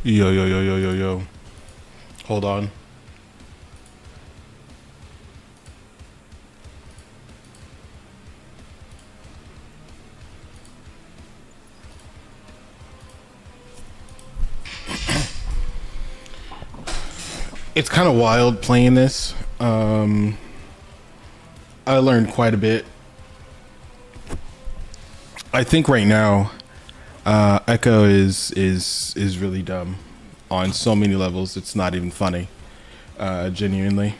Yo, yo, yo, yo, yo, yo. Hold on. It's kind of wild playing this. I learned quite a bit. I think right now, Echo is really dumb on so many levels. It's not even funny. Genuinely.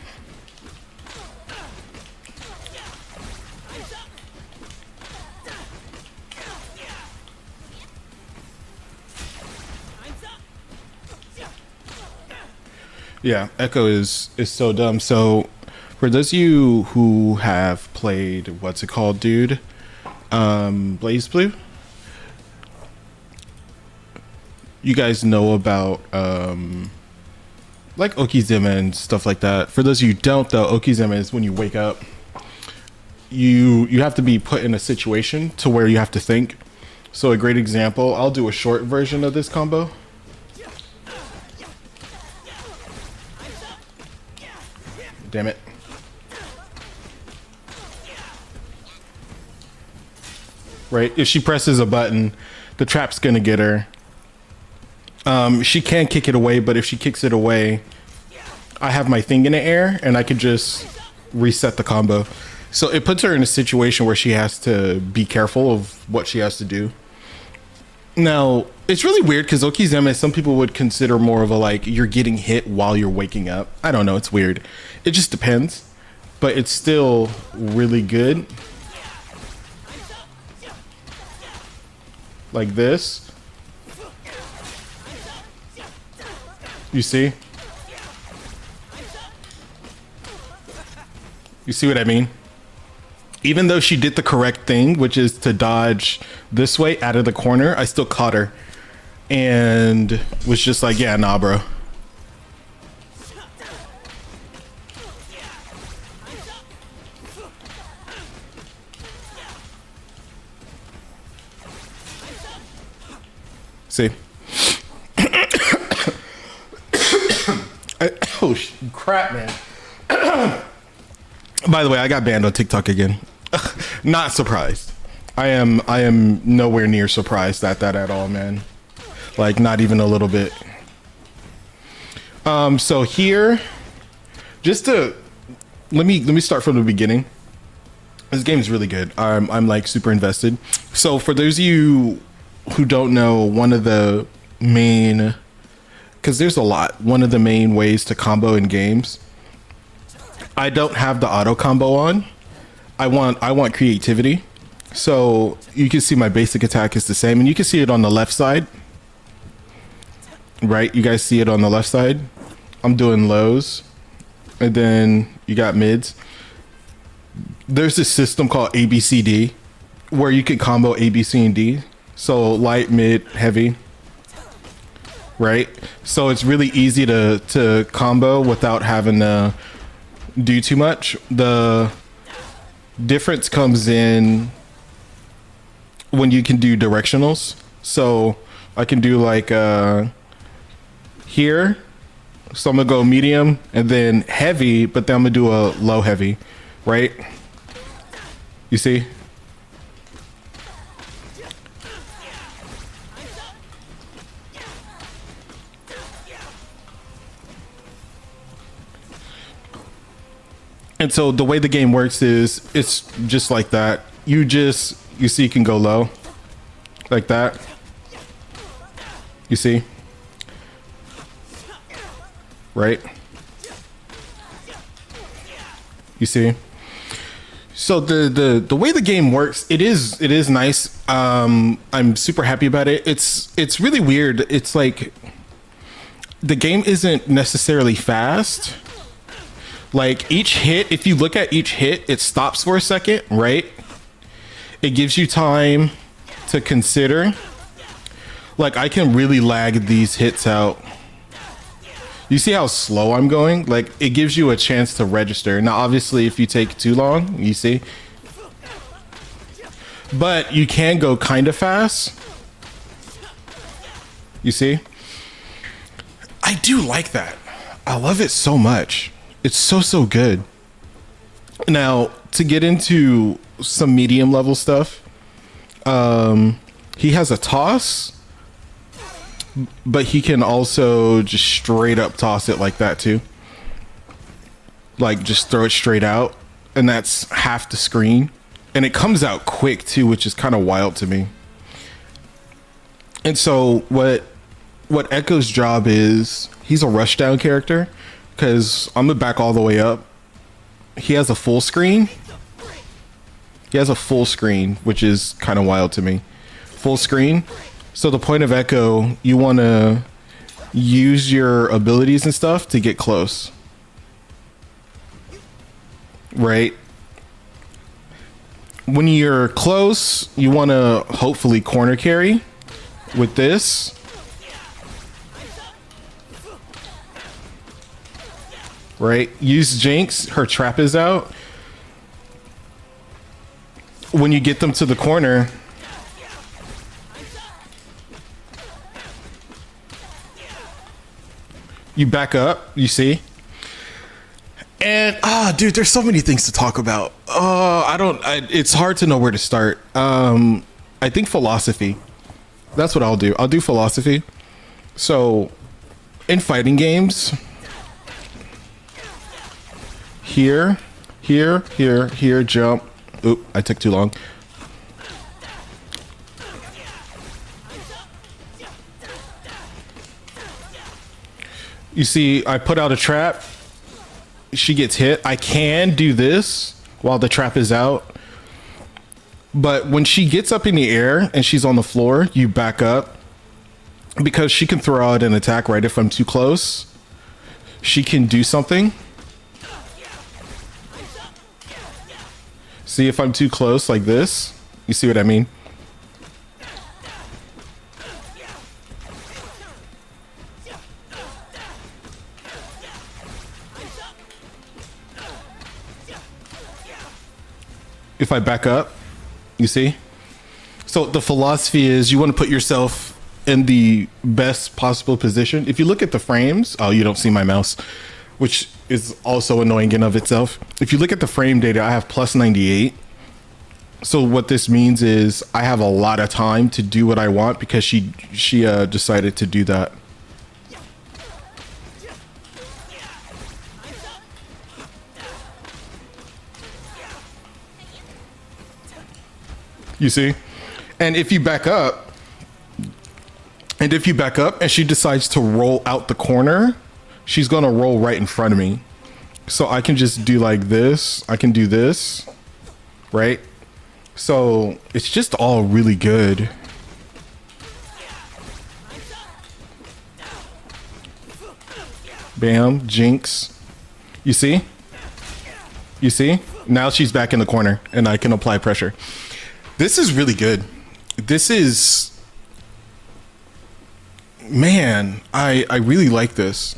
Yeah, Echo is so dumb. So, for those of you who have played, what's it called, dude? Blaze Blue. You guys know about like Okizeme and stuff like that. For those of you who don't, though, Okizeme is when you wake up. You have to be put in a situation to where you have to think. So a great example, I'll do a short version of this combo. Damn it. Right? If she presses a button, the trap's gonna get her. She can kick it away, but if she kicks it away, I have my thing in the air and I could just reset the combo. So it puts her in a situation where she has to be careful of what she has to do. Now, it's really weird because Okizeme, some people would consider more of a like, you're getting hit while you're waking up. I don't know, it's weird. It just depends. But it's still really good. Like this. You see? You see what I mean? Even though she did the correct thing, which is to dodge this way out of the corner, I still caught her. And was just like, yeah, nah, bro. See? Oh, crap, man. By the way, I got banned on TikTok again. Not surprised. I am nowhere near surprised at that at all, man. Like, not even a little bit. So here, just to let me start from the beginning. This game is really good. I'm like super invested. So for those of you who don't know, one of the main, because there's a lot, one of the main ways to combo in games. I don't have the auto combo on. I want creativity. So you can see my basic attack is the same, and you can see it on the left side. Right? You guys see it on the left side. I'm doing lows, and then you got mids. There's this system called ABCD where you can combo A, B, C, and D. So light, mid, heavy. Right? So it's really easy to combo without having to do too much. The difference comes in when you can do directionals. So I can do like here. So I'm gonna go medium and then heavy, but then I'm gonna do a low heavy, right? You see? And so the way the game works is it's just like that. You see you can go low like that. You see? Right? You see? So the way the game works, it is nice. I'm super happy about it. It's really weird. It's like the game isn't necessarily fast. Like each hit, if you look at each hit, it stops for a second, right? It gives you time to consider. Like I can really lag these hits out. You see how slow I'm going? Like it gives you a chance to register. Now, obviously, if you take too long, you see. But you can go kind of fast. You see? I do like that. I love it so much. It's so good. Now, to get into some medium level stuff, he has a toss, but he can also just straight up toss it like that too. Like just throw it straight out, and that's half the screen. And it comes out quick too, which is kind of wild to me. And so what Echo's job is, he's a rushdown character, because I'm gonna back all the way up. He has a full screen. He has a full screen, which is kind of wild to me. Full screen. So the point of Echo, you want to use your abilities and stuff to get close. Right? When you're close, you want to hopefully corner carry with this. Right? Use Jinx. Her trap is out. When you get them to the corner, you back up, you see? And dude, there's so many things to talk about. It's hard to know where to start. I think philosophy. That's what I'll do. I'll do philosophy. So in fighting games, here, jump. Oop, I took too long. You see, I put out a trap. She gets hit. I can do this while the trap is out. But when she gets up in the air and she's on the floor, you back up. Because she can throw out an attack, right? If I'm too close, she can do something. See, if I'm too close like this, you see what I mean? If I back up, you see? So the philosophy is you want to put yourself in the best possible position. If you look at the frames, oh, you don't see my mouse, which is also annoying in of itself. If you look at the frame data, I have plus 98. So what this means is I have a lot of time to do what I want because she decided to do that. You see? And if you back up, and she decides to roll out the corner, she's going to roll right in front of me. So I can just do like this. I can do this, right? So it's just all really good. Bam, Jinx. You see? You see? Now she's back in the corner and I can apply pressure. This is really good. This is, man, I really like this.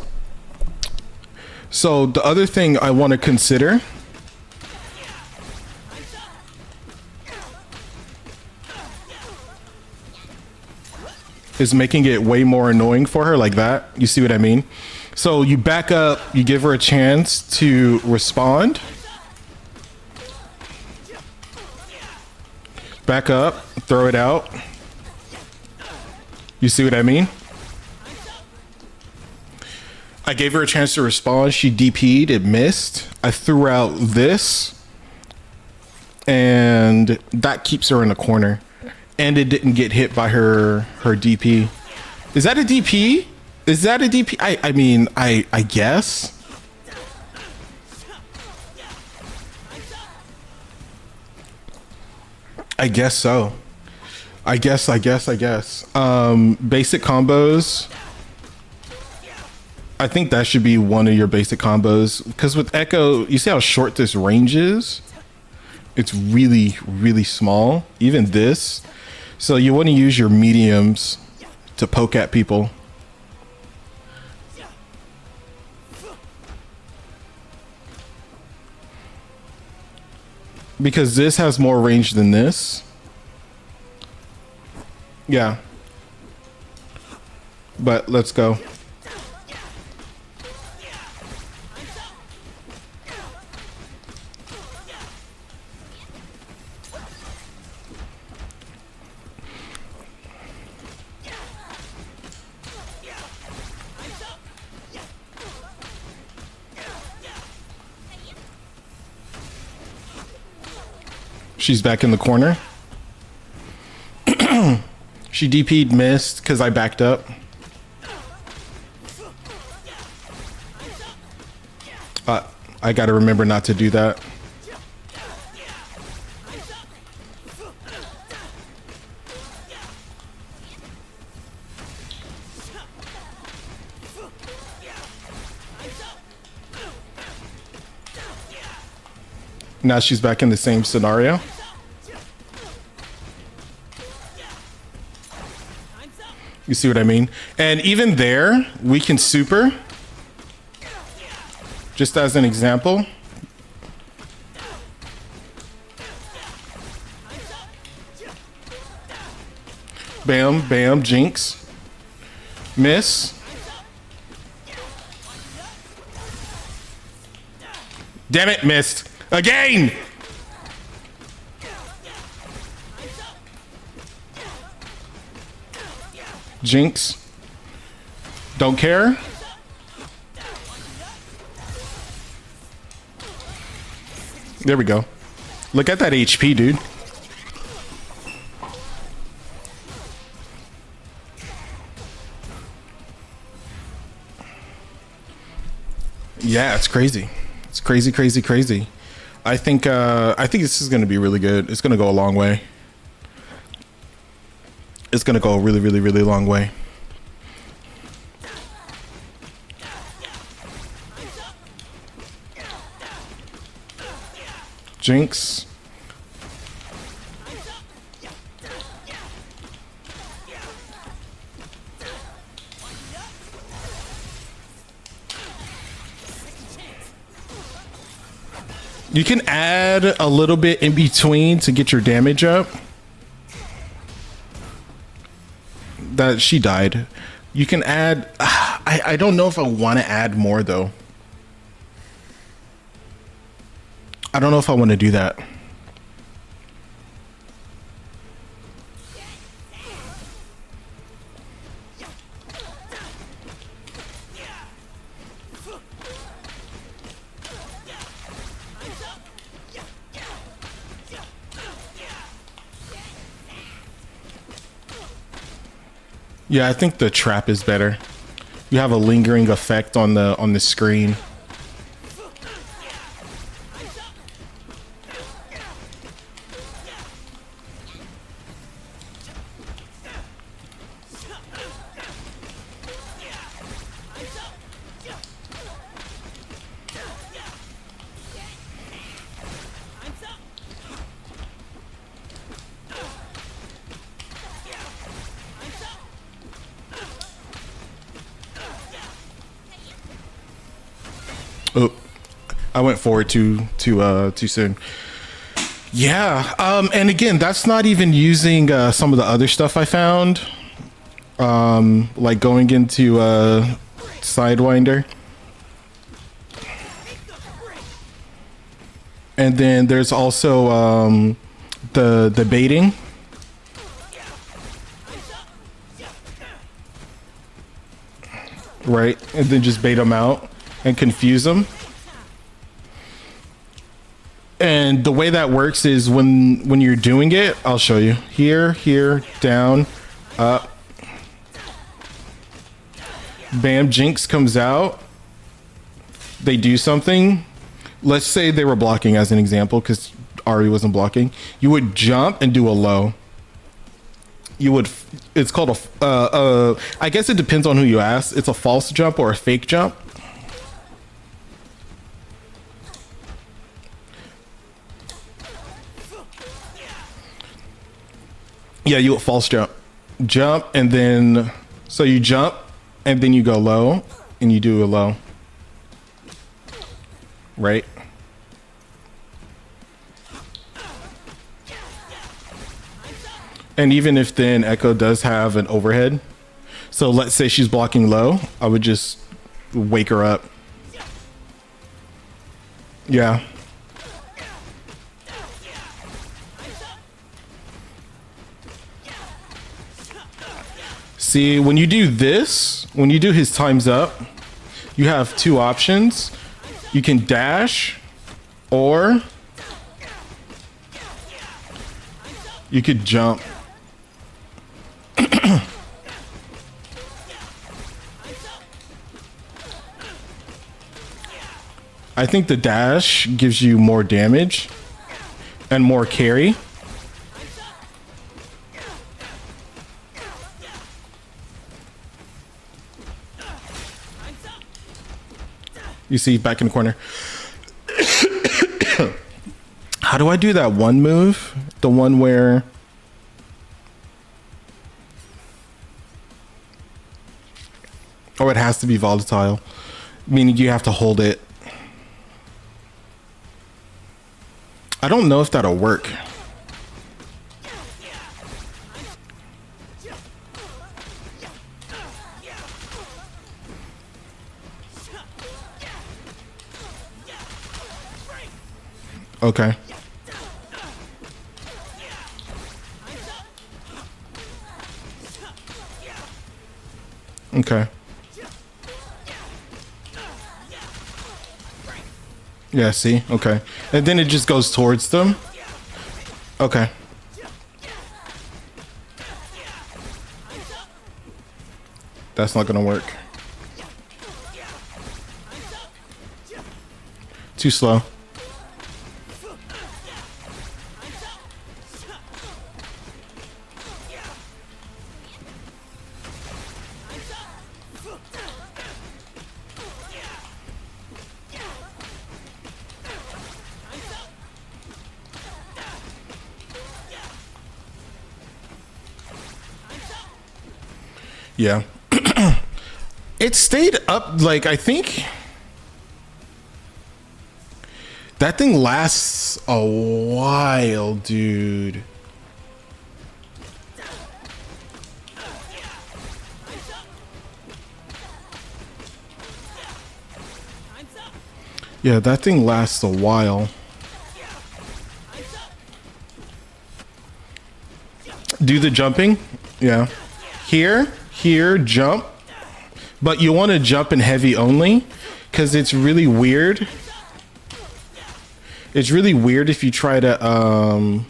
So the other thing I want to consider is making it way more annoying for her like that. You see what I mean? So you back up, you give her a chance to respond. Back up, throw it out. You see what I mean? I gave her a chance to respond. She DP'd, it missed. I threw out this, and that keeps her in the corner. And it didn't get hit by her DP. Is that a DP? Is that a DP? I mean, I guess. I guess so. I guess. Basic combos. I think that should be one of your basic combos. Because with Echo, you see how short this range is? It's really, really small. Even this. So you want to use your mediums to poke at people. Because this has more range than this. Yeah. But let's go. She's back in the corner. She DP'd, missed because I backed up. I gotta remember not to do that. Now she's back in the same scenario. You see what I mean? And even there, we can super. Just as an example. Bam, bam, jinx. Miss. Damn it, missed. Again! Jinx. Don't care. There we go. Look at that HP, dude. Yeah, it's crazy. It's crazy, crazy, crazy. I think this is going to be really good. It's going to go a long way. It's going to go a really, really, really long way. Jinx. You can add a little bit in between to get your damage up. That she died. You can add. I don't know if I want to add more though. I don't know if I want to do that. Yeah, I think the trap is better. You have a lingering effect on the screen. Oh, I went forward too soon. Yeah, and again, that's not even using some of the other stuff I found, like going into Sidewinder. And then there's also the baiting. Right, and then just bait them out and confuse them. And the way that works is when you're doing it, I'll show you. Here, down, up. Bam, Jinx comes out. They do something. Let's say they were blocking as an example, because Ari wasn't blocking. You would jump and do a low. You would, it's called I guess it depends on who you ask. It's a false jump or a fake jump. Yeah, you would false jump. Jump, and then, so you jump, and then you go low, and you do a low. Right? And even if then Echo does have an overhead, so let's say she's blocking low, I would just wake her up. Yeah. See, when you do this, when you do his time's up, you have two options. You can dash, or You could jump. I think the dash gives you more damage and more carry. You see, back in the corner. How do I do that one move? The one where... Oh, it has to be volatile, meaning you have to hold it. I don't know if that'll work. Okay. Okay. Yeah, see? Okay. And then it just goes towards them? Okay. That's not gonna work. Too slow. Yeah. It stayed up, like, I think that thing lasts a while, dude. Yeah, that thing lasts a while. Do the jumping? Yeah. Here, jump. But you want to jump in heavy only, because it's really weird. It's really weird if you try to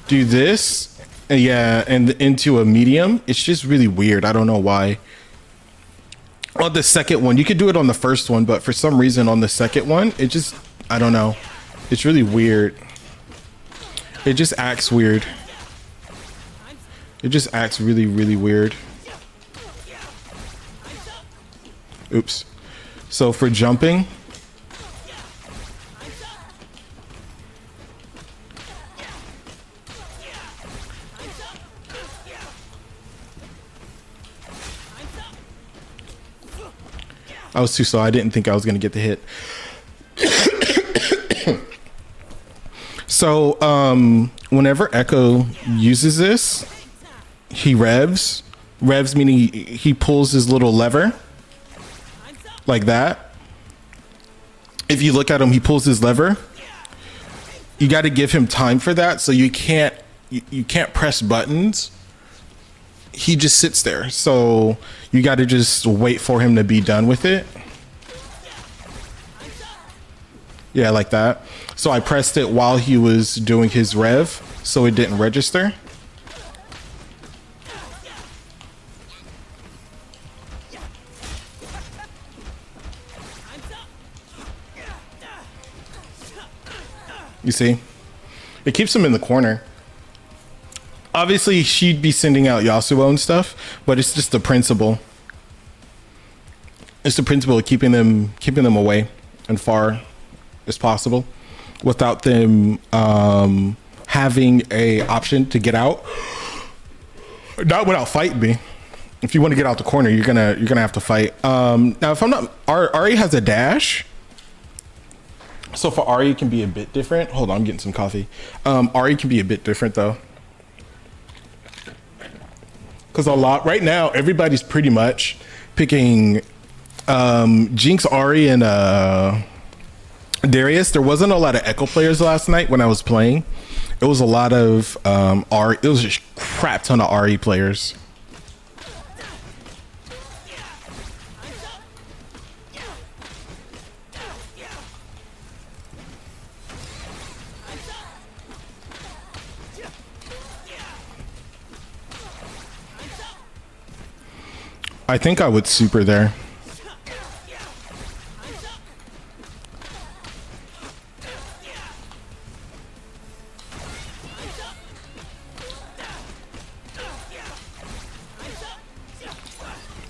do this, yeah, and into a medium. It's just really weird. I don't know why. On the second one, you could do it on the first one, but for some reason on the second one, it just, I don't know. It's really weird. It just acts weird. It just acts really, really weird. Oops. So for jumping, I was too slow. I didn't think I was going to get the hit. So whenever Echo uses this, he revs. Revs meaning he pulls his little lever like that. If you look at him, he pulls his lever. You got to give him time for that, so you can't press buttons. He just sits there, so you got to just wait for him to be done with it. Yeah, like that. So I pressed it while he was doing his rev, so it didn't register. You see? It keeps him in the corner. Obviously, she'd be sending out Yasuo and stuff, but it's just the principle. It's the principle of keeping them away and far as possible, without them having a option to get out. Not without fighting me. If you want to get out the corner, you're gonna have to fight. Now, if I'm not, Ari has a dash. So for Ari, it can be a bit different. Hold on, I'm getting some coffee. Ari can be a bit different though. Because right now, everybody's pretty much picking Jinx, Ari, and Darius. There wasn't a lot of Echo players last night when I was playing. It was a lot of Ari. It was just crap ton of Ari players. I think I would super there.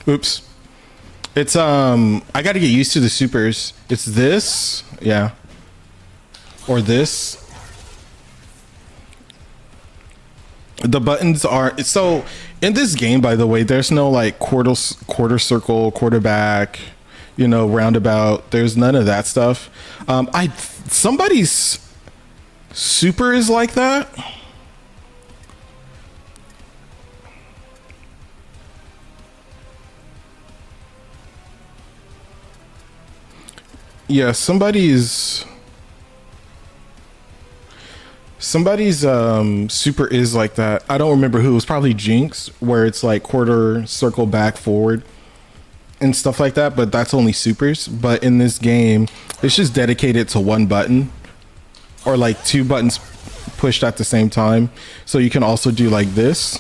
Oops. It's I gotta get used to the supers. It's this, yeah. Or this. The buttons are so in this game, by the way, there's no like quarter circle, quarterback, you know, roundabout. There's none of that stuff. Somebody's super is like that. Yeah, somebody's super is like that. I don't remember who. It was probably Jinx, where it's like quarter circle back forward and stuff like that, but that's only supers. But in this game, it's just dedicated to one button or like two buttons pushed at the same time. So you can also do like this.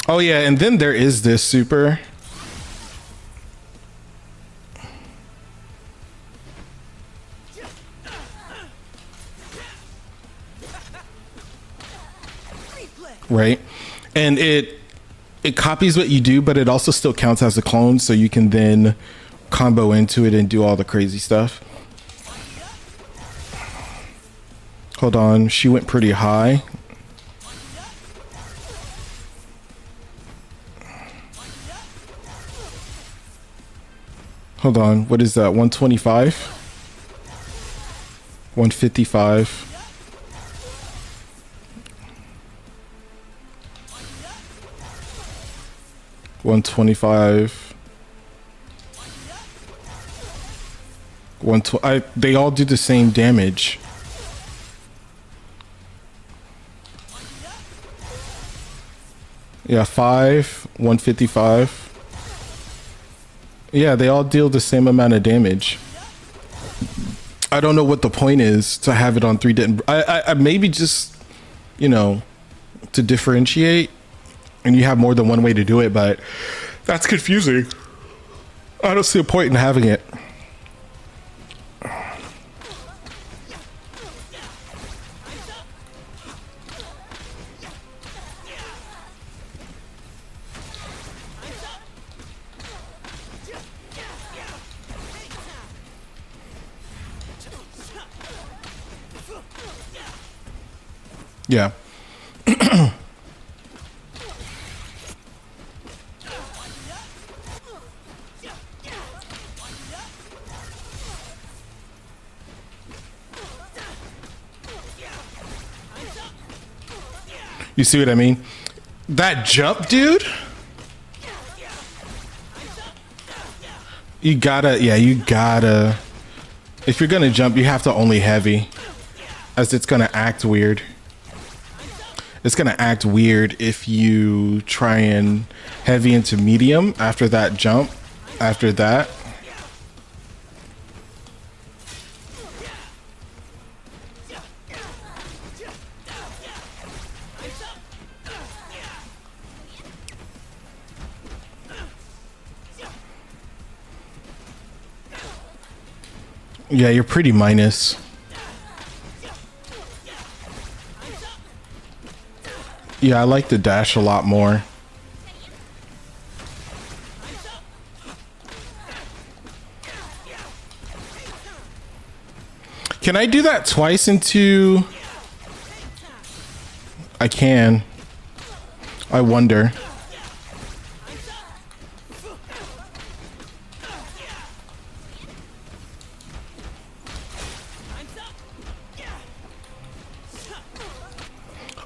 Oh yeah, and then there is this super. Right, and it copies what you do, but it also still counts as a clone, so you can then combo into it and do all the crazy stuff. Hold on, she went pretty high. Hold on, what is that? 125? 155. 125. They all do the same damage. Yeah, 155. Yeah, they all deal the same amount of damage. I don't know what the point is to have it on 3 different. I maybe just, you know, to differentiate, and you have more than one way to do it, but that's confusing. I don't see a point in having it. Yeah. You see what I mean? That jump, dude. You gotta. If you're gonna jump, you have to only heavy, as it's gonna act weird. It's gonna act weird if you try and heavy into medium after that jump. After that. Yeah, you're pretty minus. Yeah, I like the dash a lot more. Can I do that twice into... I can. I wonder.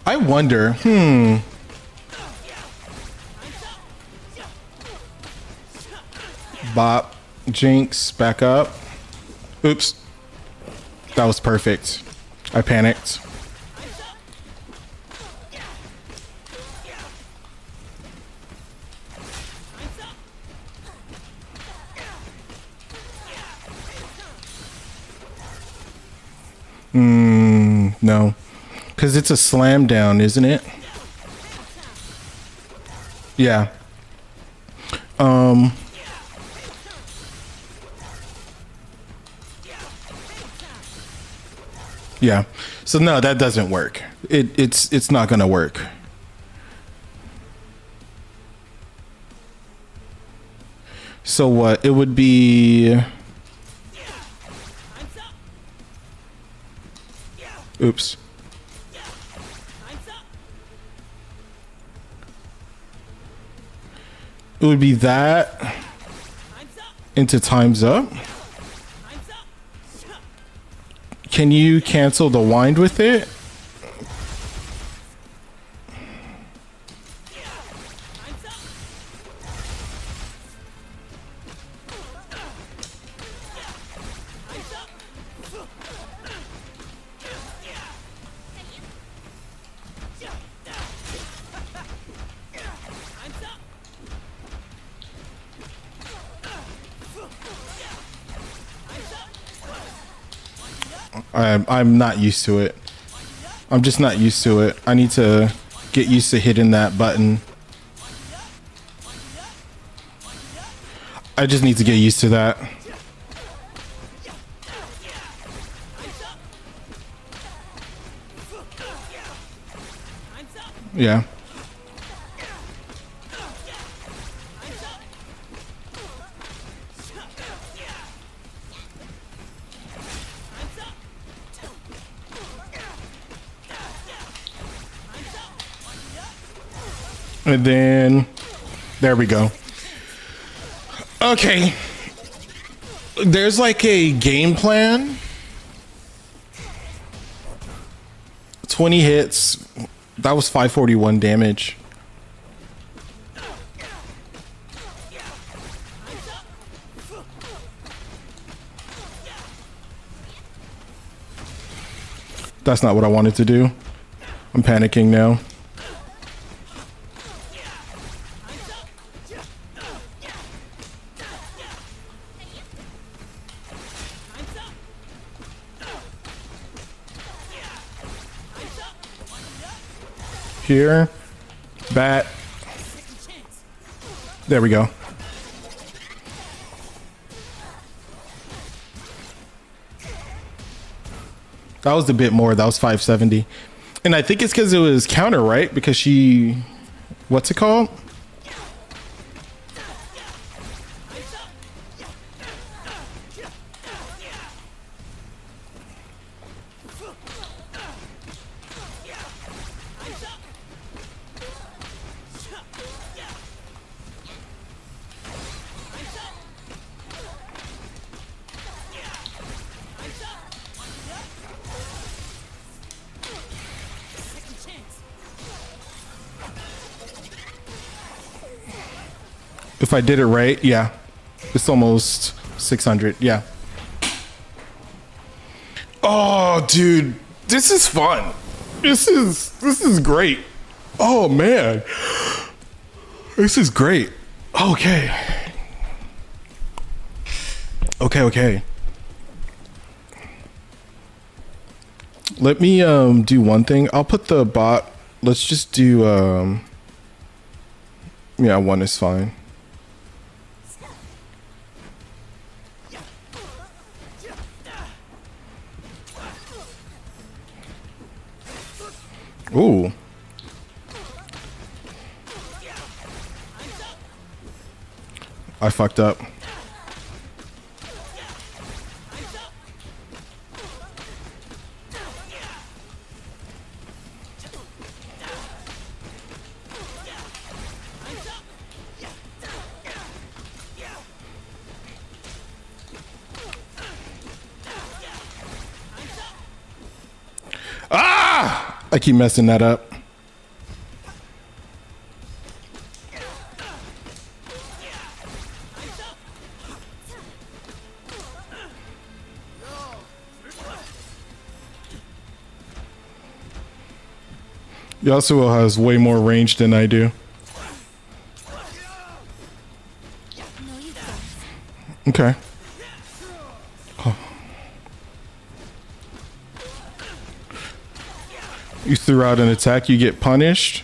I wonder. Bop. Jinx. Back up. Oops. That was perfect. I panicked. No. Because it's a slam down, isn't it? Yeah. Yeah. So no, that doesn't work. It's not gonna work. So what? It would be. Oops. It would be that into time's up. Can you cancel the wind with it? I'm not used to it. I'm just not used to it. I need to get used to hitting that button. I just need to get used to that. Yeah. And then, there we go. Okay. There's like a game plan. 20 hits. That was 541 damage. That's not what I wanted to do. I'm panicking now. Here, bat. There we go. That was a bit more. That was 570. And I think it's because it was counter, right? Because she, what's it called? If I did it right, yeah. It's almost 600, yeah. Oh, dude, this is fun. This is great. Oh, man. This is great. Okay. Okay. Let me do one thing. I'll put the bot. Let's just do yeah, one is fine. Ooh. I fucked up. Ah! I keep messing that up. Yasuo has way more range than I do. Okay. Oh. You threw out an attack, you get punished.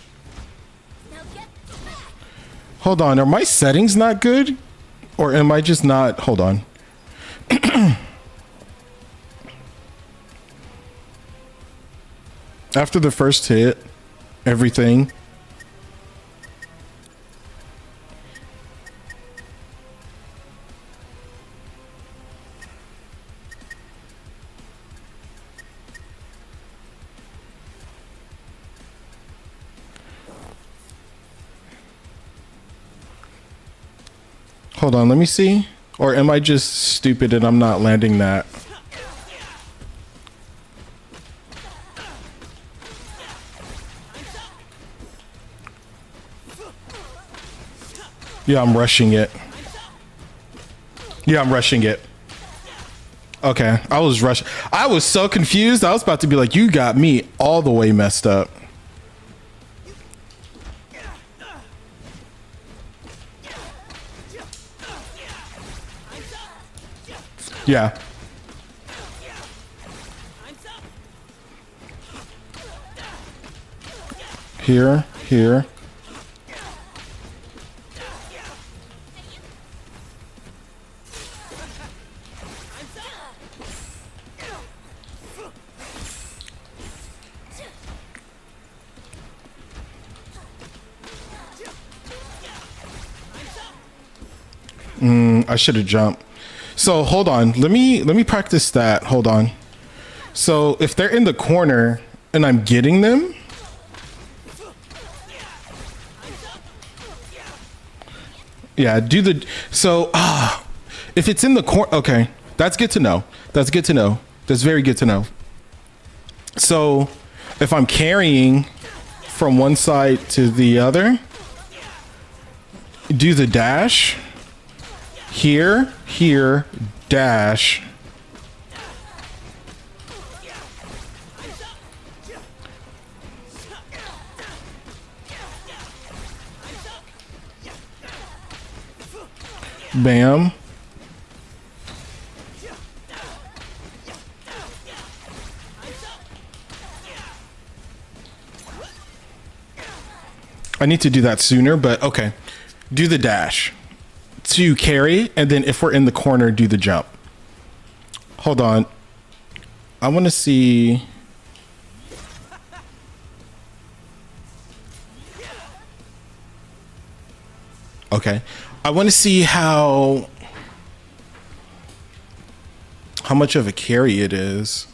Hold on, are my settings not good? Or am I just not? Hold on. After the first hit, everything. Hold on, let me see. Or am I just stupid and I'm not landing that? Yeah, I'm rushing it. Yeah, I'm rushing it. Okay, I was rushing. I was so confused. I was about to be like, you got me all the way messed up. Yeah. Here, here. I should have jumped. So hold on. Let me practice that. Hold on. So if they're in the corner and I'm getting them. Yeah, do the so if it's in the corner, okay. That's good to know. That's good to know. That's very good to know. So if I'm carrying from one side to the other, do the dash. Here, here, dash. Bam. I need to do that sooner, but okay. Do the dash to carry, and then if we're in the corner, do the jump. Hold on. I want to see. Okay. I want to see how much of a carry it is.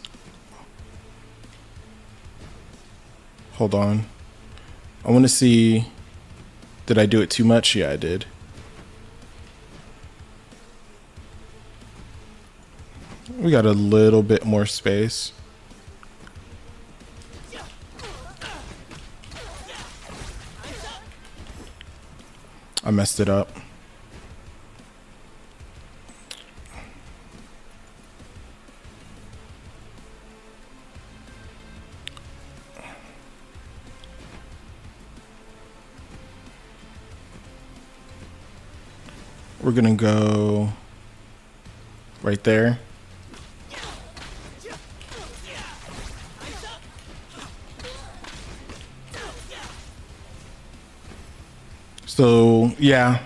Hold on. I want to see. Did I do it too much? Yeah, I did. We got a little bit more space. I messed it up. We're gonna go right there. So yeah,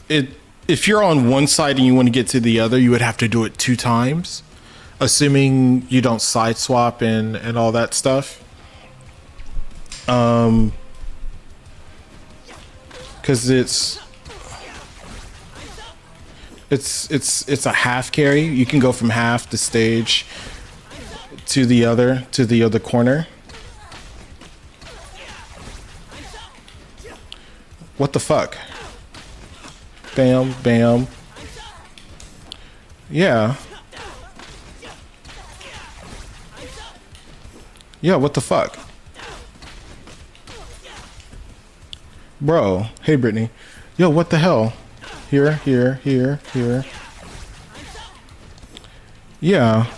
if you're on one side and you want to get to the other, you would have to do it 2 times, assuming you don't side swap and all that stuff. Because it's a half carry. You can go from half the stage to the other corner. What the fuck? Bam, bam. Yeah. Yeah, what the fuck? Bro, hey Brittany. Yo, what the hell? Here, here, here, here. Yeah.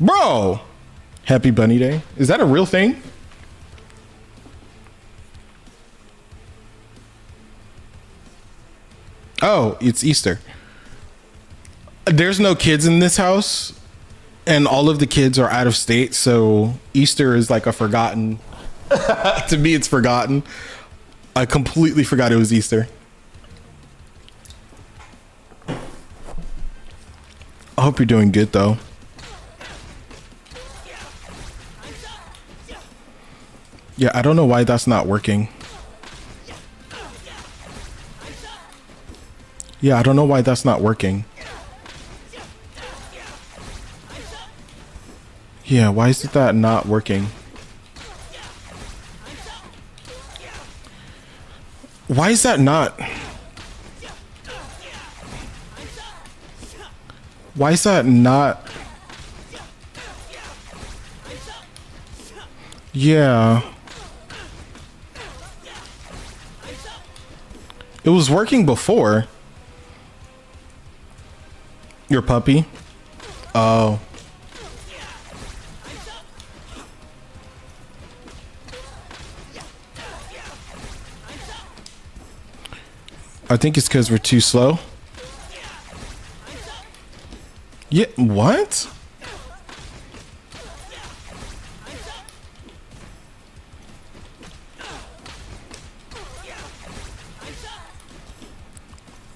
Bro! Happy Bunny Day. Is that a real thing? Oh, it's Easter. There's no kids in this house. and all of the kids are out of state, so Easter is like a forgotten. To me, it's forgotten. I completely forgot it was Easter. I hope you're doing good though. Yeah, I don't know why that's not working. Yeah, I don't know why that's not working. Yeah, why is that not working? Why is that not? Why is that not? Yeah. It was working before. Your puppy? Oh. I think it's because we're too slow. Yeah, what?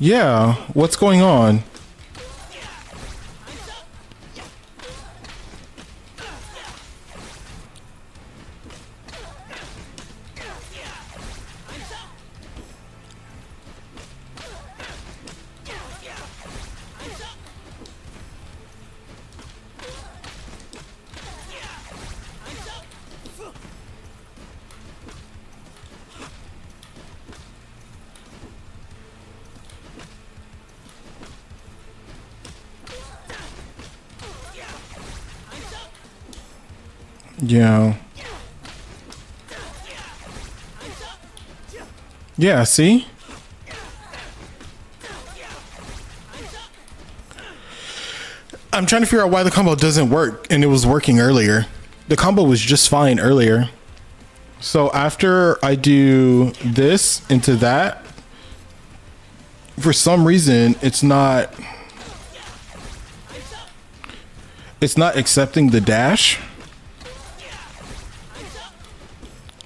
Yeah, what's going on? Yeah. Yeah, see? I'm trying to figure out why the combo doesn't work, and it was working earlier. The combo was just fine earlier. So after I do this into that, for some reason, it's not accepting the dash.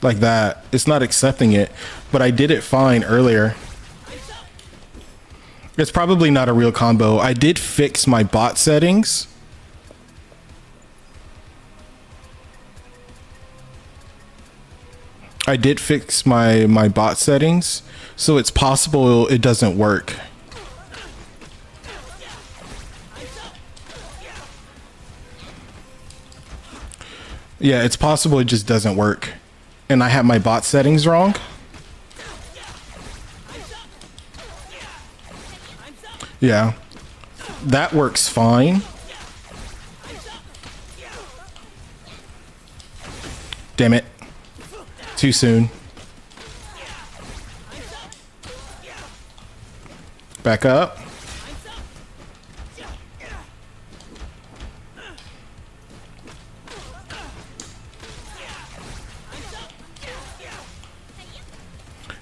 Like that. It's not accepting it, but I did it fine earlier. It's probably not a real combo. I did fix my bot settings. I did fix my bot settings, so it's possible it doesn't work. Yeah, it's possible it just doesn't work. And I have my bot settings wrong. Yeah, that works fine. Damn it. Too soon. Back up.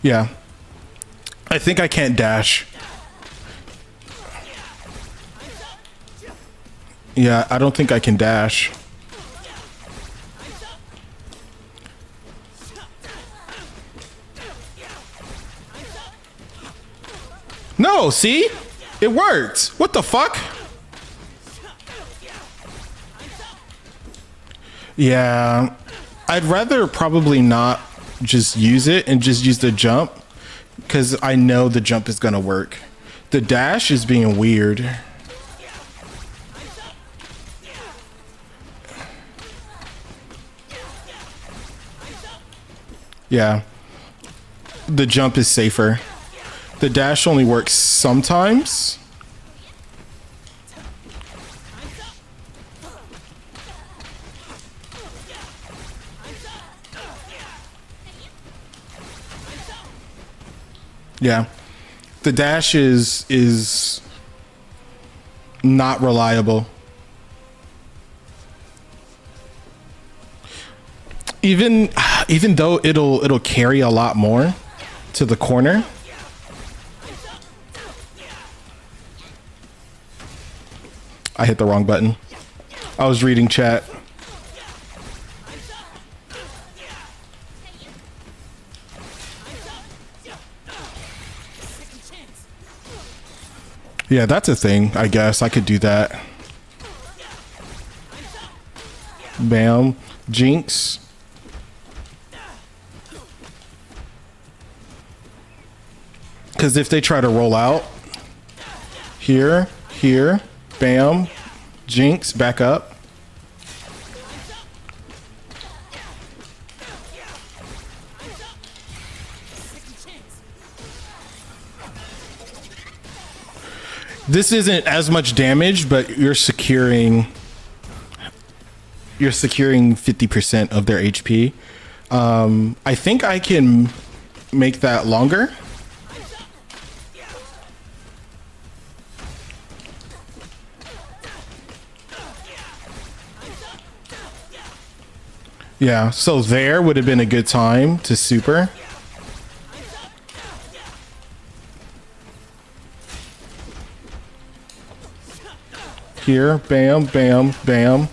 Yeah. I think I can't dash. Yeah, I don't think I can dash. No, see? It worked. What the fuck? Yeah. I'd rather probably not just use it and just use the jump, because I know the jump is gonna work. The dash is being weird. Yeah, the jump is safer. The dash only works sometimes. Yeah, the dash is not reliable. Even though it'll carry a lot more to the corner. I hit the wrong button. I was reading chat. Yeah, that's a thing. I guess I could do that. Bam. Jinx. Because if they try to roll out, here, bam, Jinx, back up. This isn't as much damage, but you're securing 50% of their HP. I think I can make that longer. Yeah, so there would have been a good time to super. Here, bam, bam, bam.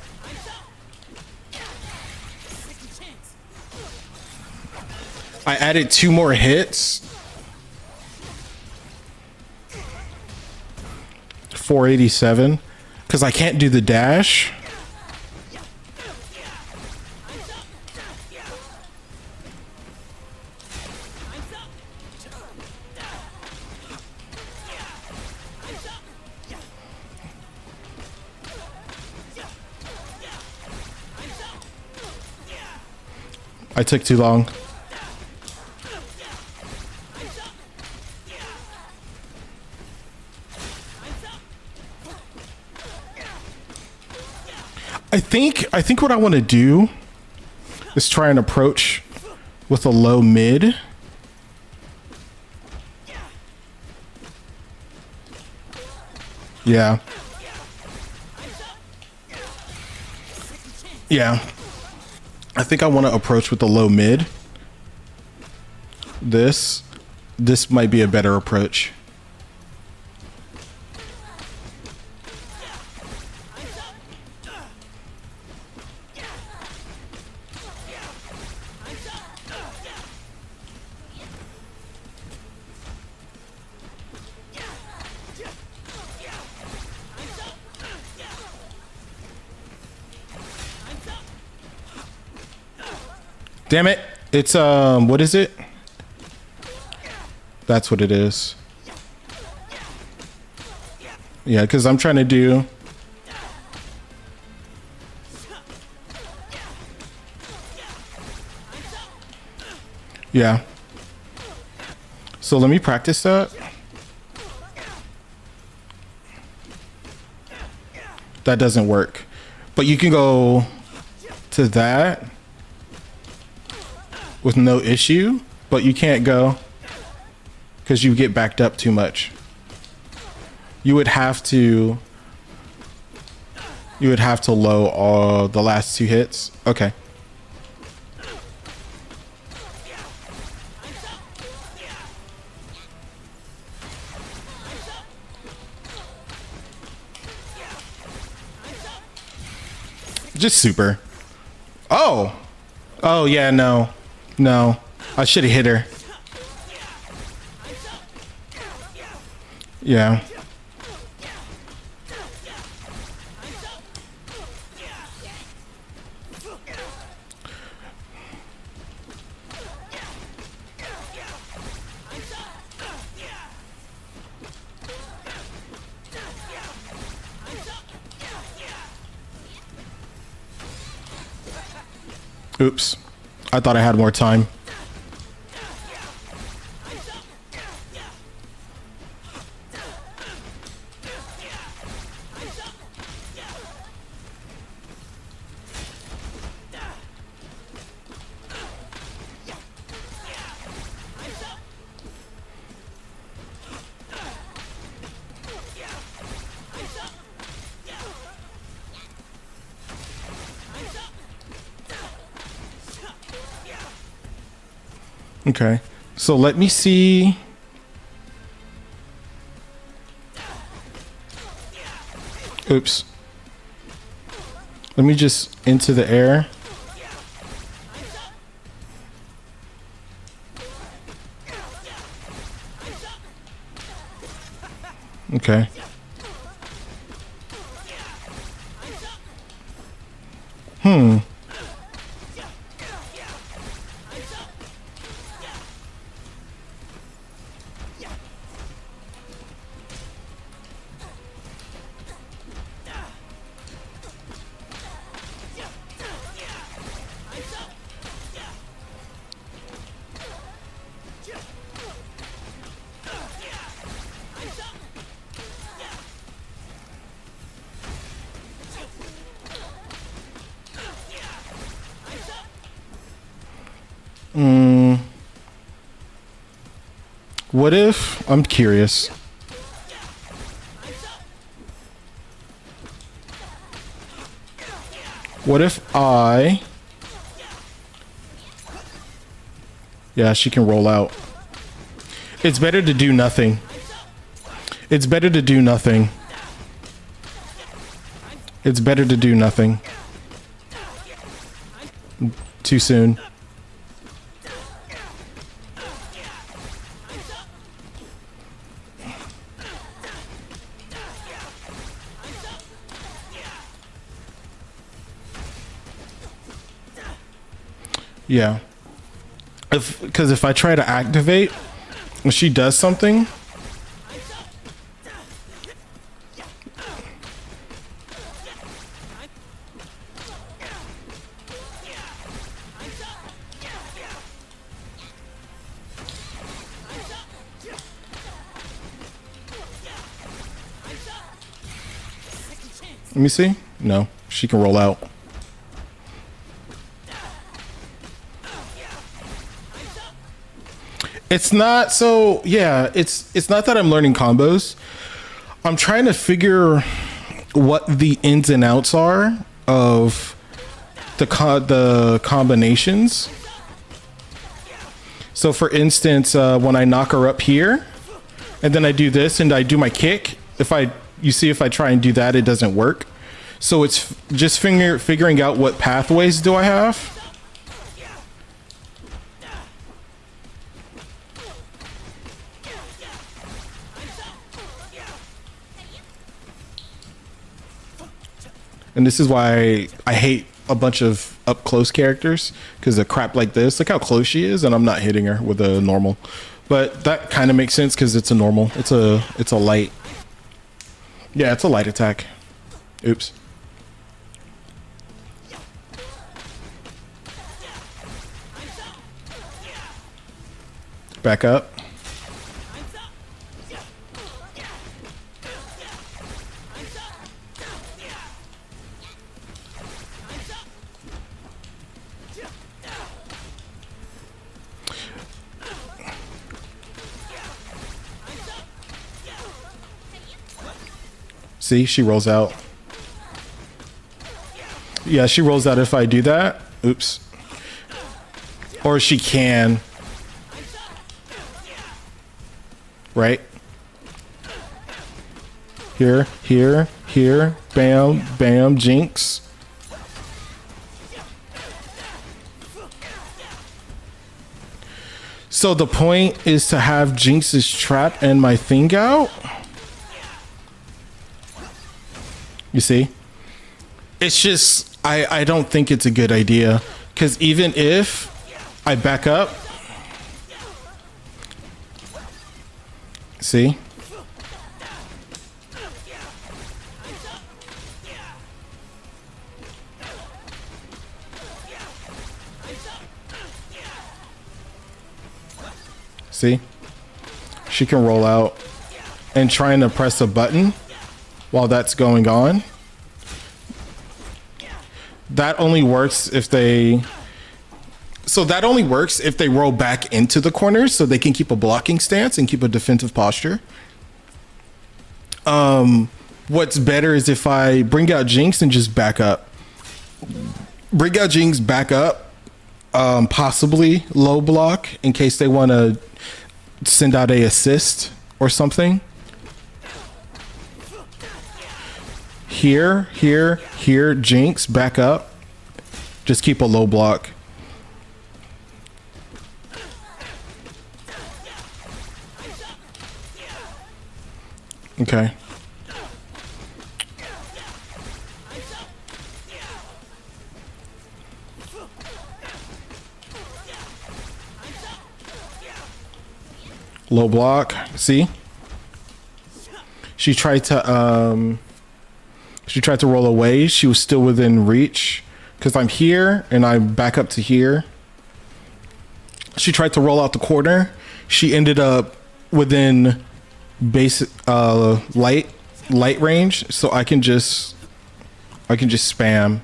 I added 2 more hits. 487. Because I can't do the dash. I took too long. I think what I want to do is try and approach with a low mid. Yeah. Yeah. I think I want to approach with a low mid. This might be a better approach. Damn it. It's, what is it? That's what it is. Yeah, because I'm trying to do... Yeah. So let me practice that. That doesn't work. But you can go to that with no issue, but you can't go because you get backed up too much. You would have to low all the last 2 hits. Okay. Just super. Oh. Oh yeah, no. No. I should have hit her. Yeah. Oops. I thought I had more time. Okay, so let me see. Oops. Let me just into the air. Okay. What if, I'm curious. What if yeah, she can roll out. It's better to do nothing. It's better to do nothing. It's better to do nothing. Too soon. Yeah. Because if I try to activate, when she does something, let me see. No, she can roll out. It's not so, yeah, it's not that I'm learning combos. I'm trying to figure what the ins and outs are of the combinations. So for instance, when I knock her up here and then I do this and I do my kick, you see if I try and do that, it doesn't work. So it's just figuring out what pathways do I have. And this is why I hate a bunch of up close characters, because of crap like this. Look how close she is, and I'm not hitting her with a normal. But that kind of makes sense because it's a normal. It's a light. Yeah, it's a light attack. Oops. Back up. See, she rolls out. Yeah, she rolls out if I do that. Oops. Or she can. Right? Here, here, here. Bam, bam, jinx. So the point is to have Jinx's trap and my thing out. You see? It's just, I don't think it's a good idea. Because even if I back up. See? See? She can roll out and trying to press a button while that's going on. That only works if they... So that only works if they roll back into the corners so they can keep a blocking stance and keep a defensive posture. What's better is if I bring out Jinx and just back up. Bring out Jinx, back up. Possibly low block in case they want to send out a assist or something. here, Jinx, back up. Just keep a low block. Okay. Low block. See? She tried to roll away. She was still within reach because I'm here and I back up to here. She tried to roll out the corner. She ended up within basic light range, so I can just spam.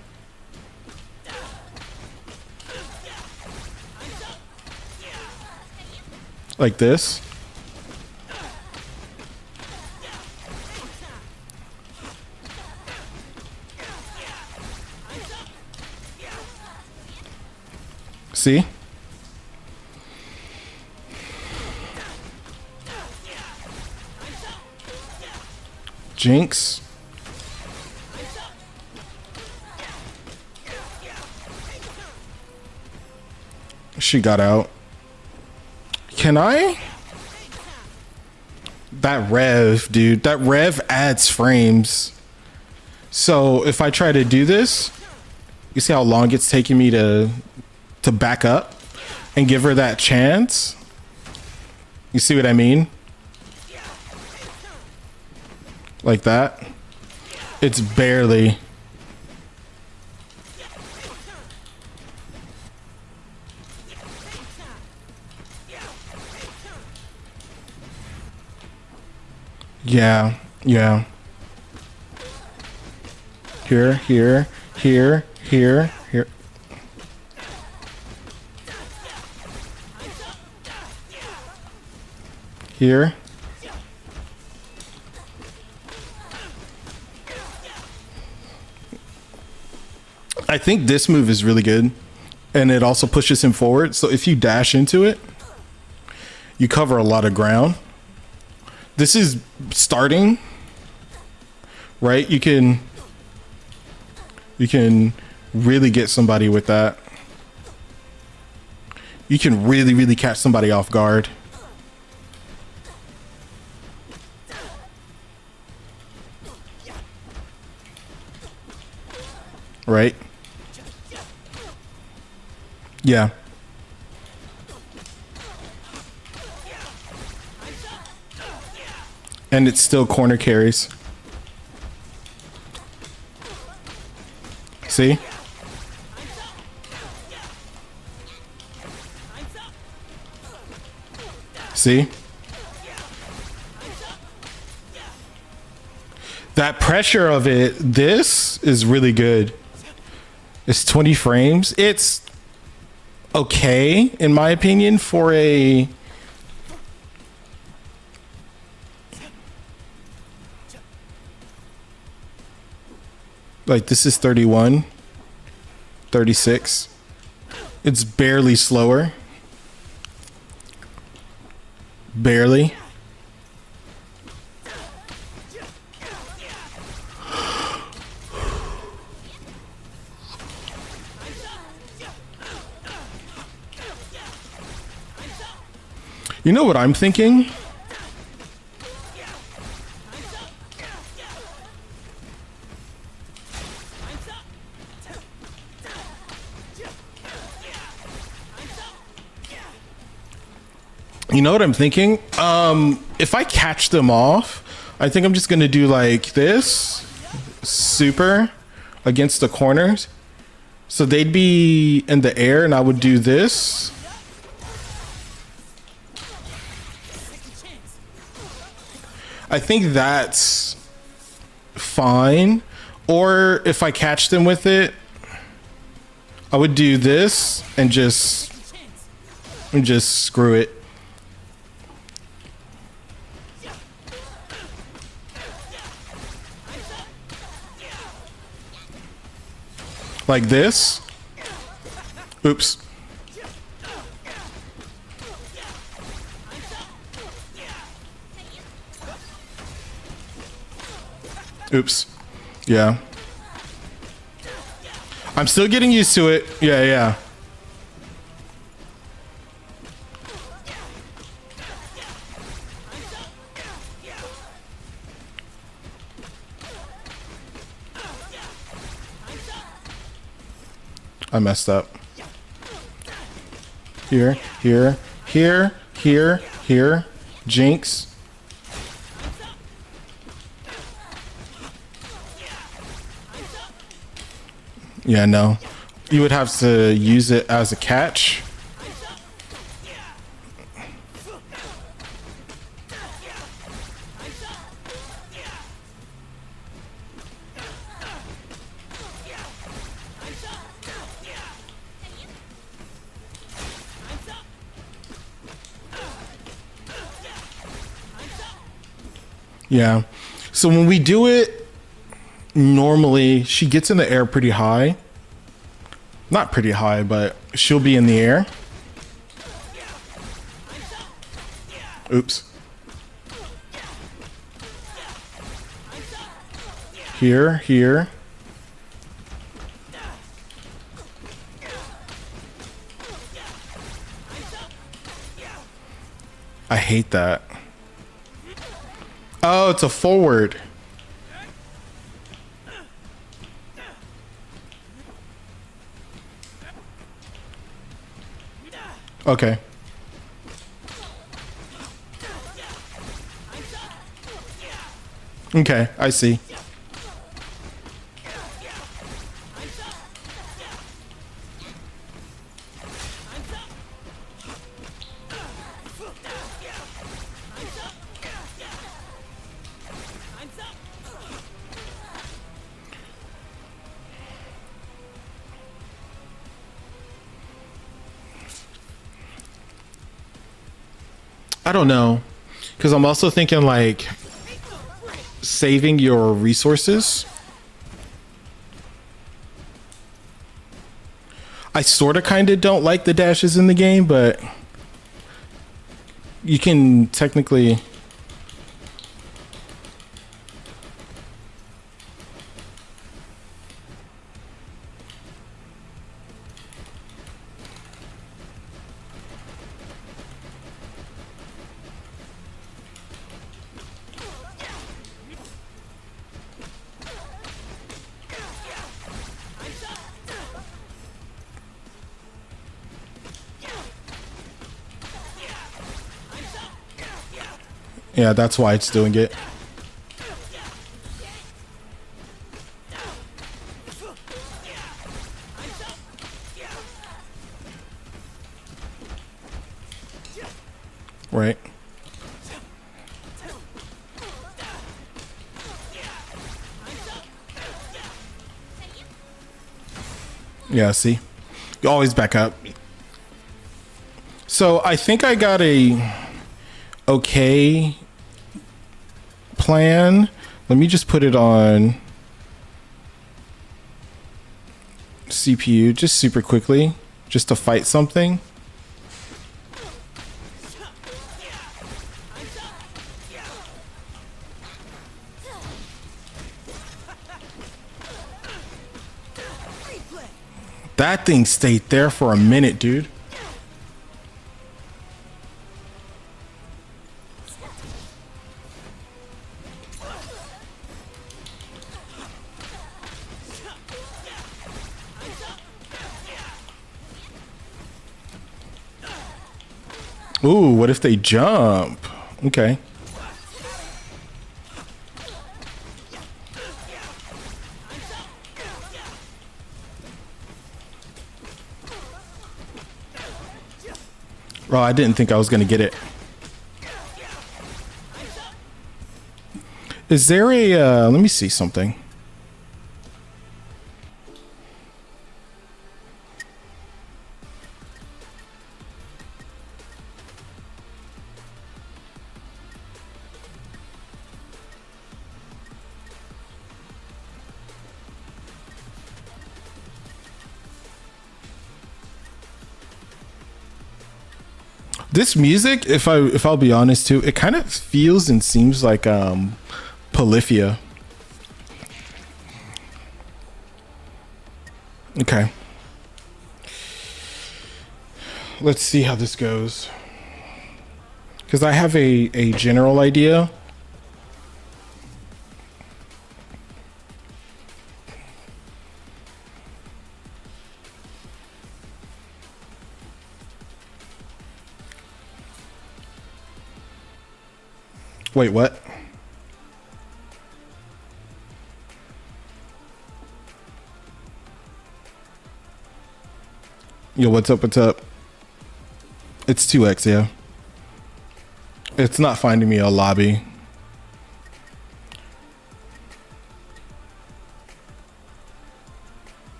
Like this. See? Jinx. She got out. Can I? That rev, dude. That rev adds frames. So if I try to do this, you see how long it's taking me to back up and give her that chance? You see what I mean? Like that. It's barely. Yeah. Here. Here. I think this move is really good, and it also pushes him forward. So if you dash into it, you cover a lot of ground. This is starting, right? You can really get somebody with that. You can really catch somebody off guard. Right? Yeah. And it's still corner carries. See? See? That pressure of it, this is really good. It's 20 frames. It's okay, in my opinion, for a... Like, this is 31, 36. It's barely slower. Barely. You know what I'm thinking? You know what I'm thinking? If I catch them off, I think I'm just gonna do like this, super, against the corners. So they'd be in the air and I would do this. I think that's fine. Or if I catch them with it, I would do this and just screw it. Like this. Oops. Oops. Yeah. I'm still getting used to it. Yeah, yeah. I messed up. Here, here, here, here, here. Jinx. Yeah, no. You would have to use it as a catch. Yeah. So when we do it, normally she gets in the air pretty high. Not pretty high, but she'll be in the air. Oops. Here, here. I hate that. Oh, it's a forward. Okay. Okay, I see. I don't know, because I'm also thinking like saving your resources. I sort of kind of don't like the dashes in the game, but you can technically. Yeah, that's why it's doing it. Right. Yeah, see? You always back up. So I think I got a okay plan. Let me just put it on CPU just super quickly, just to fight something. That thing stayed there for a minute, dude. Ooh, what if they jump? Okay. Oh, I didn't think I was gonna get it. Is there a, let me see something. This music, if I'll be honest too, it kind of feels and seems like Polyphia. Okay. Let's see how this goes. Because I have a general idea. Wait, what? Yo, what's up? What's up? It's 2x, yeah. It's not finding me a lobby.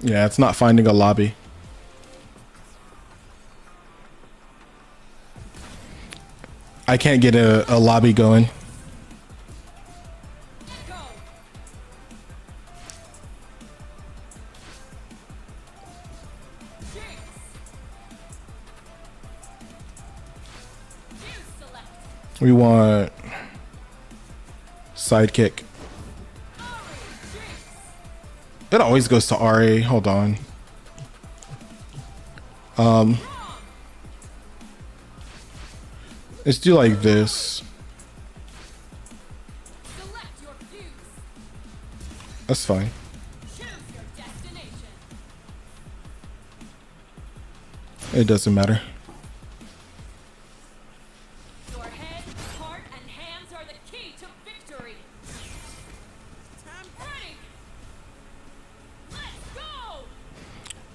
Yeah, it's not finding a lobby. I can't get a lobby going. We want sidekick. It always goes to RA. Hold on. Let's do like this. That's fine. It doesn't matter.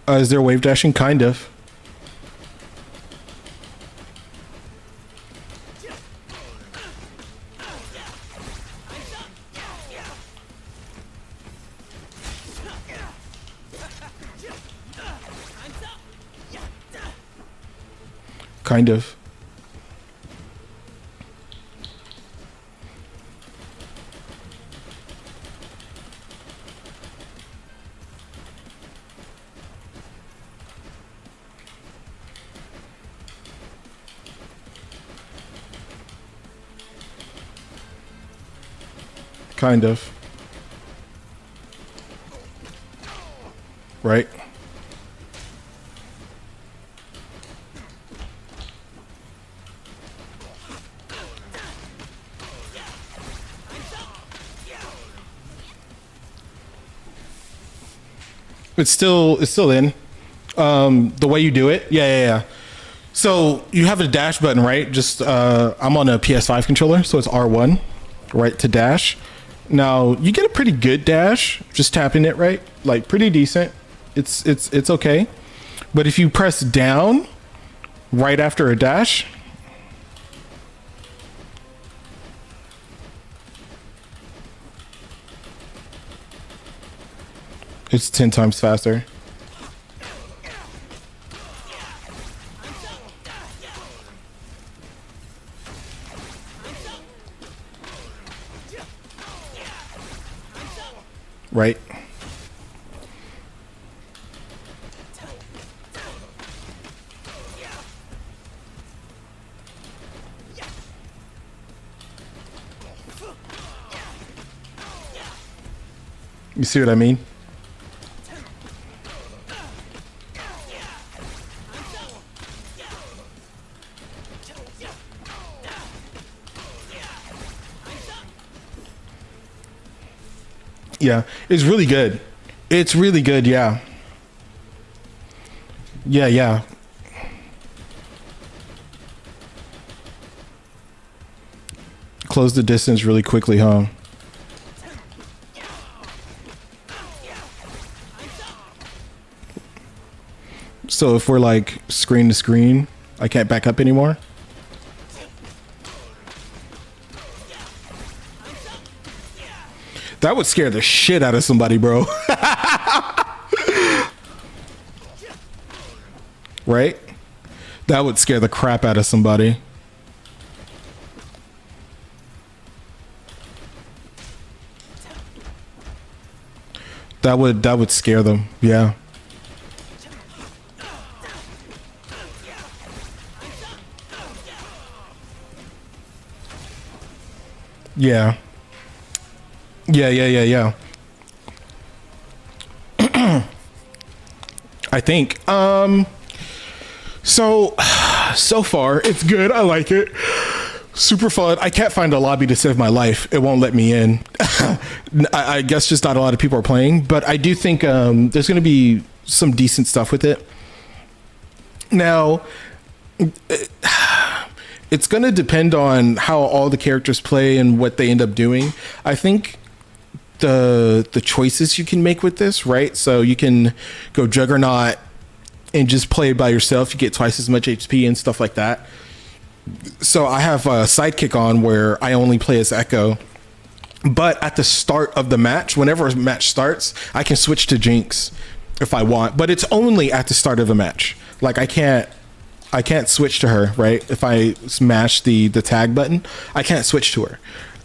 Is there wave dashing? Kind of. Kind of. Kind of. Right? It's still in. The way you do it. Yeah. So you have a dash button, right? Just I'm on a PS5 controller, so it's R1, right, to dash. Now you get a pretty good dash just tapping it, right? Like pretty decent. It's okay. But if you press down right after a dash, it's 10 times faster. Right? You see what I mean? Yeah, it's really good. It's really good, yeah. Yeah. Close the distance really quickly, huh? So if we're like screen to screen, I can't back up anymore. That would scare the shit out of somebody, bro. Right? That would scare the crap out of somebody. That would scare them. Yeah. Yeah. Yeah. I think. So far it's good. I like it. Super fun. I can't find a lobby to save my life. It won't let me in. I guess just not a lot of people are playing, but I do think there's going to be some decent stuff with it. Now, it's going to depend on how all the characters play and what they end up doing. I think the choices you can make with this, right? So you can go Juggernaut and just play by yourself. You get twice as much HP and stuff like that. So I have a sidekick on where I only play as Echo. But at the start of the match, whenever a match starts, I can switch to Jinx if I want. But it's only at the start of a match. Like I can't switch to her, right? If I smash the tag button, I can't switch to her.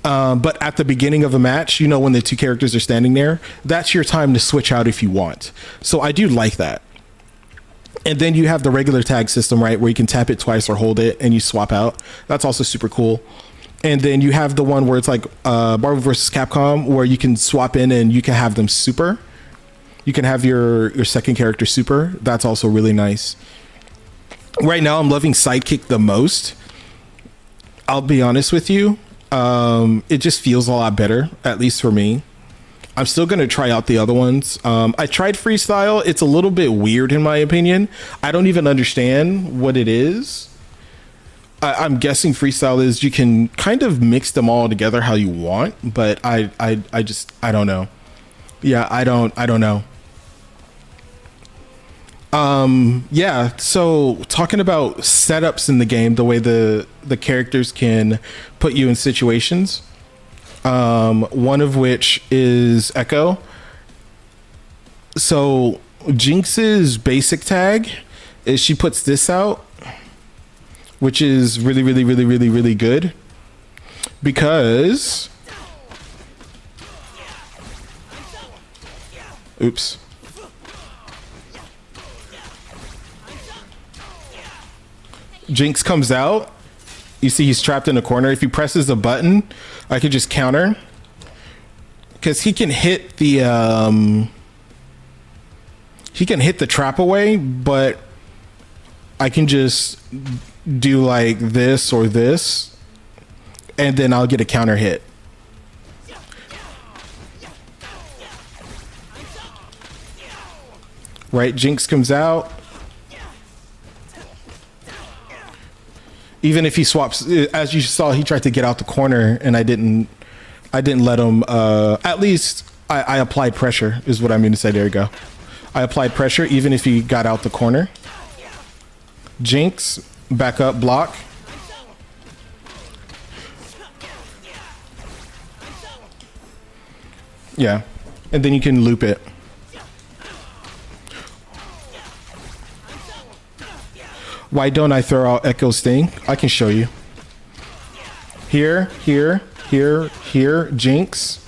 But at the beginning of a match, you know, when the two characters are standing there, that's your time to switch out if you want. So I do like that. And then you have the regular tag system, right, where you can tap it twice or hold it and you swap out. That's also super cool. And then you have the one where it's like Marvel vs. Capcom, where you can swap in and you can have them super. You can have your second character super. That's also really nice. Right now, I'm loving Sidekick the most. I'll be honest with you. It just feels a lot better, at least for me. I'm still going to try out the other ones. I tried Freestyle. It's a little bit weird in my opinion. I don't even understand what it is. I'm guessing Freestyle is you can kind of mix them all together how you want, but I don't know. Yeah, I don't know. Yeah, so talking about setups in the game, the way the characters can put you in situations. One of which is Echo. So Jinx's basic tag is she puts this out, which is really good because oops. Jinx comes out. You see he's trapped in a corner. If he presses the button, I could just counter because he can hit the trap away, but I can just do like this or this, and then I'll get a counter hit. Right, Jinx comes out. Even if he swaps, as you saw, he tried to get out the corner, and I didn't let him. At least I applied pressure, is what I mean to say. There you go. I applied pressure, even if he got out the corner. Jinx, back up, block. Yeah, and then you can loop it. Why don't I throw out Echo Sting? I can show you. Here, Jinx.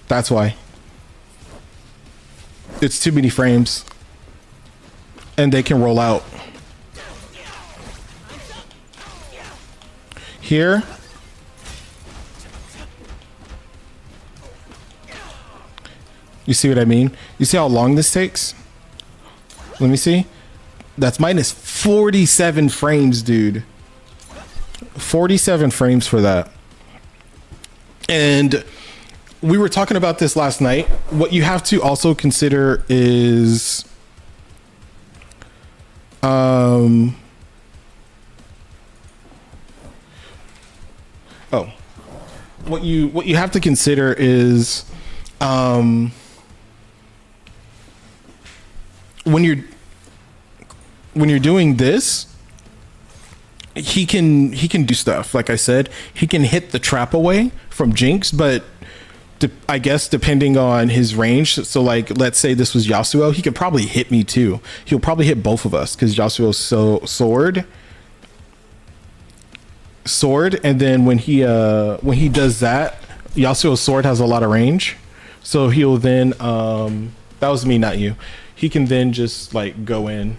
That's why. It's too many frames. And they can roll out. Here. You see what I mean? You see how long this takes? Let me see. That's minus 47 frames, dude. 47 frames for that. And we were talking about this last night. What you have to also consider is what you have to consider is when you're doing this, he can do stuff. Like I said, he can hit the trap away from Jinx, but I guess depending on his range. So like, let's say this was Yasuo, he could probably hit me too. He'll probably hit both of us because Yasuo's so sword, and then when he does that, Yasuo's sword has a lot of range, so he'll then that was me, not you. He can then just like go in.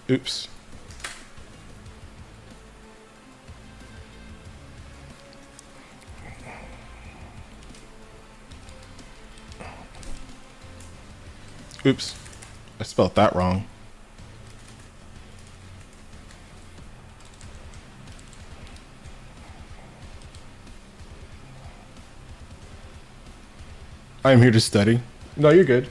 Oops. Oops. I spelled that wrong. I am here to study. No, you're good.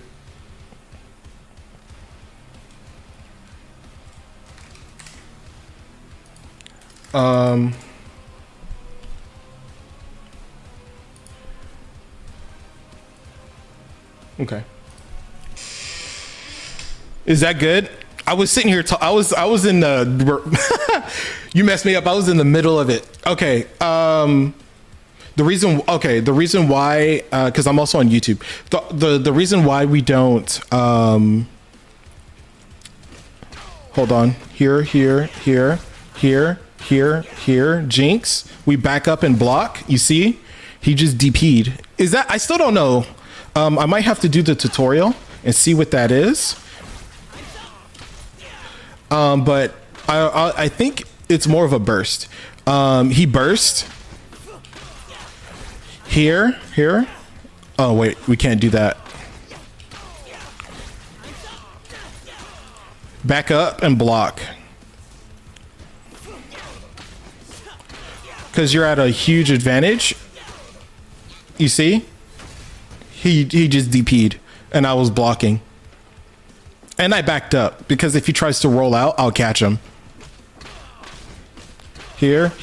Okay. Is that good? I was sitting here. I was in the. You messed me up. I was in the middle of it. Okay. The reason why, because I'm also on YouTube. The reason why we don't. Hold on. Here. Jinx. We back up and block. You see, he just DP'd. Is that? I still don't know. I might have to do the tutorial and see what that is. But I think it's more of a burst. He burst. Here. Oh, wait, we can't do that. Back up and block. Because you're at a huge advantage. You see? He just DP'd and I was blocking. And I backed up because if he tries to roll out, I'll catch him. Here.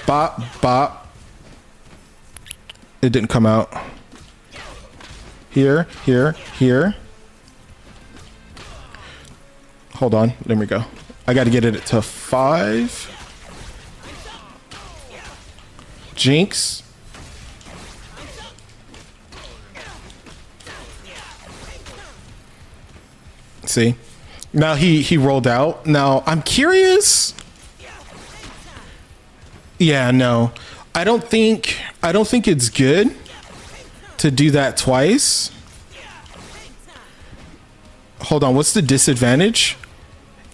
Bop. It didn't come out. Here. Hold on. There we go. I got to get it to 5. Jinx. See? Now he rolled out. Now I'm curious. Yeah, no. I don't think it's good to do that twice. Hold on, what's the disadvantage?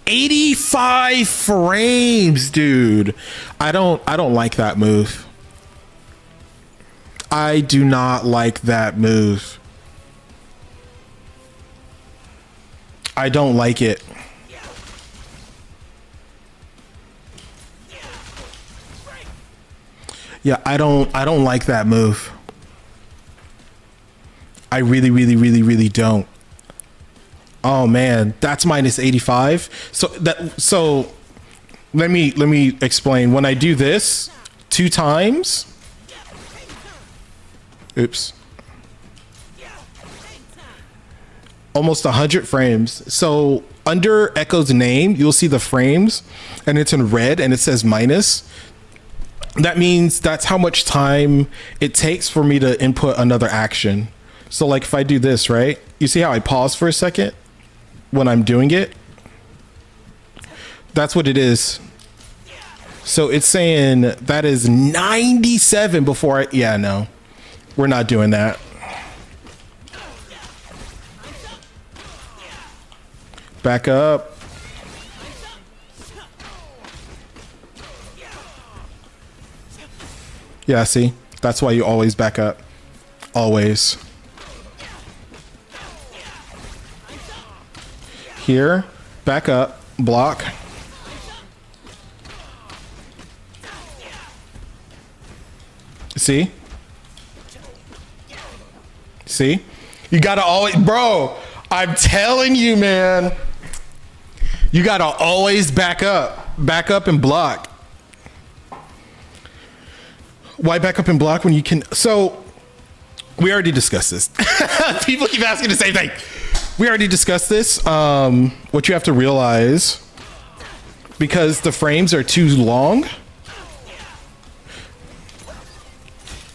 85 frames, dude. I don't like that move. I do not like that move. I don't like it. Yeah, I don't like that move. I really don't. Oh man, that's minus 85. So let me explain. When I do this 2 times, oops. Almost 100 frames. So under Echo's name, you'll see the frames and it's in red and it says minus. That means that's how much time it takes for me to input another action. So like if I do this, right? You see how I pause for a second when I'm doing it? That's what it is. So it's saying that is 97 before I, yeah, no, we're not doing that. Back up. Yeah, see? That's why you always back up. Always. Here, back up, block. See? See? You gotta always, bro, I'm telling you, man. You gotta always back up and block. Why back up and block when you can? So we already discussed this. People keep asking the same thing. We already discussed this. What you have to realize, because the frames are too long,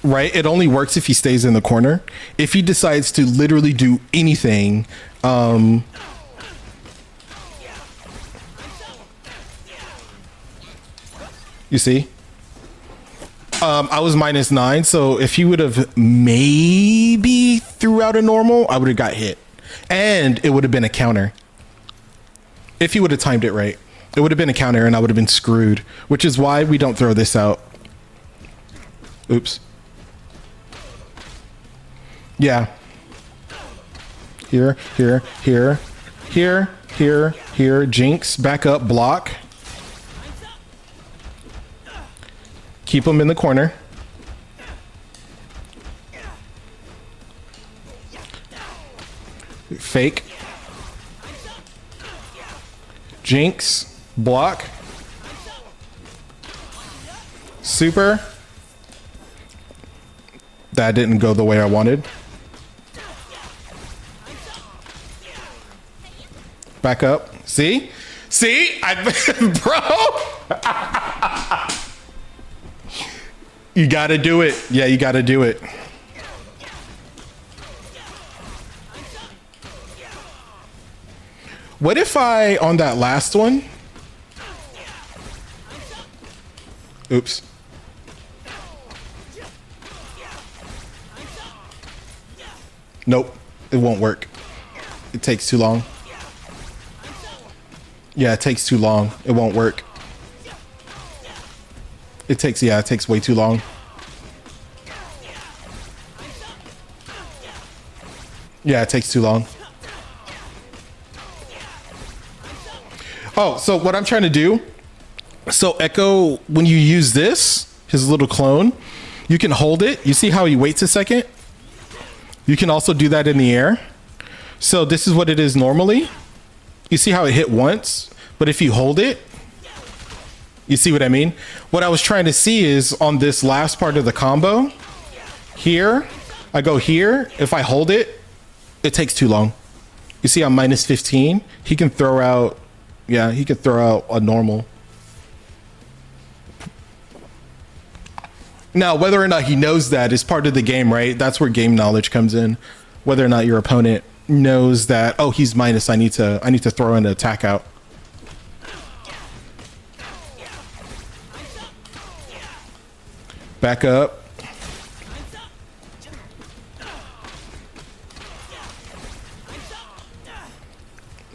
right? It only works if he stays in the corner. If he decides to literally do anything, you see? I was minus 9, so if he would have maybe threw out a normal, I would have got hit. And it would have been a counter. If he would have timed it right. It would have been a counter and I would have been screwed. Which is why we don't throw this out. Oops. Yeah. here, here, here, here, here, here. Jinx, back up, block. Keep him in the corner. Fake. Jinx, block. Super. That didn't go the way I wanted. Back up. See? See? Bro! You gotta do it. Yeah, you gotta do it. What if I, on that last one? Oops. Nope, it won't work. It takes too long. Yeah, it takes too long. It won't work. It takes way too long. Yeah, it takes too long. Oh, so what I'm trying to do, so Echo, when you use this, his little clone, you can hold it. You see how he waits a second? You can also do that in the air. So this is what it is normally. You see how it hit once, but if you hold it, you see what I mean? What I was trying to see is on this last part of the combo, here, I go here. If I hold it, it takes too long. You see I'm minus 15. He can throw out, yeah, he could throw out a normal. Now, whether or not he knows that is part of the game, right? That's where game knowledge comes in. Whether or not your opponent knows that, oh, he's minus, I need to throw an attack out. Back up.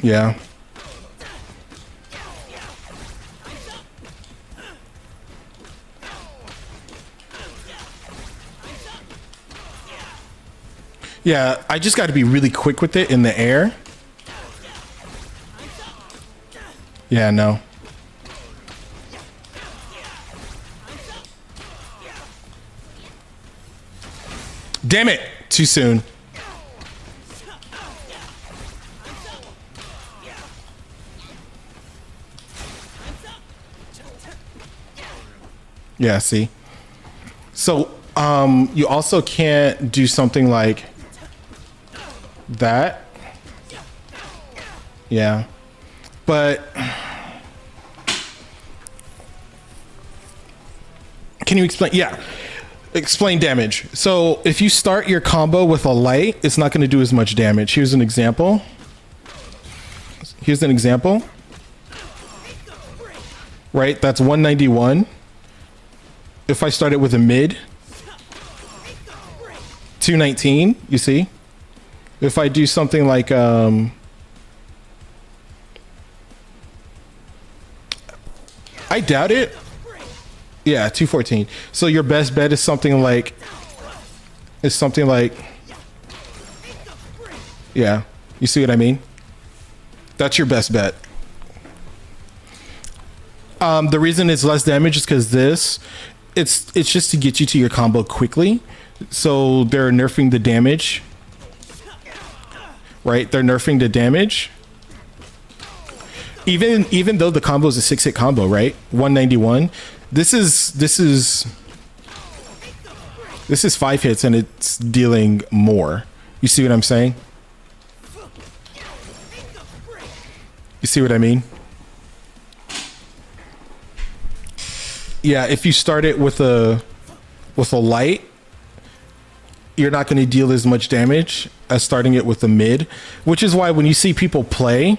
Yeah. Yeah, I just got to be really quick with it in the air. Yeah, no. Damn it! Too soon. Yeah, see? So, you also can't do something like that. Yeah. But can you explain? Yeah. Explain damage. So if you start your combo with a light, it's not going to do as much damage. Here's an example. Right? That's 191. If I start it with a mid, 219, you see? If I do something like I doubt it. Yeah, 214. So your best bet is something like yeah, you see what I mean? That's your best bet. The reason it's less damage is because it's just to get you to your combo quickly. So they're nerfing the damage. Right? They're nerfing the damage. Even though the combo is a 6-hit combo, right? 191. This is 5 hits and it's dealing more. You see what I'm saying? You see what I mean? Yeah, if you start it with a light, you're not going to deal as much damage as starting it with a mid, which is why when you see people play,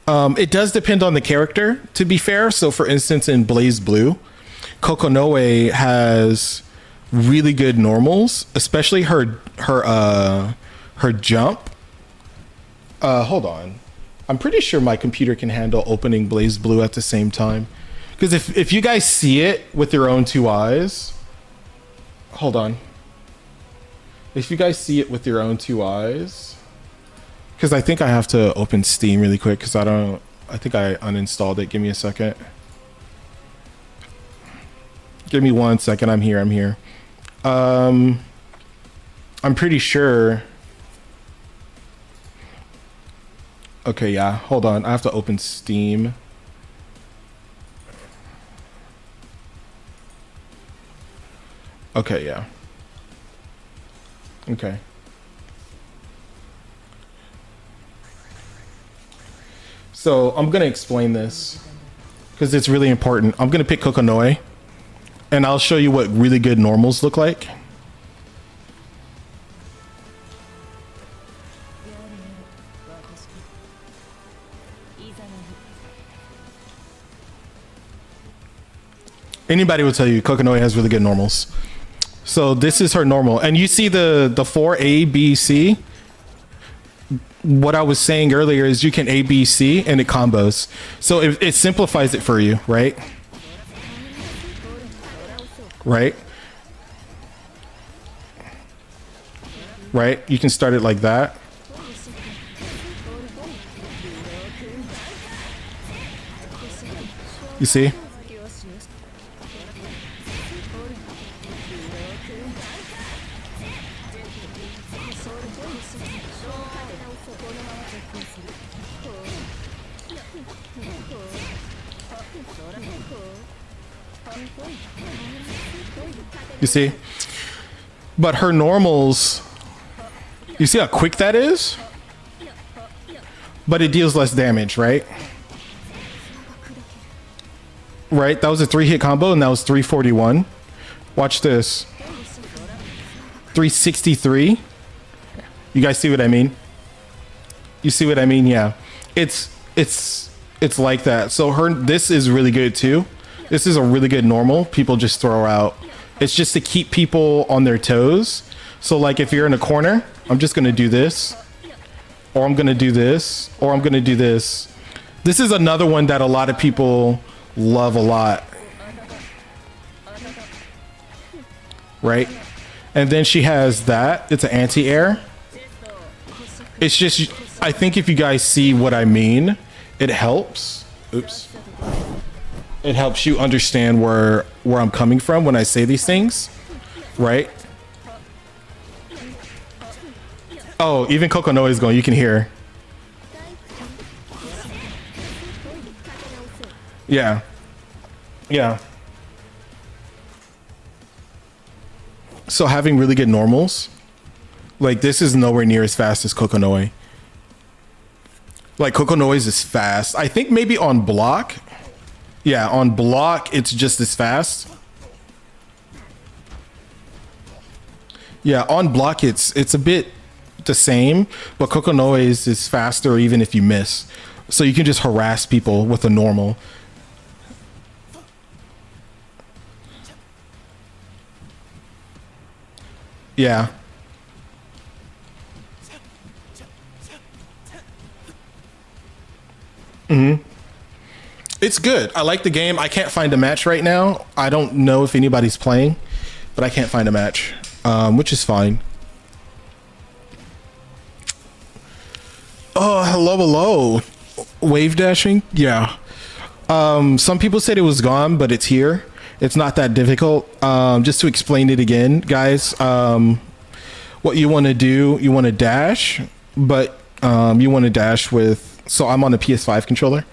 it does depend on the character, to be fair. So for instance, in Blaze Blue, Kokonoe has really good normals, especially her jump. Hold on. I'm pretty sure my computer can handle opening Blaze Blue at the same time. Because if you guys see it with your own 2 eyes, hold on. If you guys see it with your own 2 eyes, Because I think I have to open Steam really quick because I think I uninstalled it. Give me a second. Give me 1 second. I'm here. I'm pretty sure. Okay, yeah. Hold on. I have to open Steam. Okay, yeah. Okay. So I'm gonna explain this because it's really important. I'm gonna pick Kokonoi, and I'll show you what really good normals look like. Anybody will tell you Kokonoi has really good normals. So this is her normal, and you see the 4 A, B, C. What I was saying earlier is you can A, B, C, and it combos. So it simplifies it for you, right? Right? Right? You can start it like that. You see? You see? But her normals, you see how quick that is? But it deals less damage, right? Right? That was a 3-hit combo and that was 341. Watch this. 363. You guys see what I mean? You see what I mean? Yeah. It's like that. So this is really good too. This is a really good normal people just throw out. It's just to keep people on their toes. So like if you're in a corner, I'm just gonna do this, or I'm gonna do this, or I'm gonna do this. This is another one that a lot of people love a lot. Right? And then she has that. It's an anti-air. It's just, I think if you guys see what I mean, it helps. Oops. It helps you understand where I'm coming from when I say these things, right? Oh, even Kokonoi is going, you can hear. Yeah. Yeah. So having really good normals, like this is nowhere near as fast as Kokonoi. Like Kokonoi's is fast. I think maybe on block. Yeah, on block, it's just as fast. Yeah, on block, it's a bit the same, but Kokonoi's is faster even if you miss. So you can just harass people with a normal. Yeah. Mm-hmm. It's good. I like the game. I can't find a match right now. I don't know if anybody's playing, but I can't find a match, which is fine. Oh, hello. Wave dashing? Yeah. Some people said it was gone, but it's here. It's not that difficult. Just to explain it again, guys, what you want to do, you want to dash, but you want to dash with, so I'm on a PS5 controller.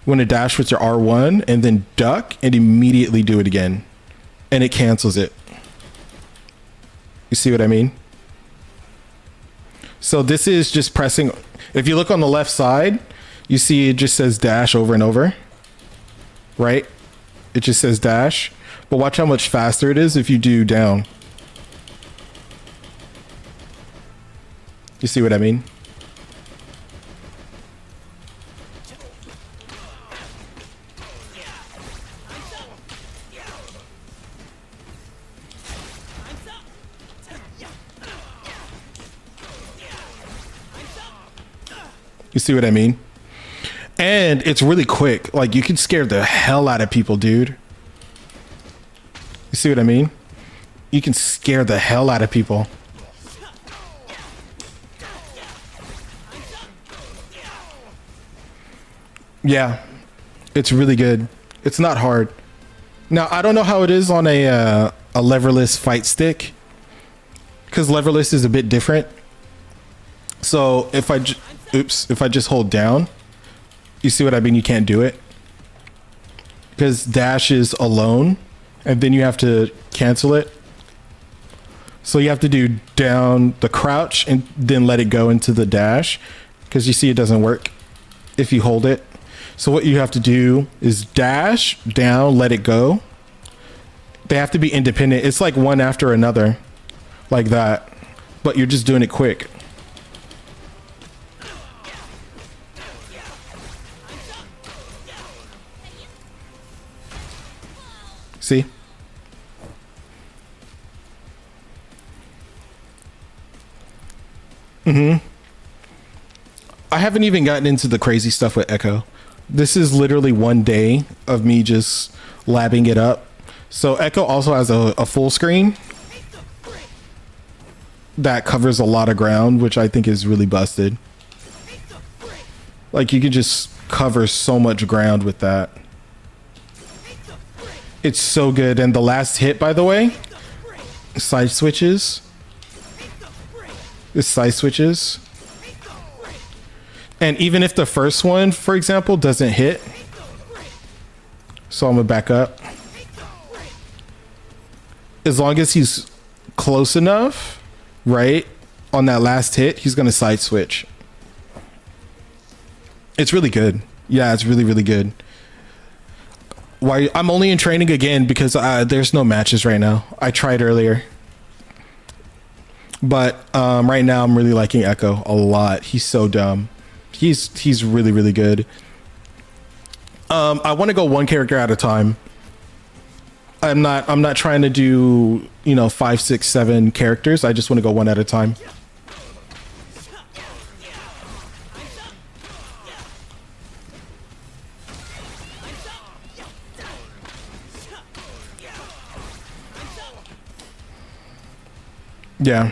You want to dash with your R1 and then duck and immediately do it again. And it cancels it. You see what I mean? So this is just pressing. If you look on the left side, you see it just says dash over and over. Right? It just says dash. But watch how much faster it is if you do down. You see what I mean? You see what I mean? And it's really quick. Like you can scare the hell out of people, dude. You see what I mean? You can scare the hell out of people. Yeah, it's really good. It's not hard. Now I don't know how it is on a leverless fight stick, because leverless is a bit different. So if if I just hold down, you see what I mean? You can't do it because dash is alone, and then you have to cancel it. So you have to do down the crouch and then let it go into the dash, because you see it doesn't work if you hold it. So what you have to do is dash down, let it go. They have to be independent. It's like one after another, like that, but you're just doing it quick. See? I haven't even gotten into the crazy stuff with Echo. This is literally one day of me just labbing it up. So Echo also has a full screen that covers a lot of ground, which I think is really busted. Like, you can just cover so much ground with that. It's so good. And the last hit, by the way, side switches. This side switches. And even if the first one, for example, doesn't hit, so I'm gonna back up. As long as he's close enough, right, on that last hit, he's gonna side switch. It's really good. Yeah, it's really, really good. Why I'm only in training again because there's no matches right now. I tried earlier, but right now I'm really liking Echo a lot. He's so dumb. He's really, really good. I want to go one character at a time. I'm not trying to do, 5, 6, 7 characters. I just want to go one at a time. Yeah.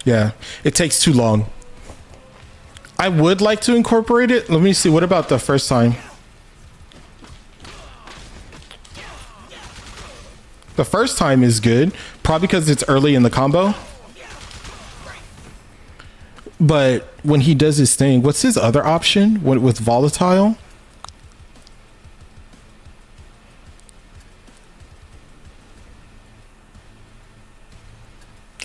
Yeah, it takes too long. I would like to incorporate it. Let me see. What about the first time? The first time is good, probably because it's early in the combo. But when he does his thing, what's his other option with volatile?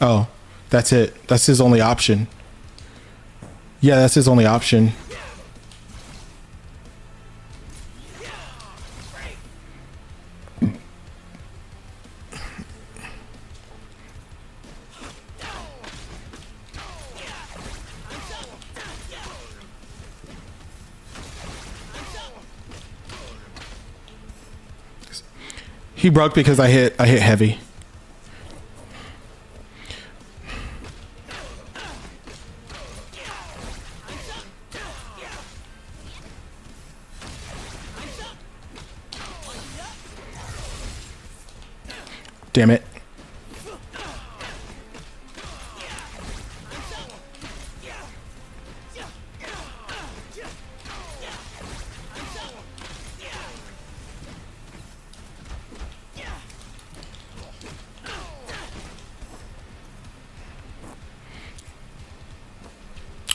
Oh, that's it. That's his only option. Yeah, that's his only option. He broke because I hit heavy. Damn it.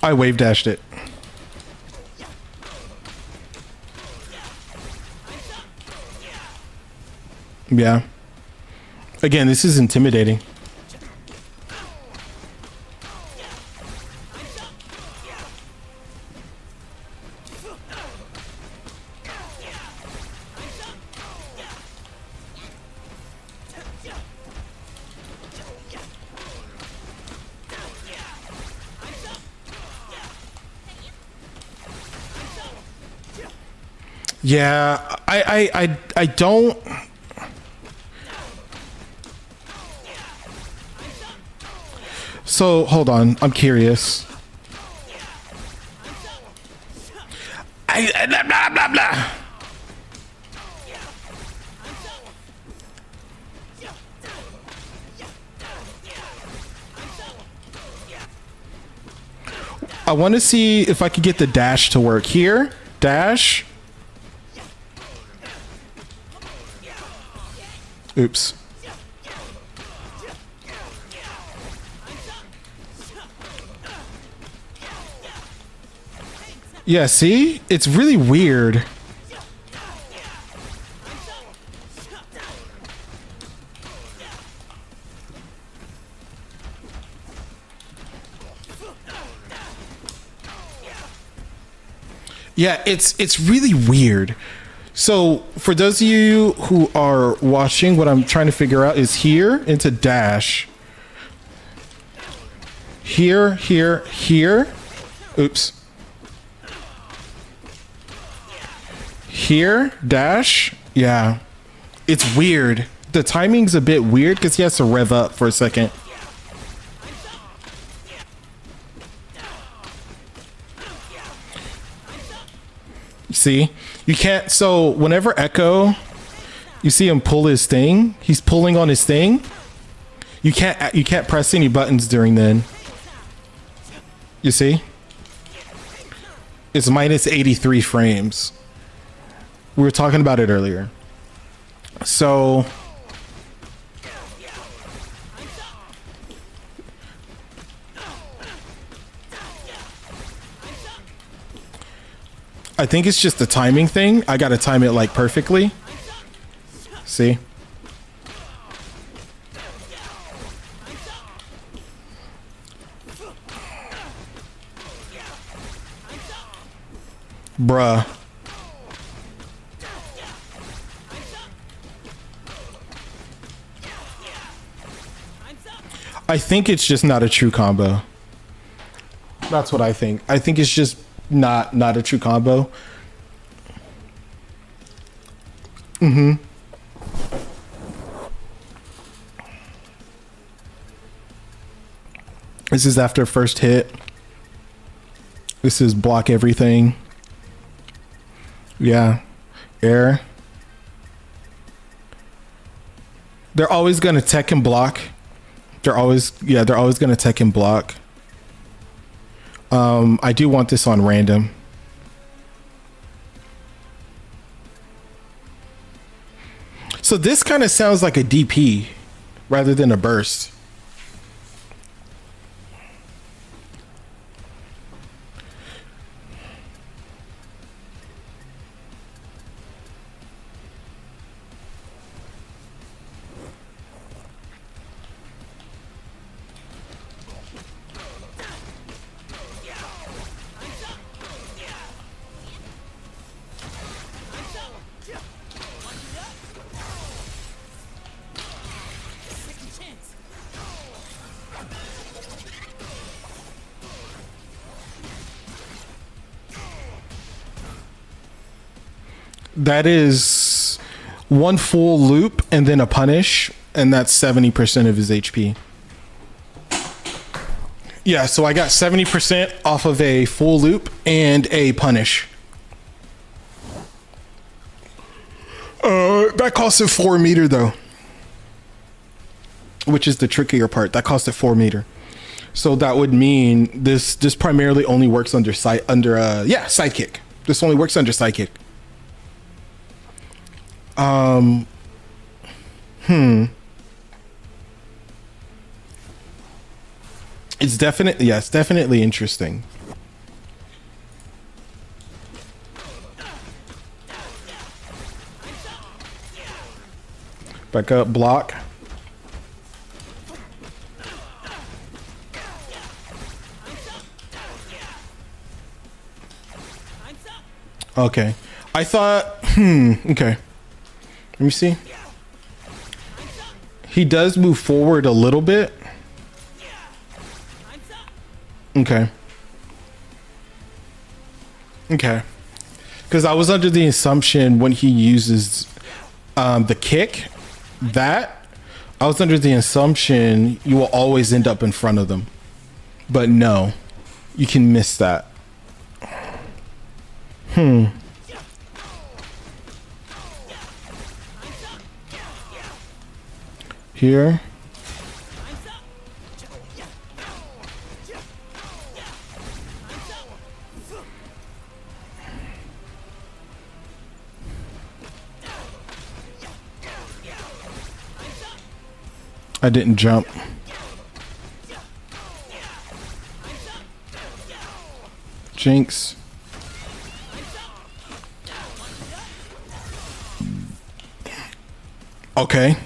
I wave dashed it. Yeah. Again, this is intimidating. Yeah, I don't. So hold on, I'm curious. Blah, blah, blah, blah. I want to see if I could get the dash to work. Here, dash. Oops. Yeah, see? It's really weird. Yeah, it's really weird. So for those of you who are watching, what I'm trying to figure out is here into dash. Here, here, here. Oops. Here, dash. Yeah. It's weird. The timing's a bit weird because he has to rev up for a second. See? You can't, so whenever Echo, you see him pull his thing, he's pulling on his thing. You can't press any buttons during then. You see? It's minus 83 frames. We were talking about it earlier. So I think it's just the timing thing. I gotta time it like perfectly. See? Bruh. I think it's just not a true combo. That's what I think. I think it's just not a true combo. Mm-hmm. This is after first hit. This is block everything. Yeah. Air. They're always gonna tech and block. They're always gonna tech and block. I do want this on random. So this kind of sounds like a DP rather than a burst. That is one full loop and then a punish, and that's 70% of his HP. Yeah, so I got 70% off of a full loop and a punish. That costed 4 meter though, which is the trickier part. That costed 4 meter. So that would mean this primarily only works under sidekick. This only works under sidekick. It's definitely interesting. Back up, block. Okay. I thought, okay. Let me see. He does move forward a little bit. Okay. Okay. Because I was under the assumption when he uses the kick, I was under the assumption you will always end up in front of them. But no, you can miss that. Here. I didn't jump. Jinx. Okay.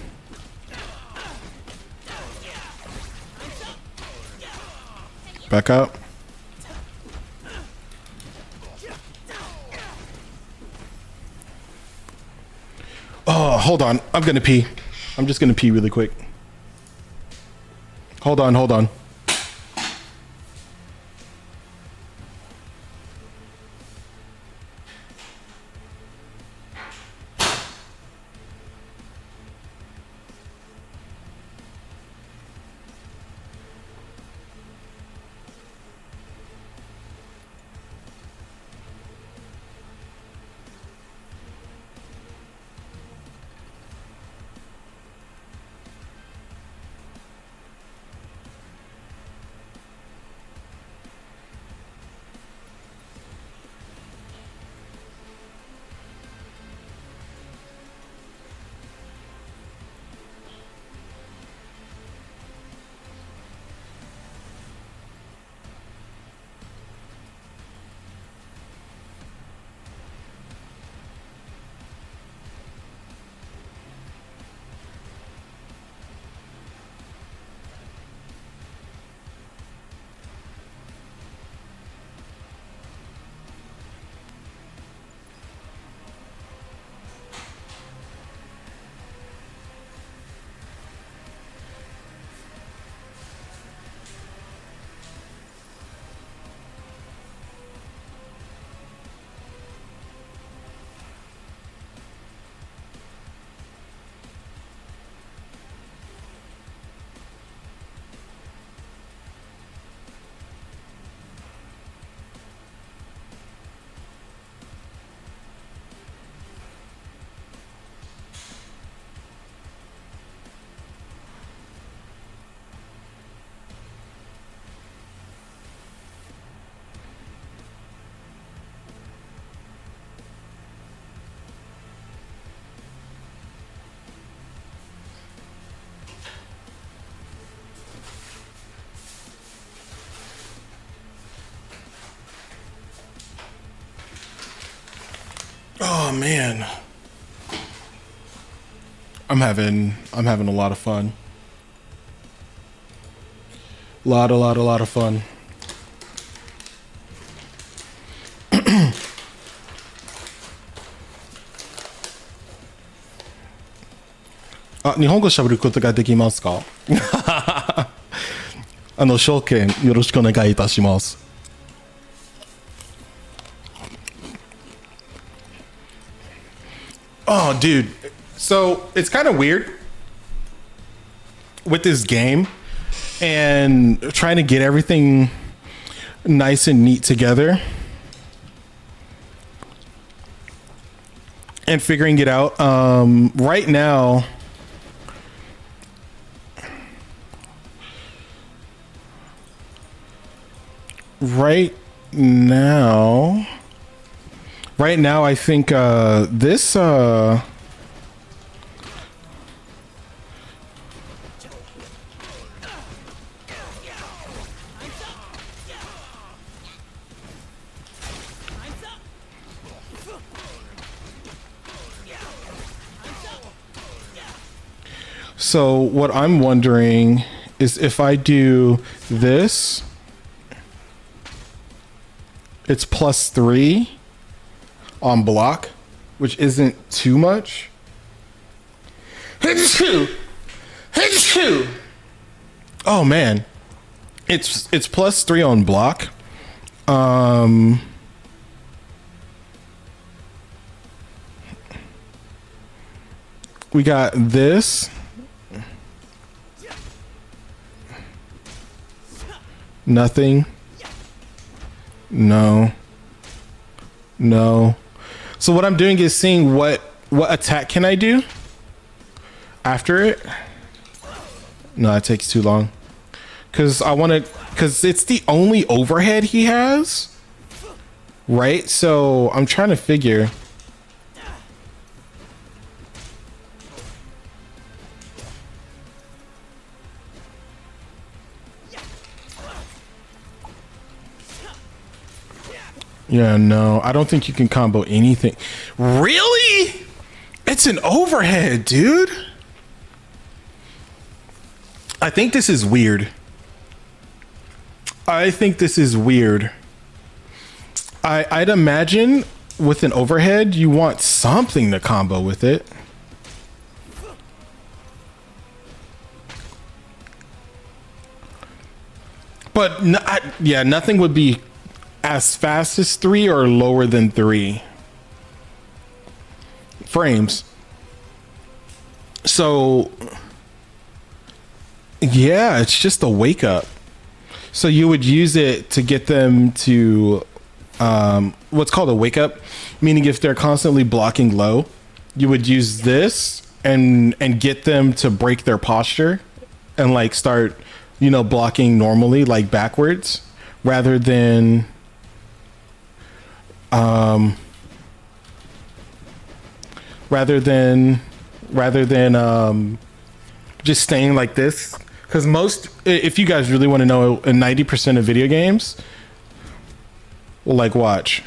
Back up. Oh, hold on. I'm gonna pee. I'm just gonna pee really quick. Hold on, hold on. Oh man. I'm having a lot of fun. Lot of fun.あ、日本語喋ることができますか？証券よろしくお願いいたします。Oh, dude. So it's kind of weird with this game and trying to get everything nice and neat together and figuring it out. Right now, I think this so what I'm wondering is if I do this, it's +3 on block, which isn't too much. Oh man, it's +3 on block. We got this. Nothing. No. So what I'm doing is seeing what attack can I do after it. No, it takes too long. Cause it's the only overhead he has. Right? So I'm trying to figure. Yeah, no, I don't think you can combo anything. Really? It's an overhead, dude. I think this is weird. I think this is weird. I'd imagine with an overhead, you want something to combo with it. But yeah, nothing would be as fast as 3 or lower than 3 frames. So yeah, it's just a wake up. So you would use it to get them to what's called a wake up, meaning if they're constantly blocking low, you would use this and get them to break their posture and like start, you know, blocking normally, like backwards, rather than just staying like this. Because most, if you guys really want to know, 90% of video games, well, like watch,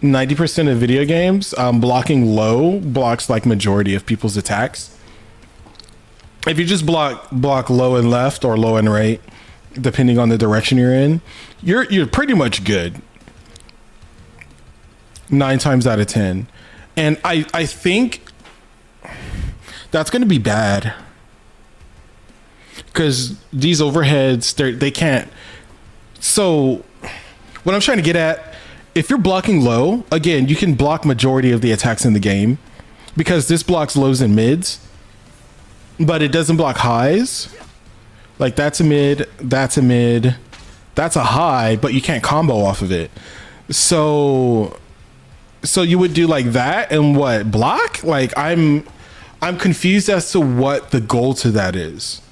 90% of video games, blocking low blocks like majority of people's attacks. If you just block low and left or low and right, depending on the direction you're in, you're pretty much good 9 times out of 10. And I think that's going to be bad because these overheads, they can't. So what I'm trying to get at, if you're blocking low, again, you can block majority of the attacks in the game because this blocks lows and mids, but it doesn't block highs. Like that's a mid, that's a high, but you can't combo off of it. So you would do like that and what, block? Like I'm confused as to what the goal to that is.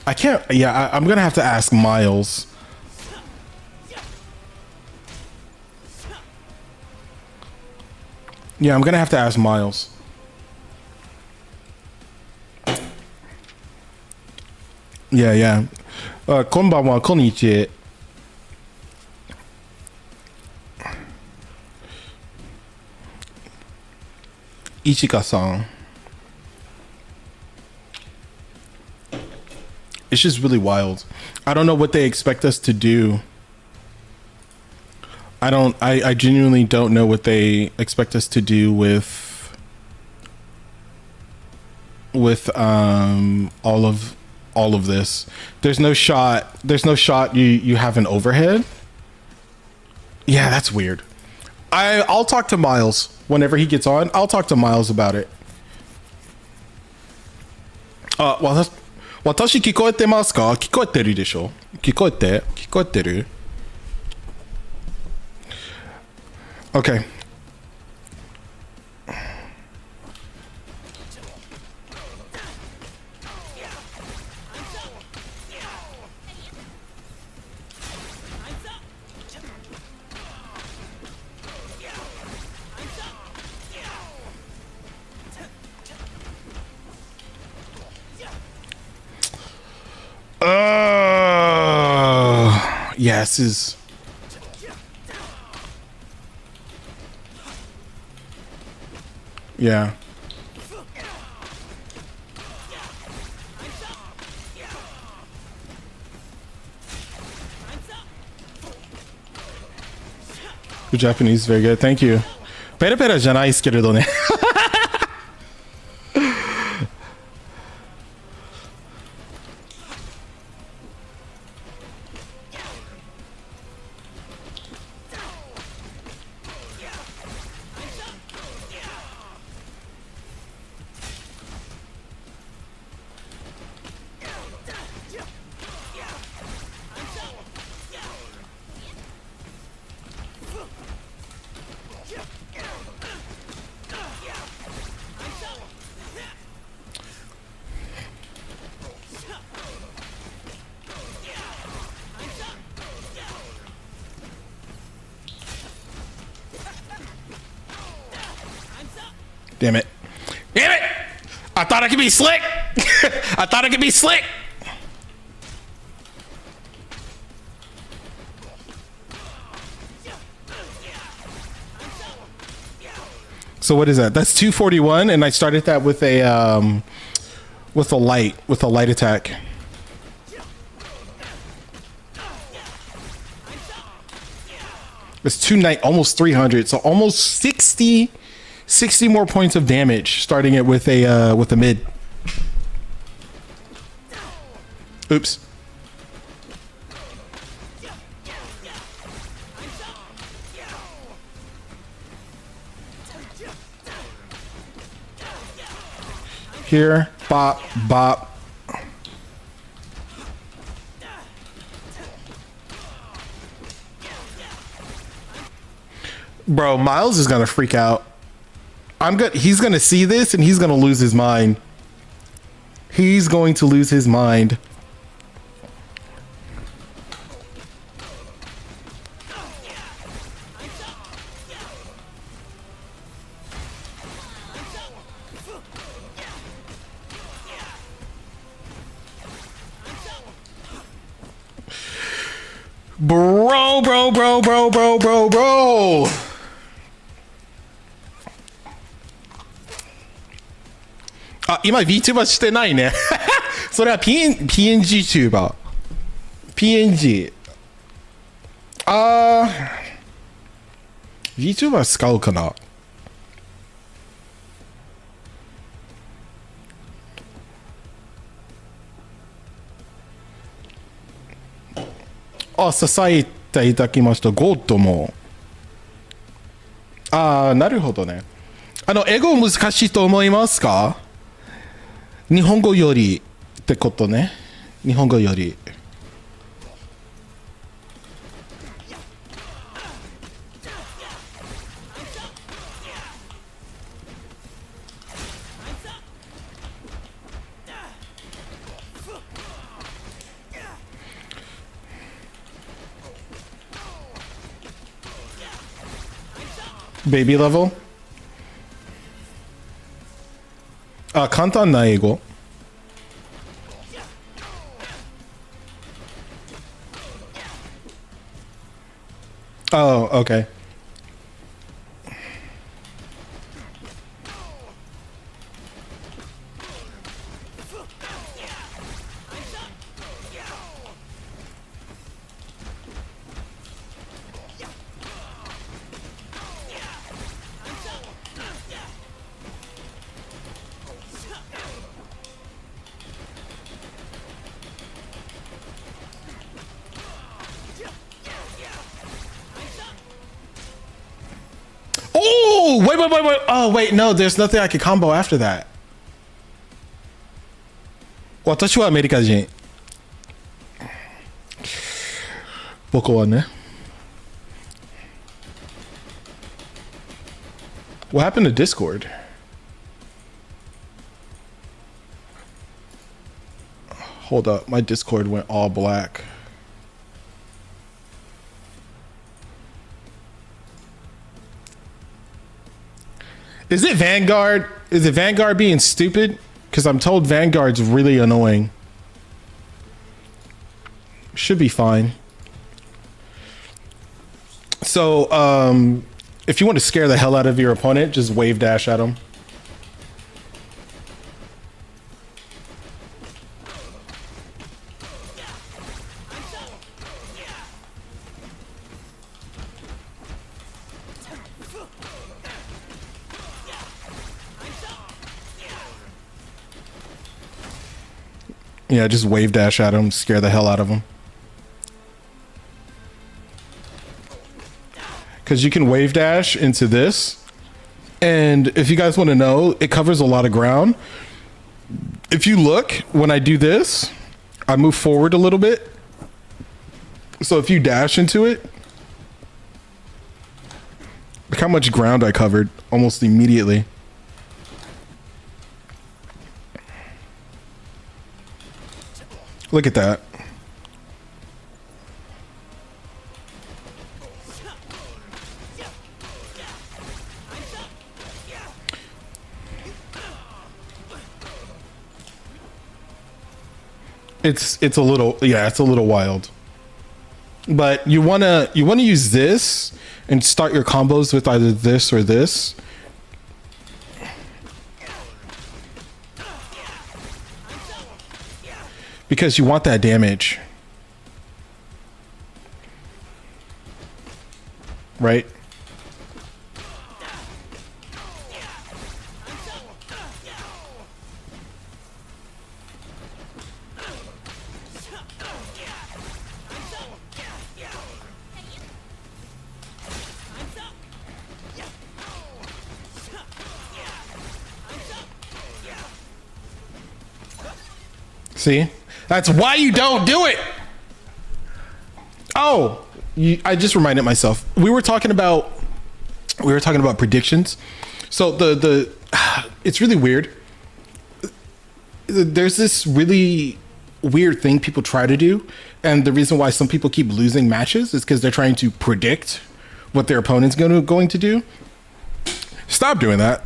I can't, yeah, I'm gonna have to ask Miles. Yeah, I'm gonna have to ask Miles. Yeah. Konbanwa, konnichiwa. Ichika-san. It's just really wild. I don't know what they expect us to do. I genuinely don't know what they expect us to do with all of this. There's no shot you have an overhead. Yeah, that's weird. I'll talk to Miles whenever he gets on. I'll talk to Miles about it. Well, 私聞こえてますか？聞こえてるでしょ？聞こえてる？ Okay. Yeah, this is... Yeah. Your Japanese is very good. Thank you. ペラペラじゃないですけれどね。Damn it. I thought I could be slick. I thought I could be slick. So what is that? That's 241, and I started that with a light attack. It's almost 300, so almost 60 more points of damage, starting it with a mid. Oops. Here, bop, bop. Bro, Miles is gonna freak out. He's gonna see this and he's gonna lose his mind. He's going to lose his mind. Bro. あ、今 VTuber してないね。それは PNG チューバー。PNG。VTuber 使うかな。あ、支えていただきました。ゴッドも。なるほどね。英語難しいと思いますか？日本語よりってことね。日本語より。ベイビーレベル？簡単な英語。Oh, okay. Oh, wait. Oh, wait, no, there's nothing I can combo after that. 私はアメリカ人。僕はね。What happened to Discord? Hold up, my Discord went all black. Is it Vanguard? Is it Vanguard being stupid? Because I'm told Vanguard's really annoying. Should be fine. So, if you want to scare the hell out of your opponent, just wave dash at him. Yeah, just wave dash at him, scare the hell out of him. Because you can wave dash into this. And if you guys want to know, it covers a lot of ground. If you look, when I do this, I move forward a little bit. So if you dash into it, look how much ground I covered almost immediately. Look at that. It's a little, yeah, it's a little wild. But you wanna use this and start your combos with either this or this. Because you want that damage. Right? See? That's why you don't do it. Oh, I just reminded myself. We were talking about predictions. So the it's really weird. There's this really weird thing people try to do, and the reason why some people keep losing matches is because they're trying to predict what their opponent's going to do. Stop doing that.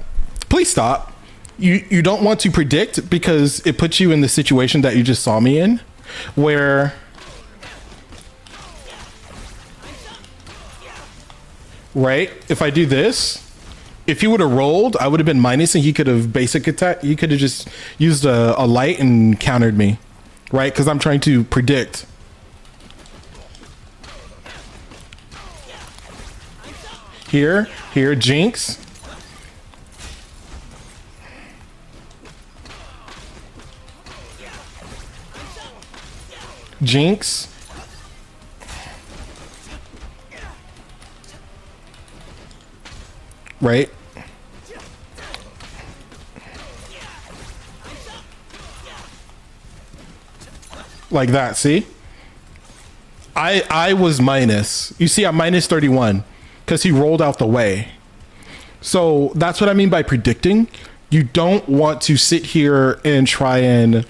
Please stop. You don't want to predict because it puts you in the situation that you just saw me in, where right, if I do this, if he would have rolled, I would have been minus and he could have basic attack. He could have just used a light and countered me, right? Because I'm trying to predict. Here, Jinx. Jinx. Right? Like that, see? I was minus. You see, I'm minus 31 because he rolled out the way. So that's what I mean by predicting. You don't want to sit here and try and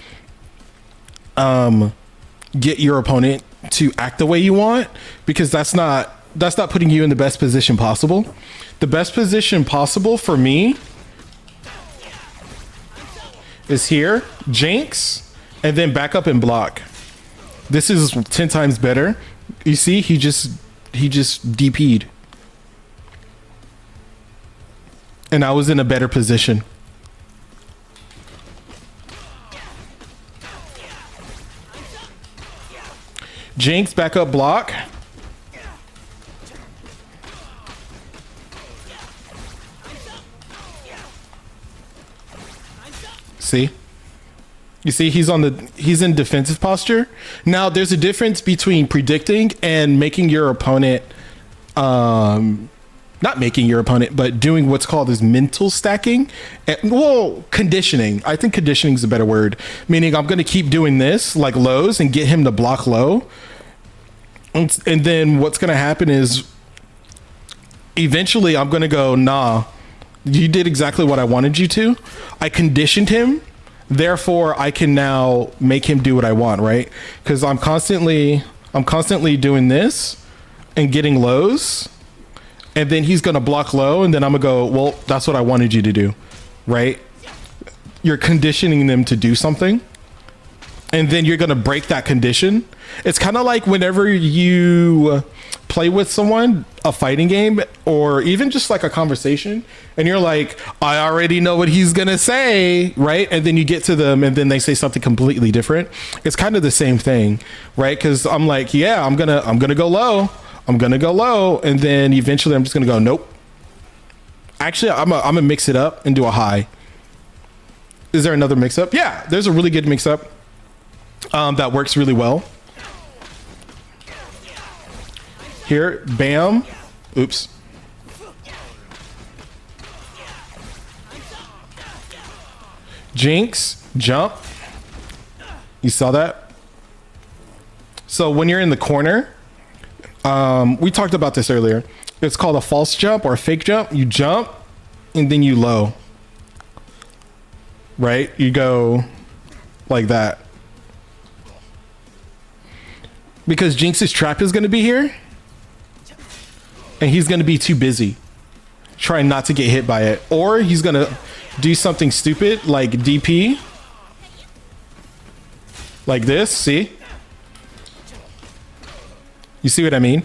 get your opponent to act the way you want, because that's not putting you in the best position possible. The best position possible for me is here, Jinx, and then back up and block. This is 10 times better. You see, he just DP'd. And I was in a better position. Jinx, back up, block. See? You see, he's in defensive posture. Now, there's a difference between predicting and making your opponent, not making your opponent, but doing what's called as mental stacking. Well, conditioning. I think conditioning is a better word. Meaning I'm going to keep doing this like lows and get him to block low. And then what's going to happen is eventually I'm going to go, nah, you did exactly what I wanted you to. I conditioned him. Therefore, I can now make him do what I want, right? Because I'm constantly doing this and getting lows. And then he's going to block low. And then I'm going to go, well, that's what I wanted you to do, right? You're conditioning them to do something. And then you're going to break that condition. It's kind of like whenever you play with someone, a fighting game, or even just like a conversation, and you're like, I already know what he's going to say, right? And then you get to them and then they say something completely different. It's kind of the same thing, right? Because I'm like, yeah, I'm going to go low. I'm going to go low. And then eventually I'm just going to go, nope. Actually, I'm going to mix it up and do a high. Is there another mix up? Yeah, there's a really good mix up. That works really well. Here, bam. Oops. Jinx, jump. You saw that? So when you're in the corner, we talked about this earlier. It's called a false jump or a fake jump. You jump and then you low. Right? You go like that. Because Jinx's trap is going to be here. And he's going to be too busy trying not to get hit by it. Or he's going to do something stupid like DP. Like this, see? You see what I mean?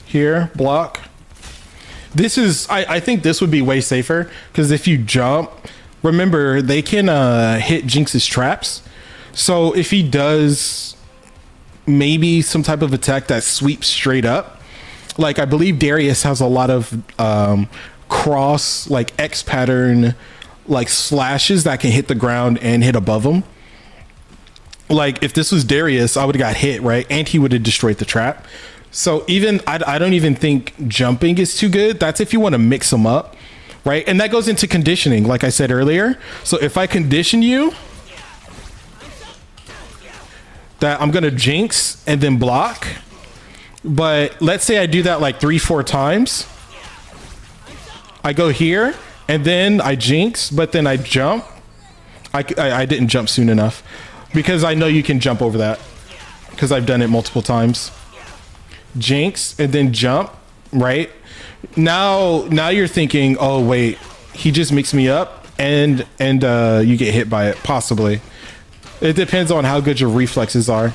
Here, block. This is, I think this would be way safer because if you jump, remember they can hit Jinx's traps. So if he does maybe some type of attack that sweeps straight up, like I believe Darius has a lot of cross, like X pattern, like slashes that can hit the ground and hit above him. Like if this was Darius, I would have got hit, right? And he would have destroyed the trap. So even, I don't even think jumping is too good. That's if you want to mix them up, right? And that goes into conditioning, like I said earlier. So if I condition you that I'm going to jinx and then block, but let's say I do that like 3-4 times. I go here and then I jinx, but then I jump. I didn't jump soon enough because I know you can jump over that because I've done it multiple times. Jinx and then jump, right? Now you're thinking, oh wait, he just mixed me up and you get hit by it, possibly. It depends on how good your reflexes are,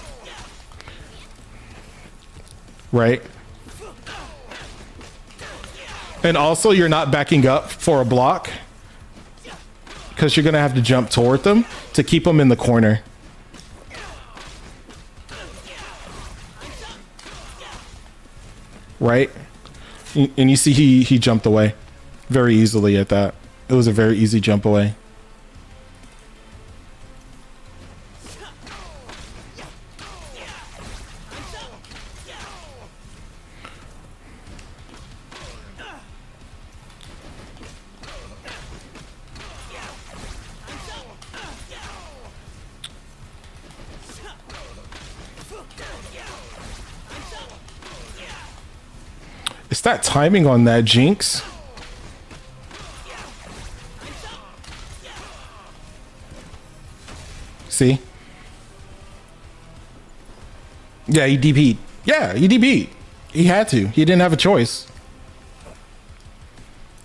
right? And also you're not backing up for a block because you're gonna have to jump toward them to keep them in the corner. Right? And you see he jumped away very easily at that. It was a very easy jump away. It's that timing on that Jinx. See? Yeah, he DP'd. Yeah, he DP'd. He had to. He didn't have a choice.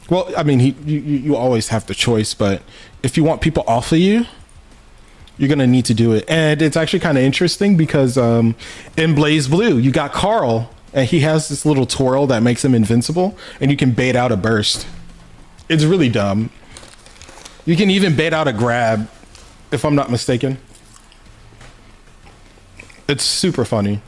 Well, I mean, you always have the choice, but if you want people off of you, you're gonna need to do it. And it's actually kind of interesting because in Blaze Blue, you got Carl. And he has this little twirl that makes him invincible, and you can bait out a burst. It's really dumb. You can even bait out a grab, if I'm not mistaken. It's super funny.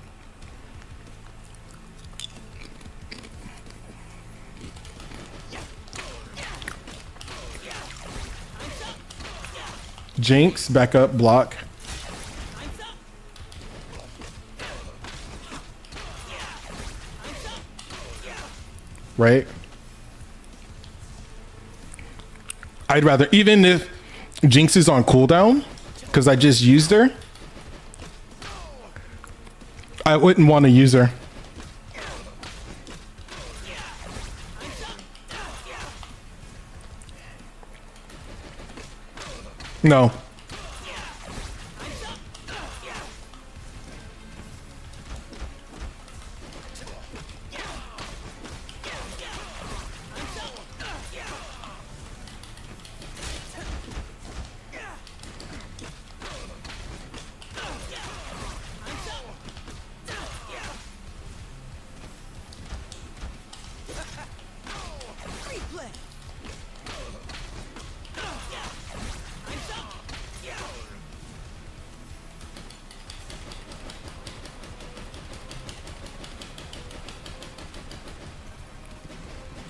Jinx, back up, block. Right? I'd rather, even if Jinx is on cooldown, because I just used her, I wouldn't want to use her. No.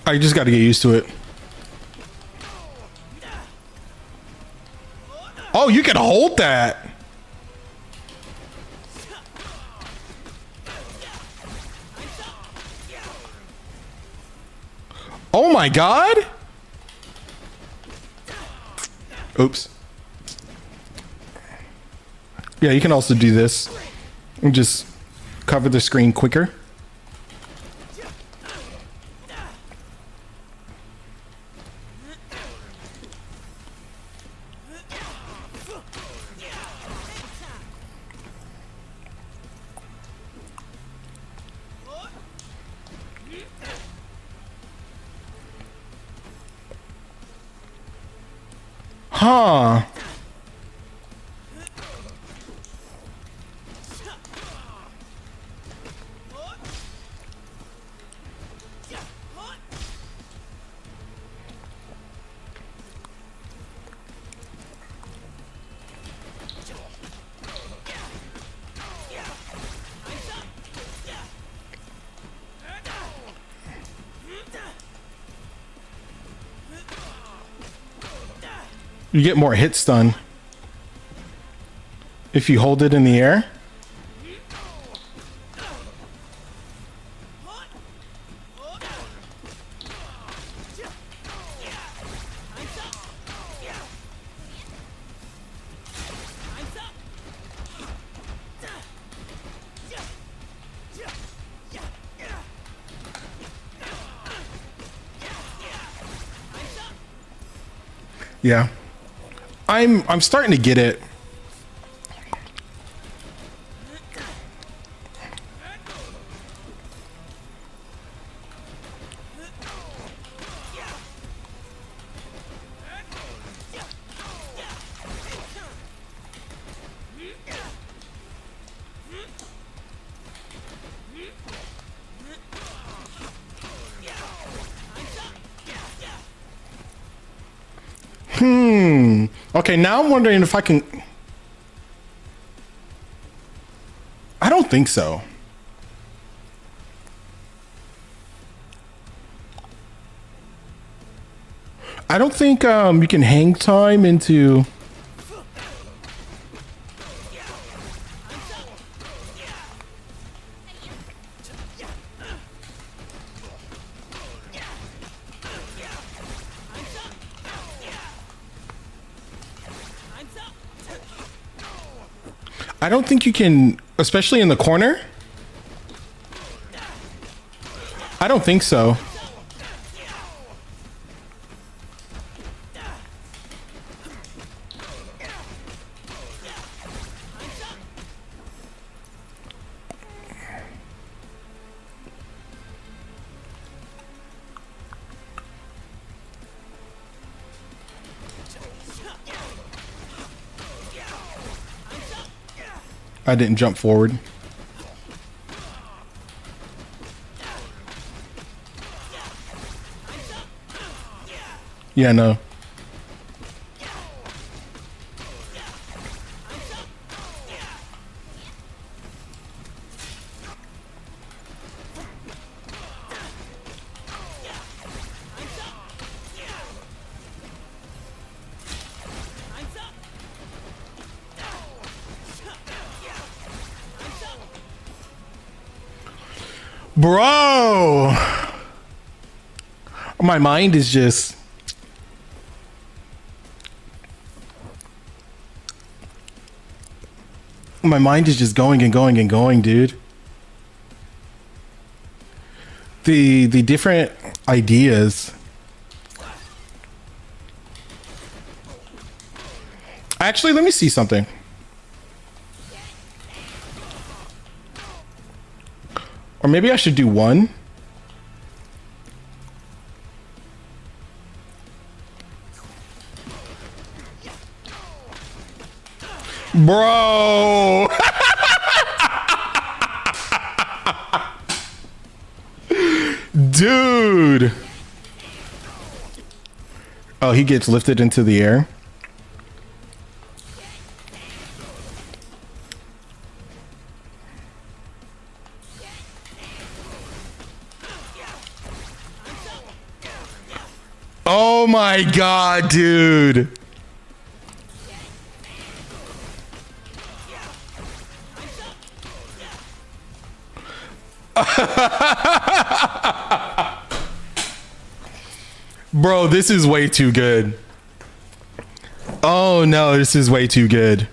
I just got to get used to it. Oh, you can hold that. Oh my God. Oops. Yeah, you can also do this and just cover the screen quicker. Huh. You get more hit stun if you hold it in the air. Yeah. I'm starting to get it. Okay, now I'm wondering if I can... I don't think so. I don't think you can hang time into... I don't think you can, especially in the corner. I don't think so. I didn't jump forward. Yeah, no. Bro, my mind is just... My mind is just going and going and going, dude. The different ideas. Actually, let me see something. Or maybe I should do one. Bro. Dude. Oh, he gets lifted into the air. Oh my God, dude. Bro, this is way too good. Oh no, this is way too good.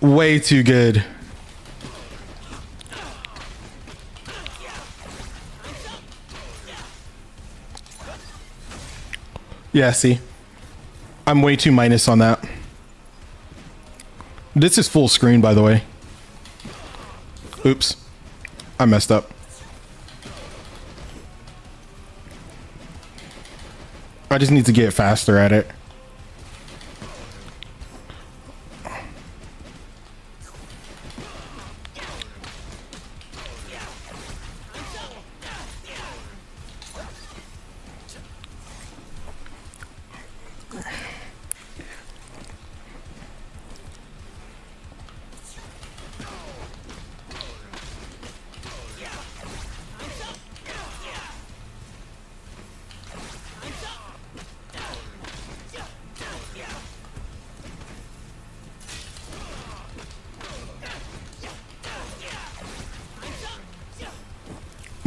Way too good. Yeah, see, I'm way too minus on that. This is full screen, by the way. Oops, I messed up. I just need to get faster at it.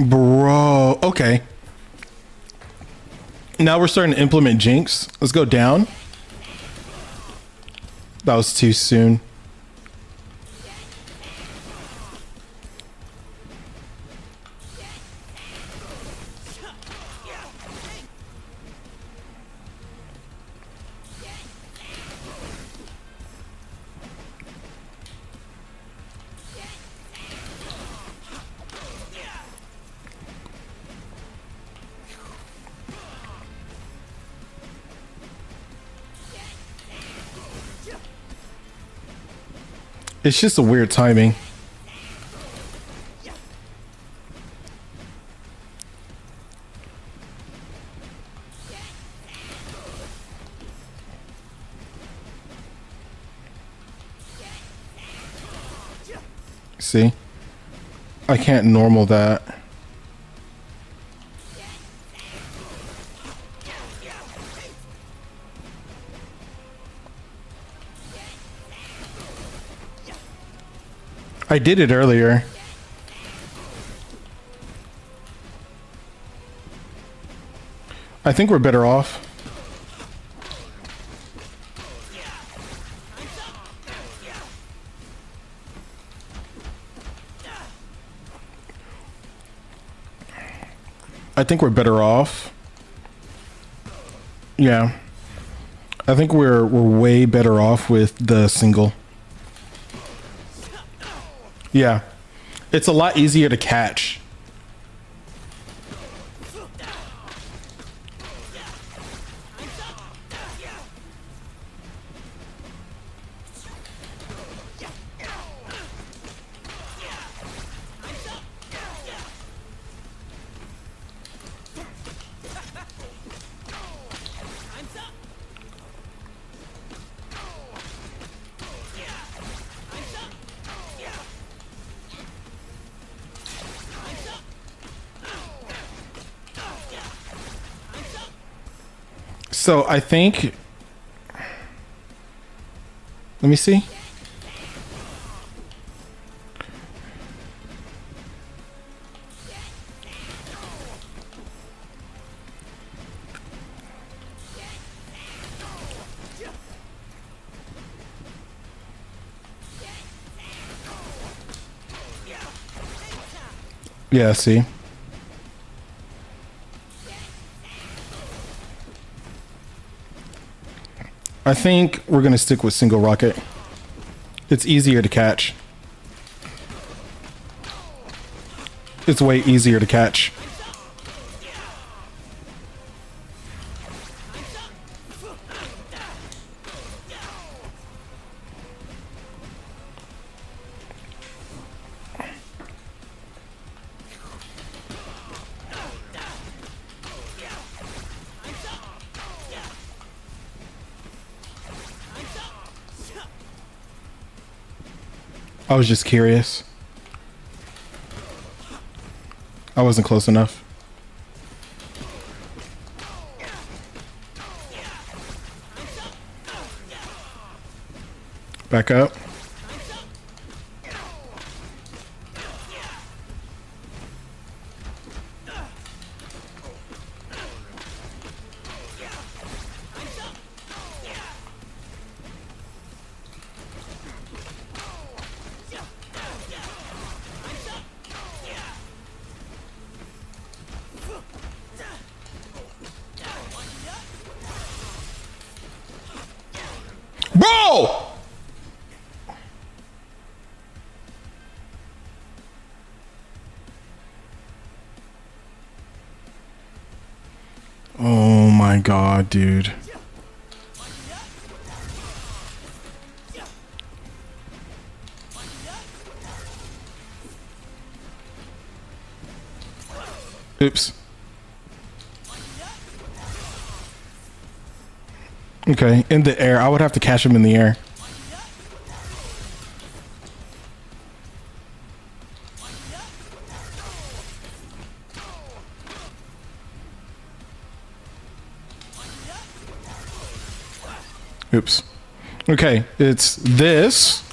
Bro, okay. Now we're starting to implement Jinx. Let's go down. That was too soon. It's just a weird timing. See? I can't normal that. I did it earlier. I think we're better off. I think we're better off. Yeah. I think we're way better off with the single. Yeah. It's a lot easier to catch. So I think, let me see. Yeah, see. I think we're going to stick with single rocket. It's easier to catch. It's way easier to catch. I was just curious. I wasn't close enough. Back up. Bro! Oh my god, dude. Oops. Okay, in the air. I would have to catch him in the air. Oops. Okay, it's this.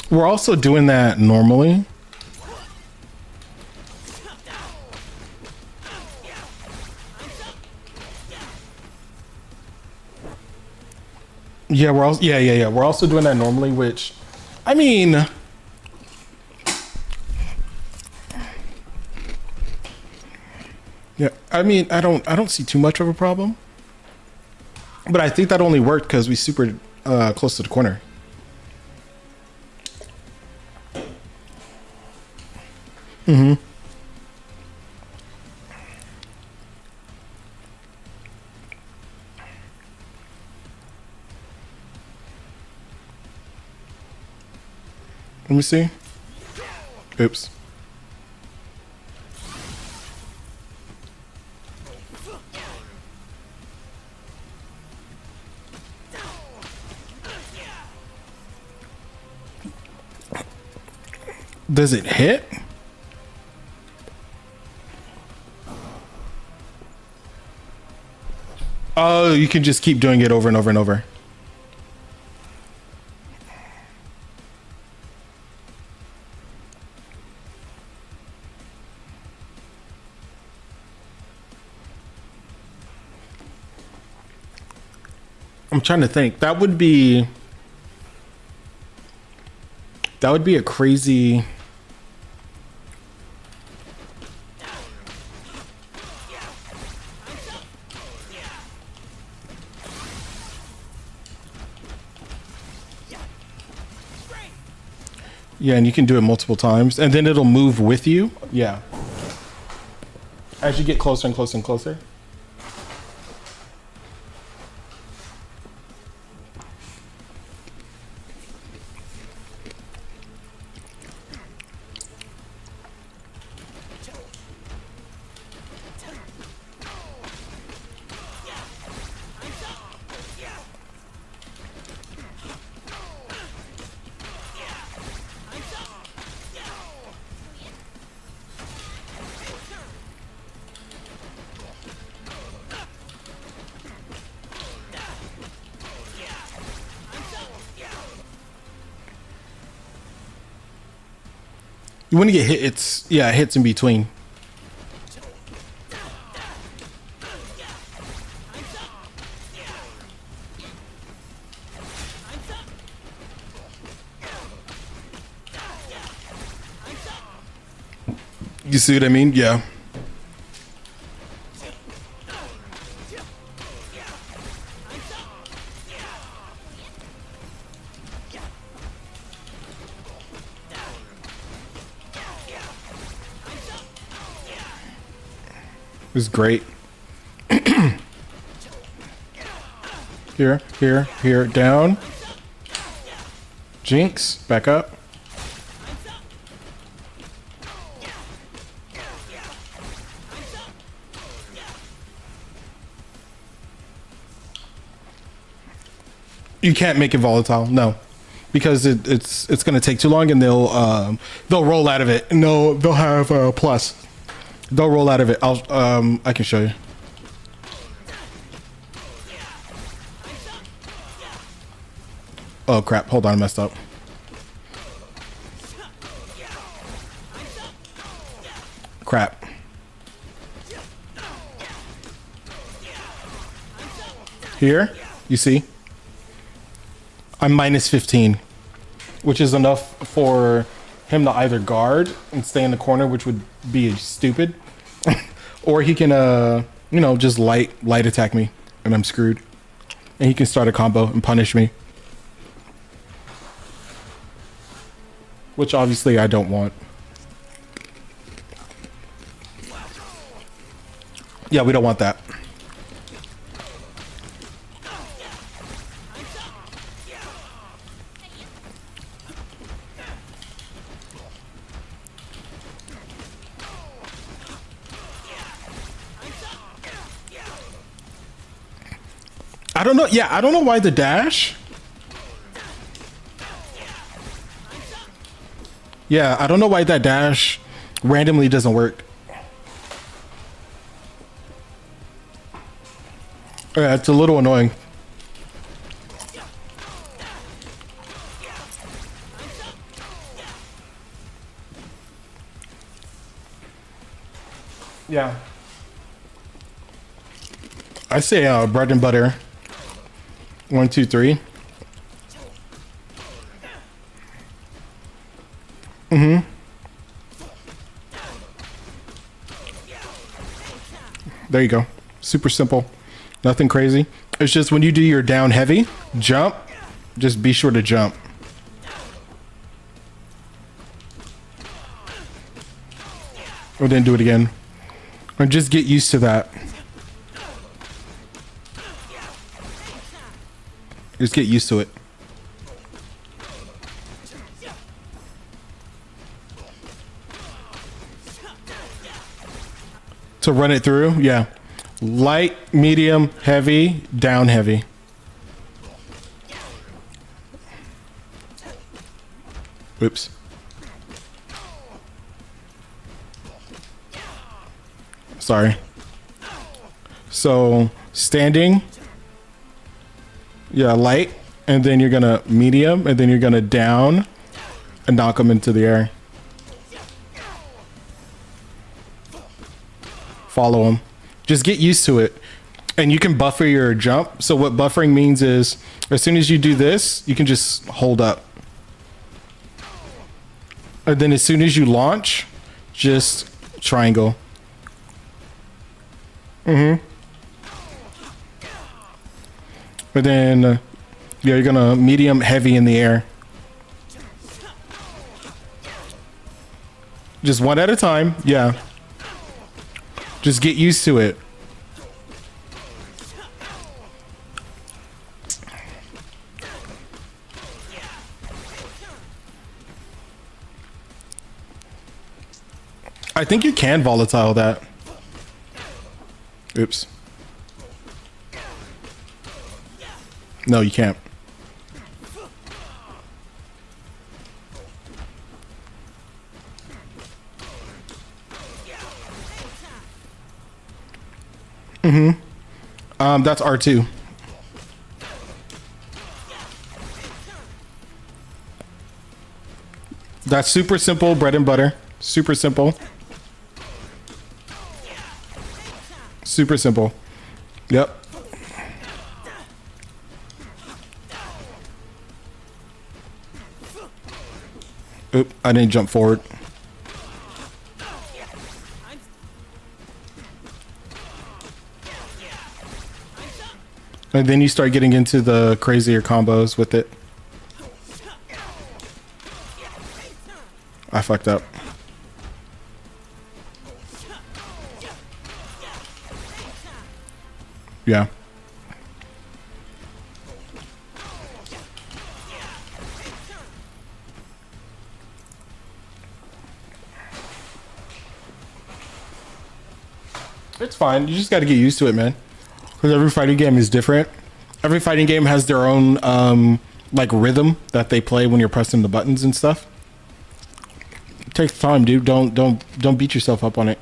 We're also doing that normally. Yeah, we're also yeah. We're also doing that normally, which I mean, yeah, I don't see too much of a problem. But I think that only worked because we super close to the corner. Mm-hmm. Let me see. Oops. Does it hit? Oh, you can just keep doing it over and over and over. I'm trying to think. That would be a crazy. Yeah, and you can do it multiple times, and then it'll move with you. Yeah. As you get closer and closer and closer. You want to get hit. It's yeah, hits in between. You see what I mean? Yeah. It was great. Here, down. Jinx, back up. You can't make it volatile, no, because it's gonna take too long, and they'll roll out of it, and they'll have a plus. They'll roll out of it. I can show you. Oh crap! Hold on, I messed up. Crap. Here, you see, I'm minus 15, which is enough for him to either guard and stay in the corner, which would be stupid, or he can, just light attack me, and I'm screwed. And he can start a combo and punish me, which obviously I don't want. Yeah, we don't want that. I don't know. Yeah, I don't know why the dash. Yeah, I don't know why that dash randomly doesn't work. Yeah, it's a little annoying. Yeah. I say bread and butter. 1, 2, 3. There you go. Super simple. Nothing crazy. It's just when you do your down heavy jump, just be sure to jump. Or then do it again. Or just get used to that. Just get used to it. To run it through, yeah. Light, medium, heavy, down heavy. Oops. Sorry. So standing, yeah, light, and then you're gonna medium, and then you're gonna down and knock them into the air. Follow them. Just get used to it. And you can buffer your jump. So what buffering means is as soon as you do this, you can just hold up. And then as soon as you launch, just triangle. And then, yeah, you're gonna medium, heavy in the air. Just one at a time, yeah. Just get used to it. I think you can volatile that. Oops. No, you can't. That's R2. That's super simple, bread and butter. Super simple. Super simple. Yep. Oop, I didn't jump forward. And then you start getting into the crazier combos with it. I fucked up. Yeah. It's fine. You just got to get used to it, man. Because every fighting game is different. Every fighting game has their own like rhythm that they play when you're pressing the buttons and stuff. It takes time, dude. Don't beat yourself up on it.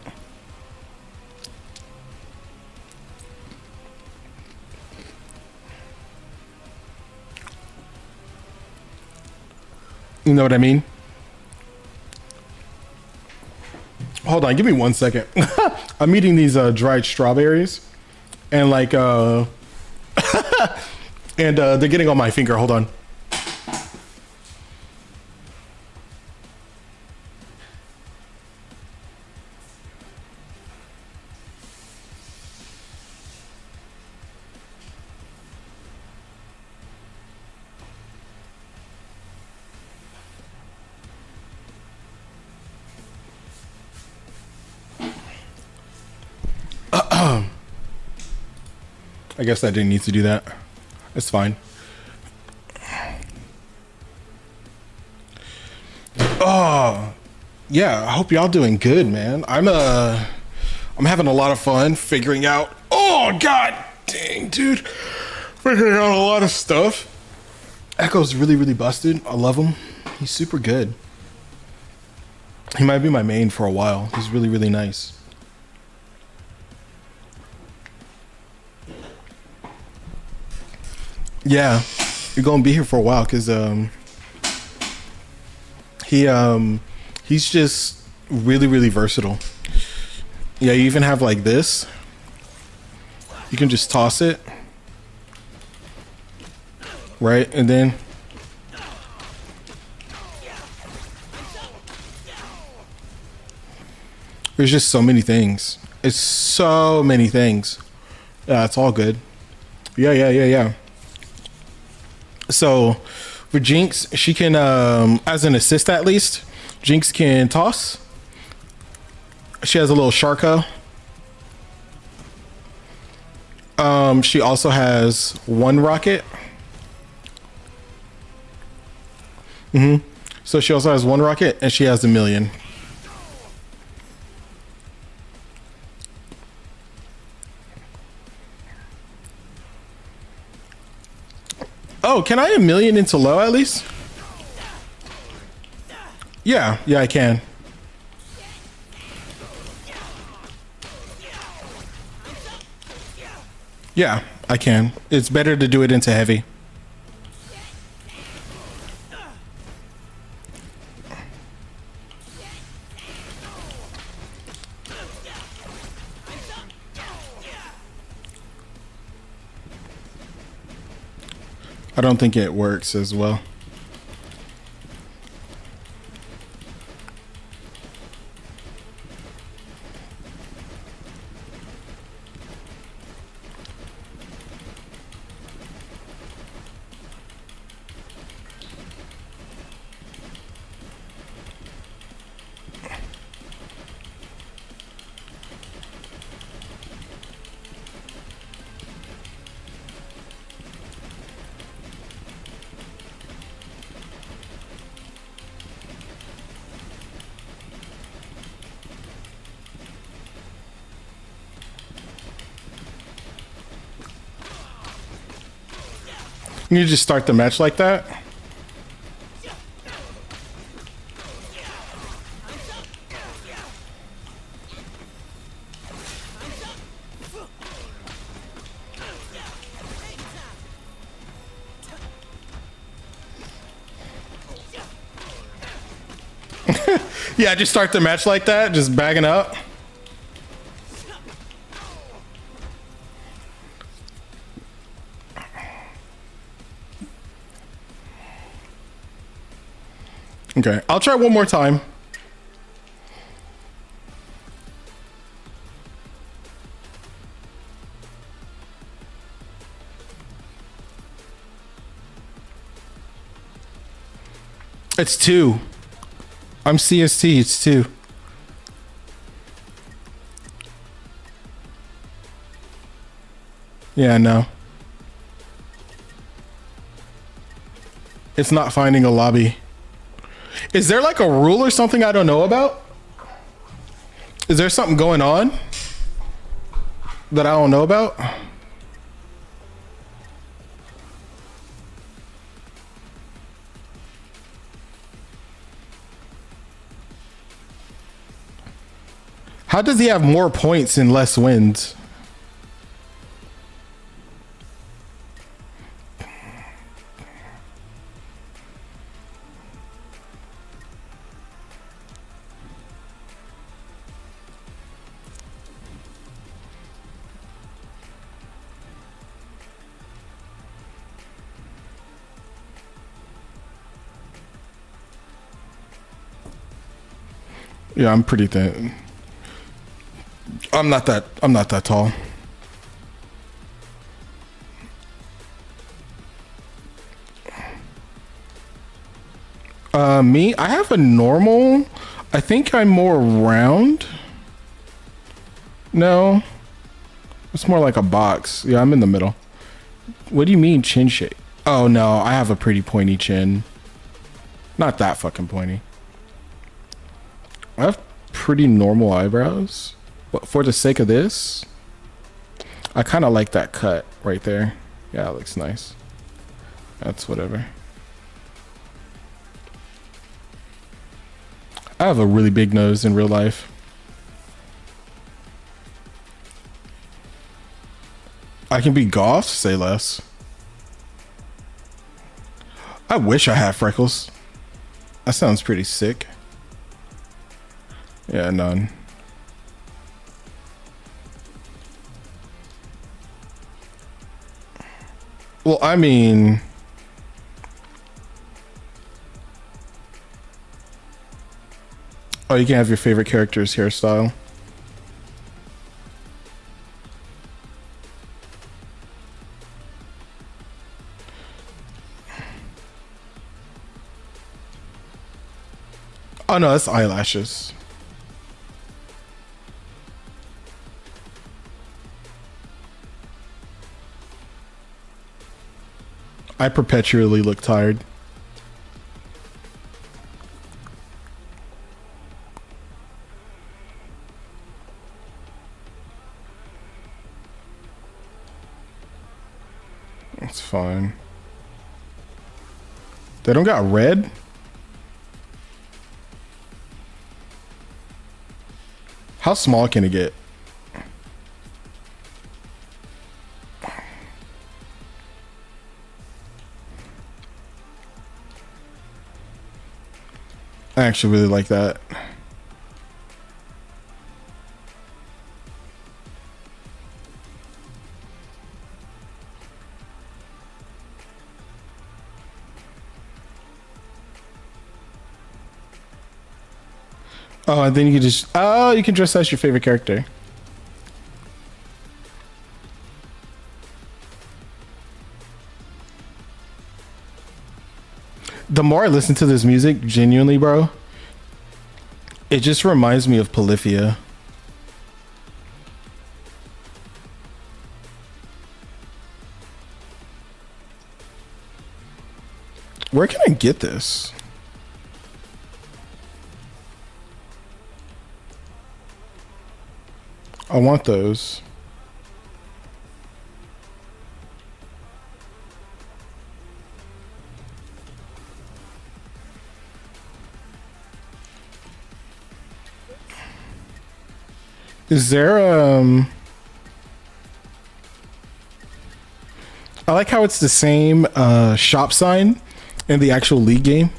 You know what I mean? Hold on, give me 1 second. I'm eating these dried strawberries, and like and they're getting on my finger. Hold on. I guess I didn't need to do that. It's fine. Oh, yeah. I hope y'all doing good, man. I'm having a lot of fun figuring out. Oh god, dang, dude, figuring out a lot of stuff. Echo's really, really busted. I love him. He's super good. He might be my main for a while. He's really, really nice. Yeah, you're gonna be here for a while because he's just really, really versatile. Yeah, you even have like this. You can just toss it. Right, and then there's just so many things. It's so many things. Yeah, it's all good. Yeah. So for Jinx, she can, as an assist at least, Jinx can toss. She has a little Sharko. She also has one rocket. So she also has one rocket, and she has a million. Oh, can I a million into low at least? Yeah, I can. Yeah, I can. It's better to do it into heavy. I don't think it works as well. You just start the match like that. Yeah, just start the match like that, just bagging up. Okay, I'll try one more time. It's 2. I'm CST, it's 2. Yeah, no. It's not finding a lobby. Is there like a rule or something I don't know about? Is there something going on that I don't know about? How does he have more points and less wins? Yeah, I'm pretty thin. I'm not that tall. Me, I have a normal. I think I'm more round. No, it's more like a box. Yeah, I'm in the middle. What do you mean chin shape? Oh no, I have a pretty pointy chin. Not that fucking pointy. I have pretty normal eyebrows. But for the sake of this, I kind of like that cut right there. Yeah, it looks nice. That's whatever. I have a really big nose in real life. I can be goth, say less. I wish I had freckles. That sounds pretty sick. Yeah, none. Well, I mean, oh, you can have your favorite character's hairstyle. Oh no, that's eyelashes. I perpetually look tired. It's fine. They don't got red? How small can it get? I actually really like that. Oh, and then you can just, oh, you can dress as your favorite character. The more I listen to this music, genuinely, bro, it just reminds me of Polyphia. Where can I get this? I want those. Is there I like how it's the same shop sign in the actual League game.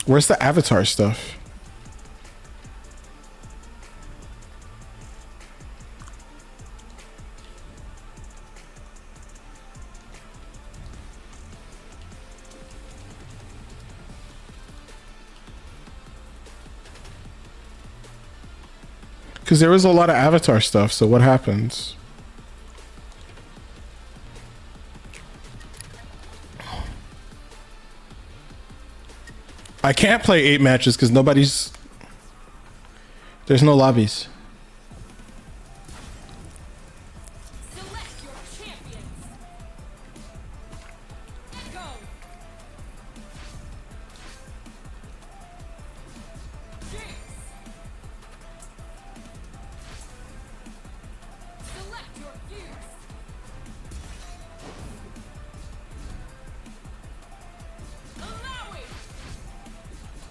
Where's the avatar stuff? Because there was a lot of avatar stuff, so what happens? I can't play 8 matches because nobody's... There's no lobbies. Select your champions. Go. Select your gears. Allowing.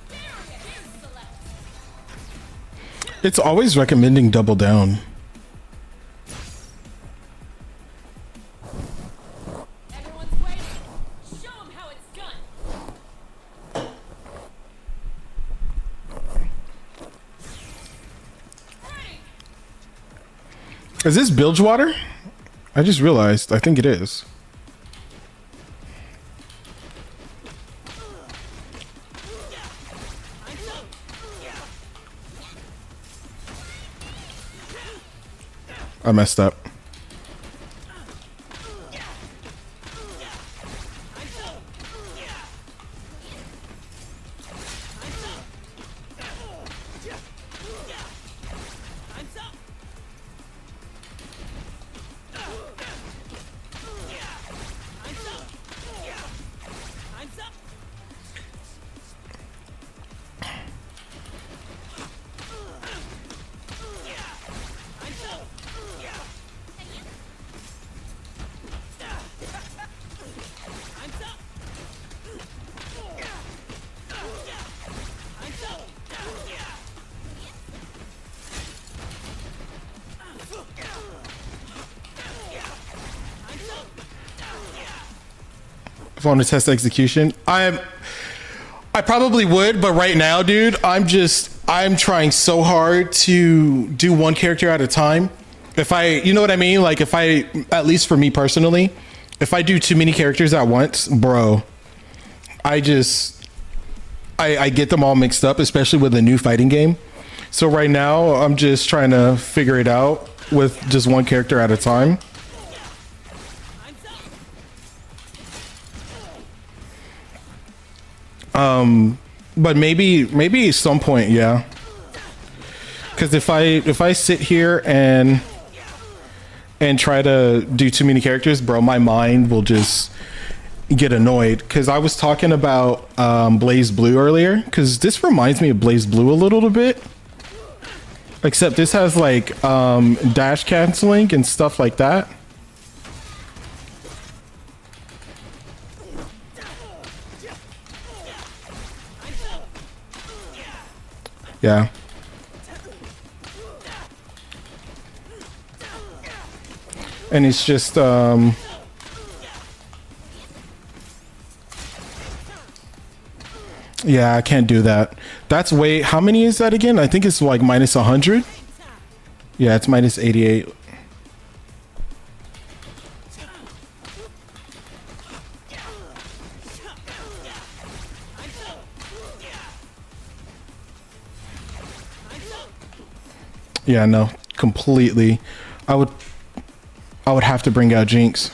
Gear select. It's always recommending double down. Everyone's waiting. Show them how it's done. Ready. Is this Bilgewater? I just realized. I think it is. I messed up. If I want to test execution, I probably would, but right now, dude, I'm just I'm trying so hard to do one character at a time. If I, you know what I mean? Like if I, at least for me personally, if I do too many characters at once, bro, I just, I get them all mixed up, especially with a new fighting game. So right now I'm just trying to figure it out with just one character at a time. But maybe at some point, yeah. Because if I sit here and try to do too many characters, bro, my mind will just get annoyed. Because I was talking about Blaze Blue earlier, because this reminds me of Blaze Blue a little bit, except this has like dash canceling and stuff like that. Yeah. And it's just yeah, I can't do that. That's way, how many is that again? I think it's like minus 100. Yeah, it's minus 88. Yeah, no, completely. I would have to bring out Jinx.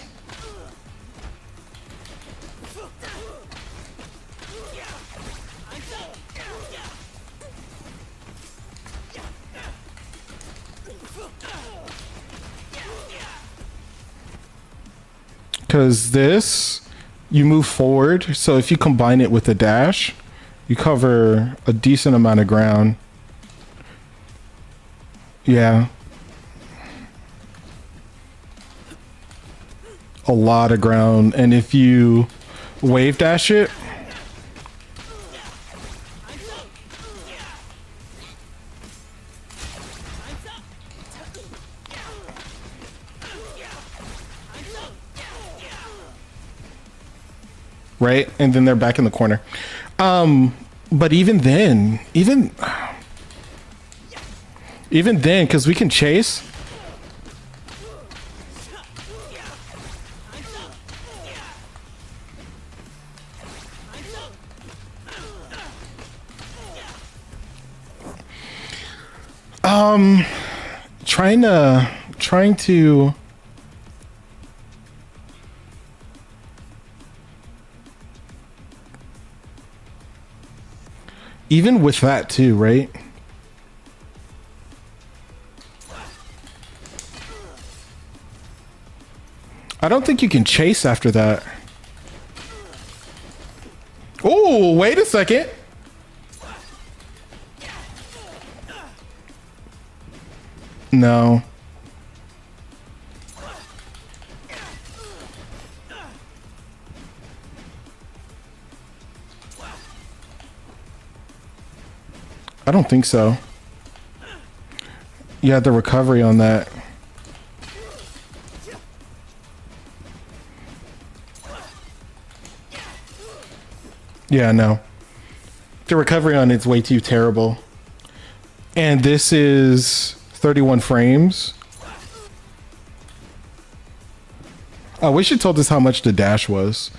Because this, you move forward. So if you combine it with a dash, you cover a decent amount of ground. Yeah. A lot of ground. And if you wave dash it, right? And then they're back in the corner. But even then, even then, because we can chase. Trying to even with that too, right? I don't think you can chase after that. Oh, wait a second. No. I don't think so. Yeah, the recovery on that. Yeah, no. The recovery on it's way too terrible. And this is 31 frames. I wish it told us how much the dash was.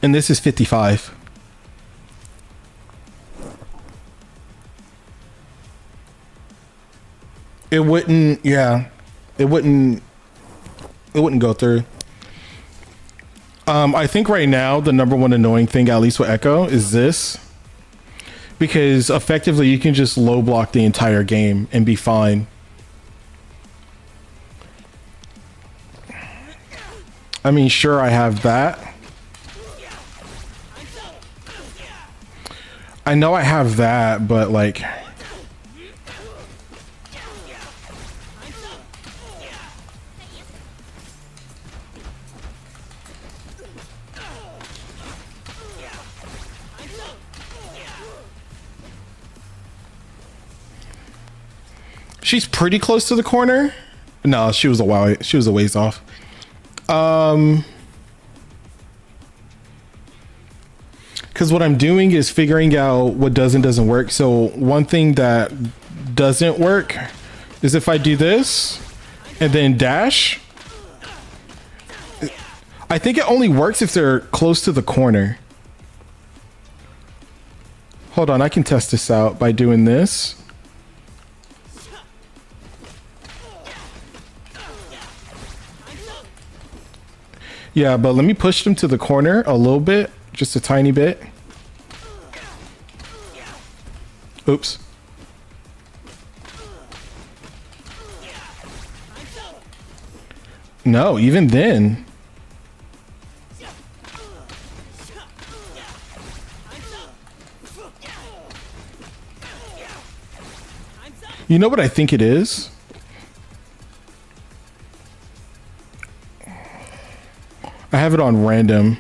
And this is 55. It wouldn't, yeah. It wouldn't go through. I think right now the number one annoying thing, at least with Echo, is this. Because effectively you can just low block the entire game and be fine. I mean, sure, I have that. I know I have that, but like... She's pretty close to the corner. No, she was a while. She was a ways off. Because Because what I'm doing is figuring out what does and doesn't work. So one thing that doesn't work is if I do this and then dash. I think it only works if they're close to the corner. Hold on, I can test this out by doing this. Yeah, but let me push them to the corner a little bit, just a tiny bit. Oops. No, even then. You know what I think it is? I have it on random.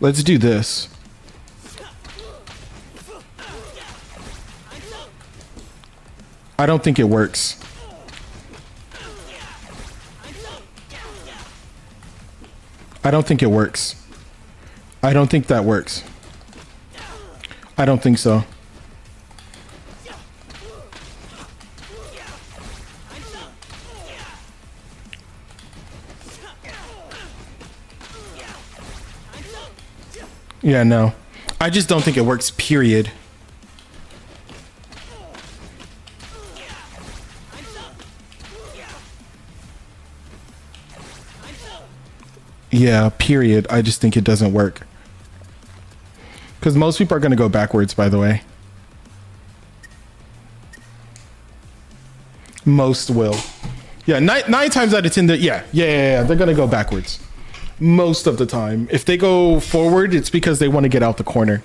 Let's do this. I don't think it works. I don't think it works. I don't think that works. I don't think so. Yeah, no. I just don't think it works, period. Yeah, period. I just think it doesn't work. Because most people are going to go backwards, by the way. Most will. Yeah, nine times out of 10, yeah, they're going to go backwards. Most of the time. If they go forward, it's because they want to get out the corner.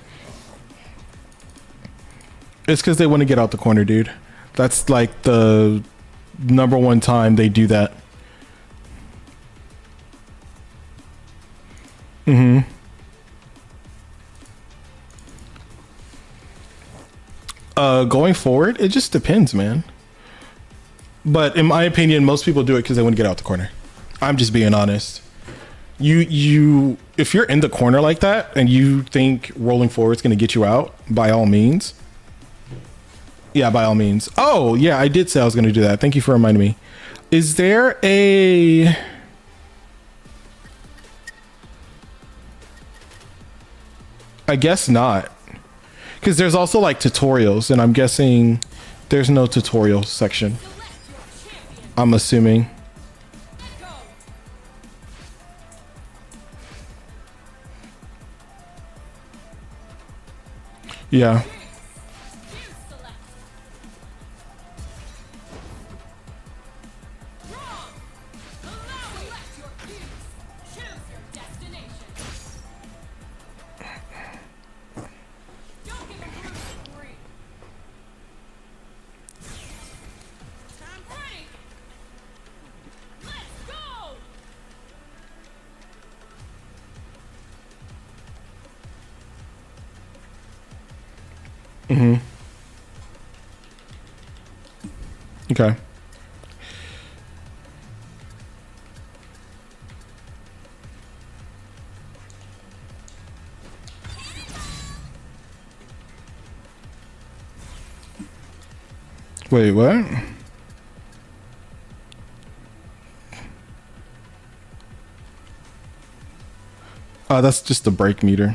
It's because they want to get out the corner, dude. That's like the number one time they do that. Mm-hmm. Going forward, it just depends, man. But in my opinion, most people do it because they want to get out the corner. I'm just being honest. You if you're in the corner like that and you think rolling forward is going to get you out, by all means. Yeah, by all means. Oh, yeah, I did say I was going to do that. Thank you for reminding me. Is there a... I guess not. Because there's also like tutorials, and I'm guessing there's no tutorial section. I'm assuming. Yeah. Mm-hmm. Okay. Wait, what? Oh, that's just the brake meter.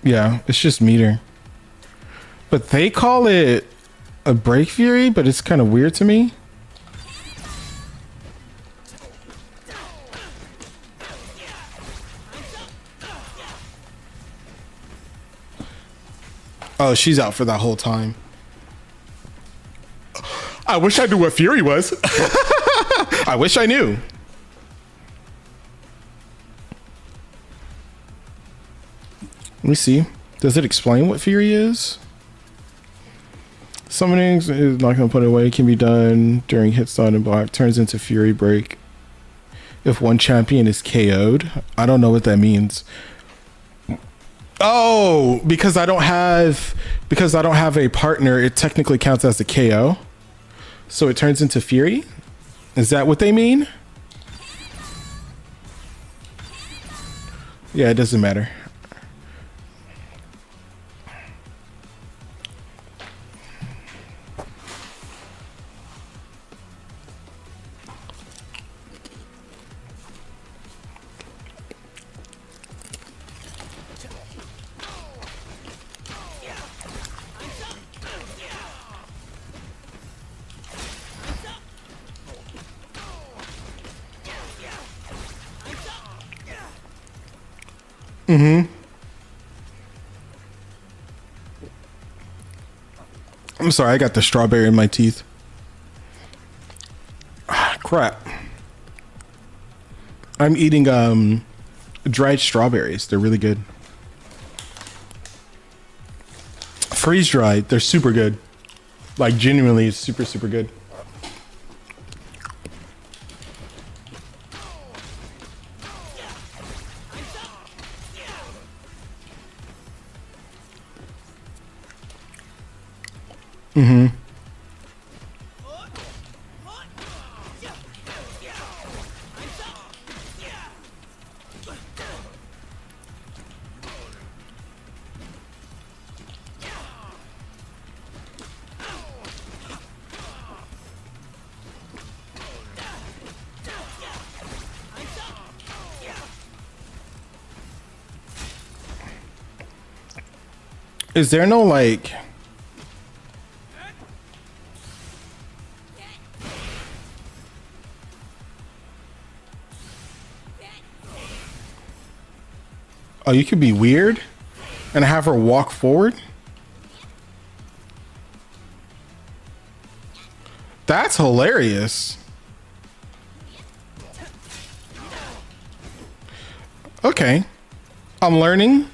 Yeah, it's just meter. But they call it a brake fury, but it's kind of weird to me. Oh, she's out for that whole time. I wish I knew what fury was. I wish I knew. Let me see. Does it explain what fury is? Summoning is not going to put it away. It can be done during hit stun and block. Turns into fury break if one champion is KO'd. I don't know what that means. Oh, because I don't have a partner, it technically counts as a KO. So it turns into Fury? Is that what they mean? Yeah, it doesn't matter. I'm sorry, I got the strawberry in my teeth. Ah, crap. I'm eating dried strawberries. They're really good. Freeze dried. They're super good. Like genuinely, it's super, super good. Is there no like... Oh, you could be weird and have her walk forward? That's hilarious. Okay. I'm learning.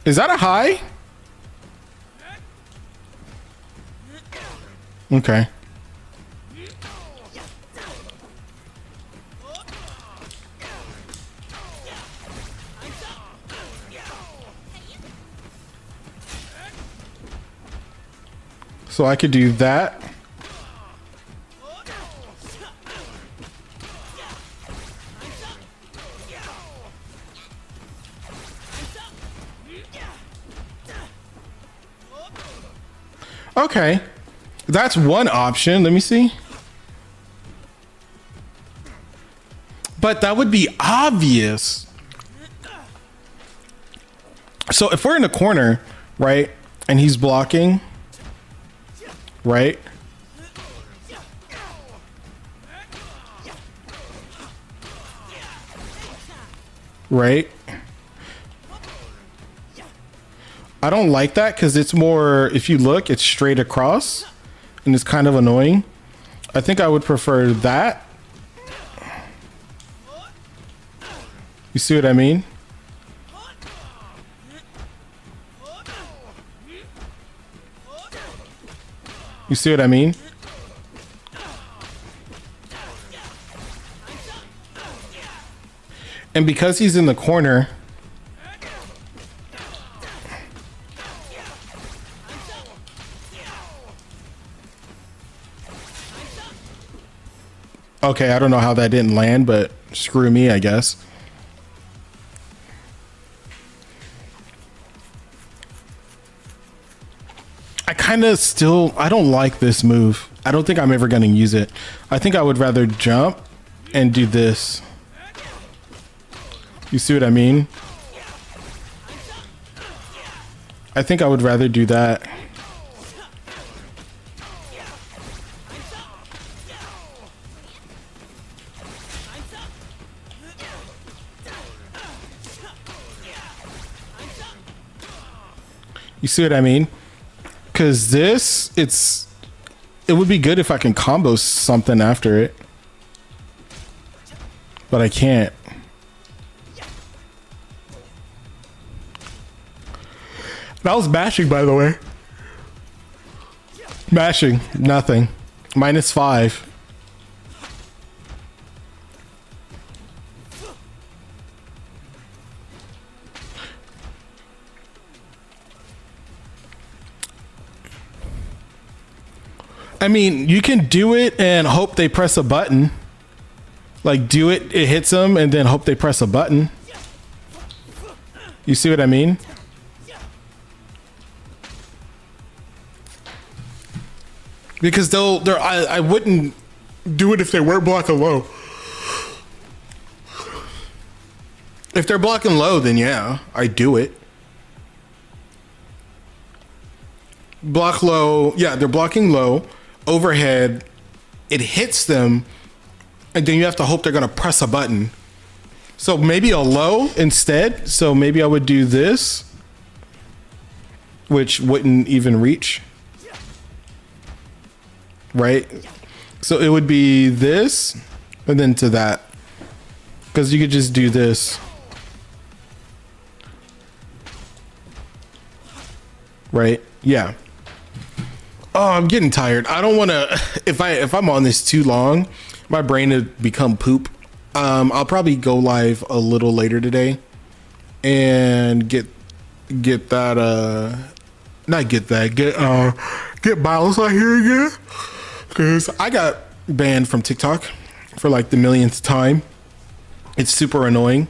Is that a high? Okay. So I could do that. Okay. That's one option. Let me see. But that would be obvious. So if we're in a corner, right, and he's blocking, right? Right? I don't like that because it's more, if you look, it's straight across and it's kind of annoying. I think I would prefer that. You see what I mean? You see what I mean? And because he's in the corner, okay, I don't know how that didn't land, but screw me, I guess. I kind of still, I don't like this move. I don't think I'm ever going to use it. I think I would rather jump and do this. You see what I mean? I think I would rather do that. You see what I mean? Cause this, it would be good if I can combo something after it. But I can't. That was mashing, by the way. Mashing, nothing. -5. I mean, you can do it and hope they press a button. Like, do it, it hits them, and then hope they press a button. You see what I mean? Because I wouldn't do it if they weren't blocking low. If they're blocking low, then yeah, I do it. Block low, yeah, they're blocking low, overhead, it hits them, and then you have to hope they're gonna press a button. So maybe a low instead. So maybe I would do this, which wouldn't even reach. Right? So it would be this and then to that. Because you could just do this. Right? Yeah. Oh, I'm getting tired. I don't want to if I'm on this too long, my brain would become poop. I'll probably go live a little later today and get that get Miles out here again. Cause I got banned from TikTok for like the millionth time. It's super annoying.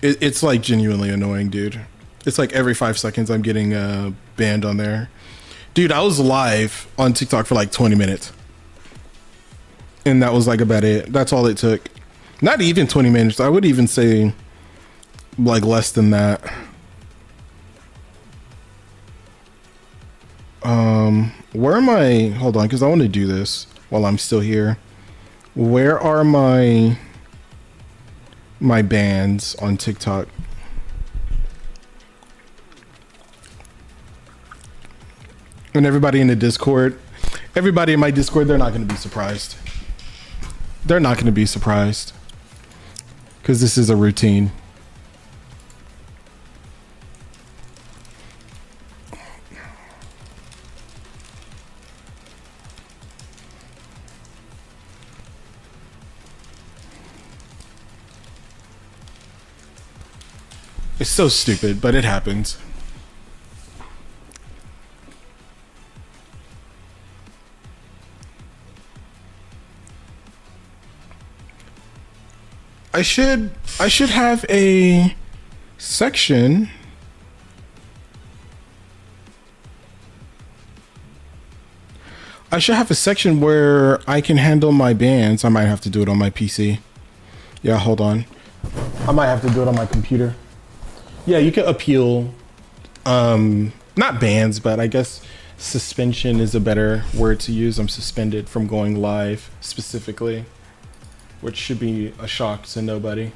It's like genuinely annoying, dude. It's like every 5 seconds I'm getting banned on there. Dude, I was live on TikTok for like 20 minutes. And that was like about it. That's all it took. Not even 20 minutes. I would even say like less than that. Where am I? Hold on, because I want to do this while I'm still here. Where are my bans on TikTok? And everybody in the Discord, everybody in my Discord, they're not going to be surprised. They're not going to be surprised because this is a routine. It's so stupid, but it happens. I should have a section. I should have a section where I can handle my bans. I might have to do it on my PC. Yeah, hold on. I might have to do it on my computer. Yeah, you can appeal, not bans, but I guess suspension is a better word to use. I'm suspended from going live specifically, which should be a shock to nobody.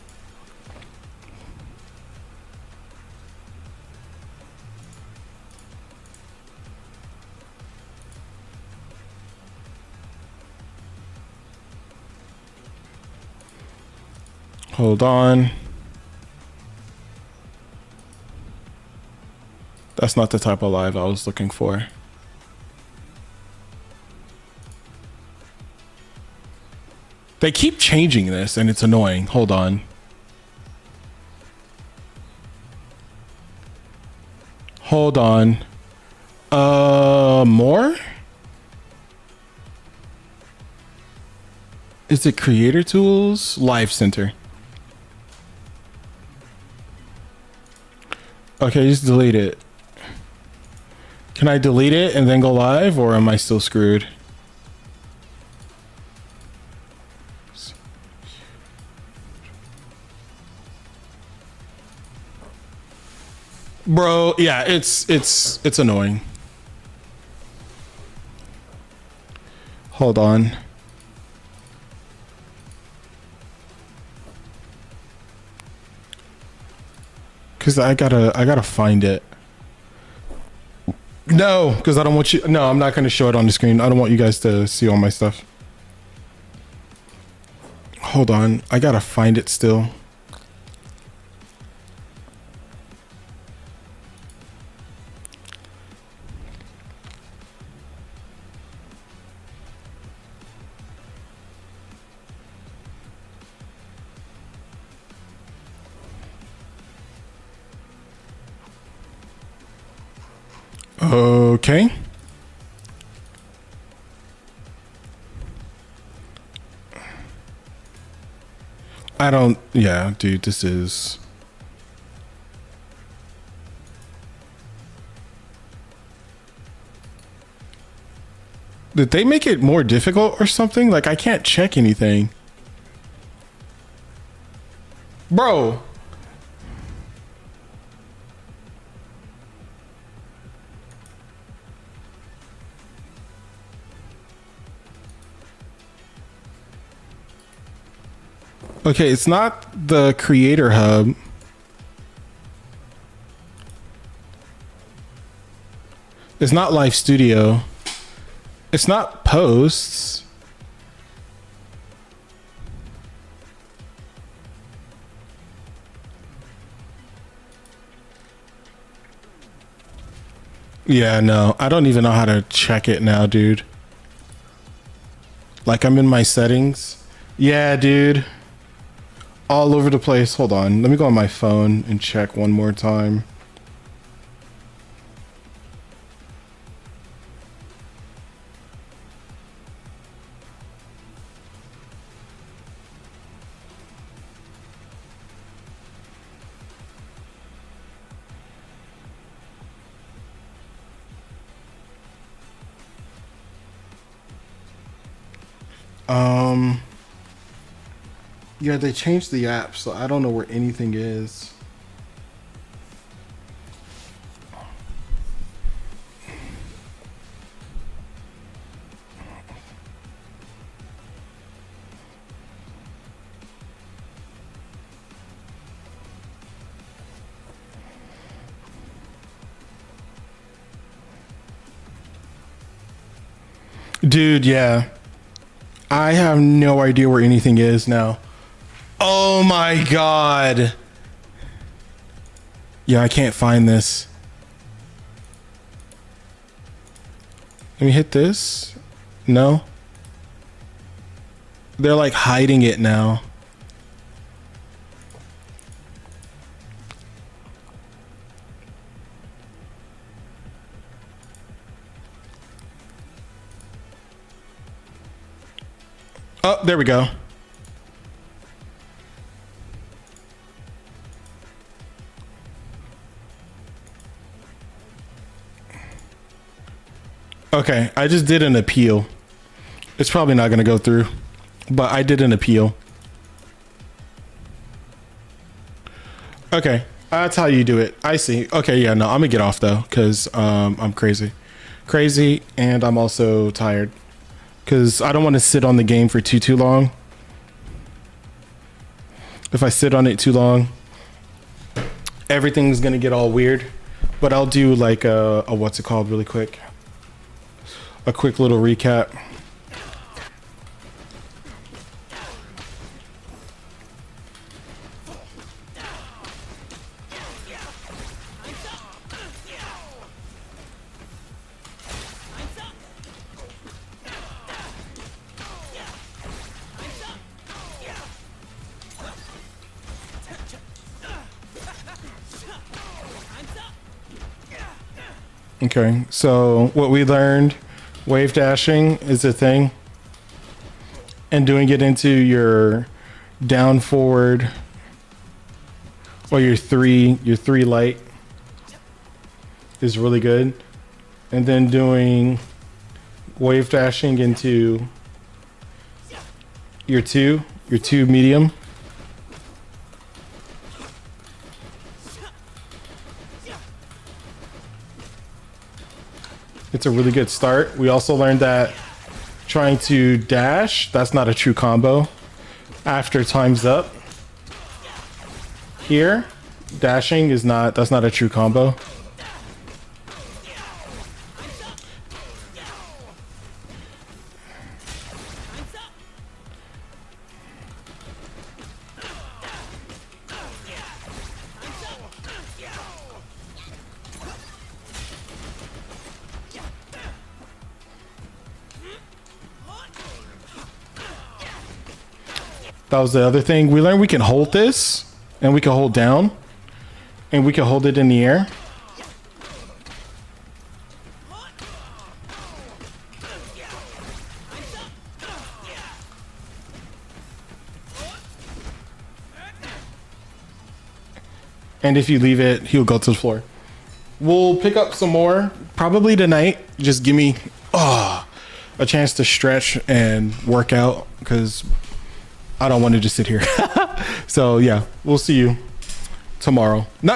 Hold on. That's not the type of live I was looking for. They keep changing this and it's annoying. Hold on. Hold on. More? Is it creator tools? Live center. Okay, just delete it. Can I delete it and then go live, or am I still screwed? Bro, yeah, it's annoying. Hold on. Cause I gotta find it. No, because I don't want you. No, I'm not going to show it on the screen. I don't want you guys to see all my stuff. Hold on. I got to find it still. Okay. I don't, yeah, dude, this is. Did they make it more difficult or something? Like, I can't check anything. Bro. Okay, it's not the creator hub. It's not Live Studio. It's not posts. Yeah, no, I don't even know how to check it now, dude. Like, I'm in my settings. Yeah, dude. All over the place. Hold on. Let me go on my phone and check one more time. Yeah, they changed the app, so I don't know where anything is. Dude, yeah. I have no idea where anything is now. Oh my god. Yeah, I can't find this. Let me hit this. No. They're like hiding it now. Oh, there we go. Okay, I just did an appeal. It's probably not going to go through, but I did an appeal. Okay, that's how you do it. I see. Okay, yeah, no, I'm gonna get off though, because I'm crazy. And I'm also tired. Because I don't want to sit on the game for too long. If I sit on it too long, everything's going to get all weird. But I'll do like a what's it called really quick. A quick little recap. Okay, so what we learned, wave dashing is a thing, and doing it into your down forward or your three light is really good, and then doing wave dashing into your two medium. It's a really good start. We also learned that trying to dash, that's not a true combo. After time's up, here, dashing is not, that's not a true combo. That was the other thing. We learned we can hold this, and we can hold down, and we can hold it in the air. And if you leave it, he'll go to the floor. We'll pick up some more probably tonight. Just give me a chance to stretch and work out because I don't want to just sit here. So yeah, we'll see you tomorrow. Not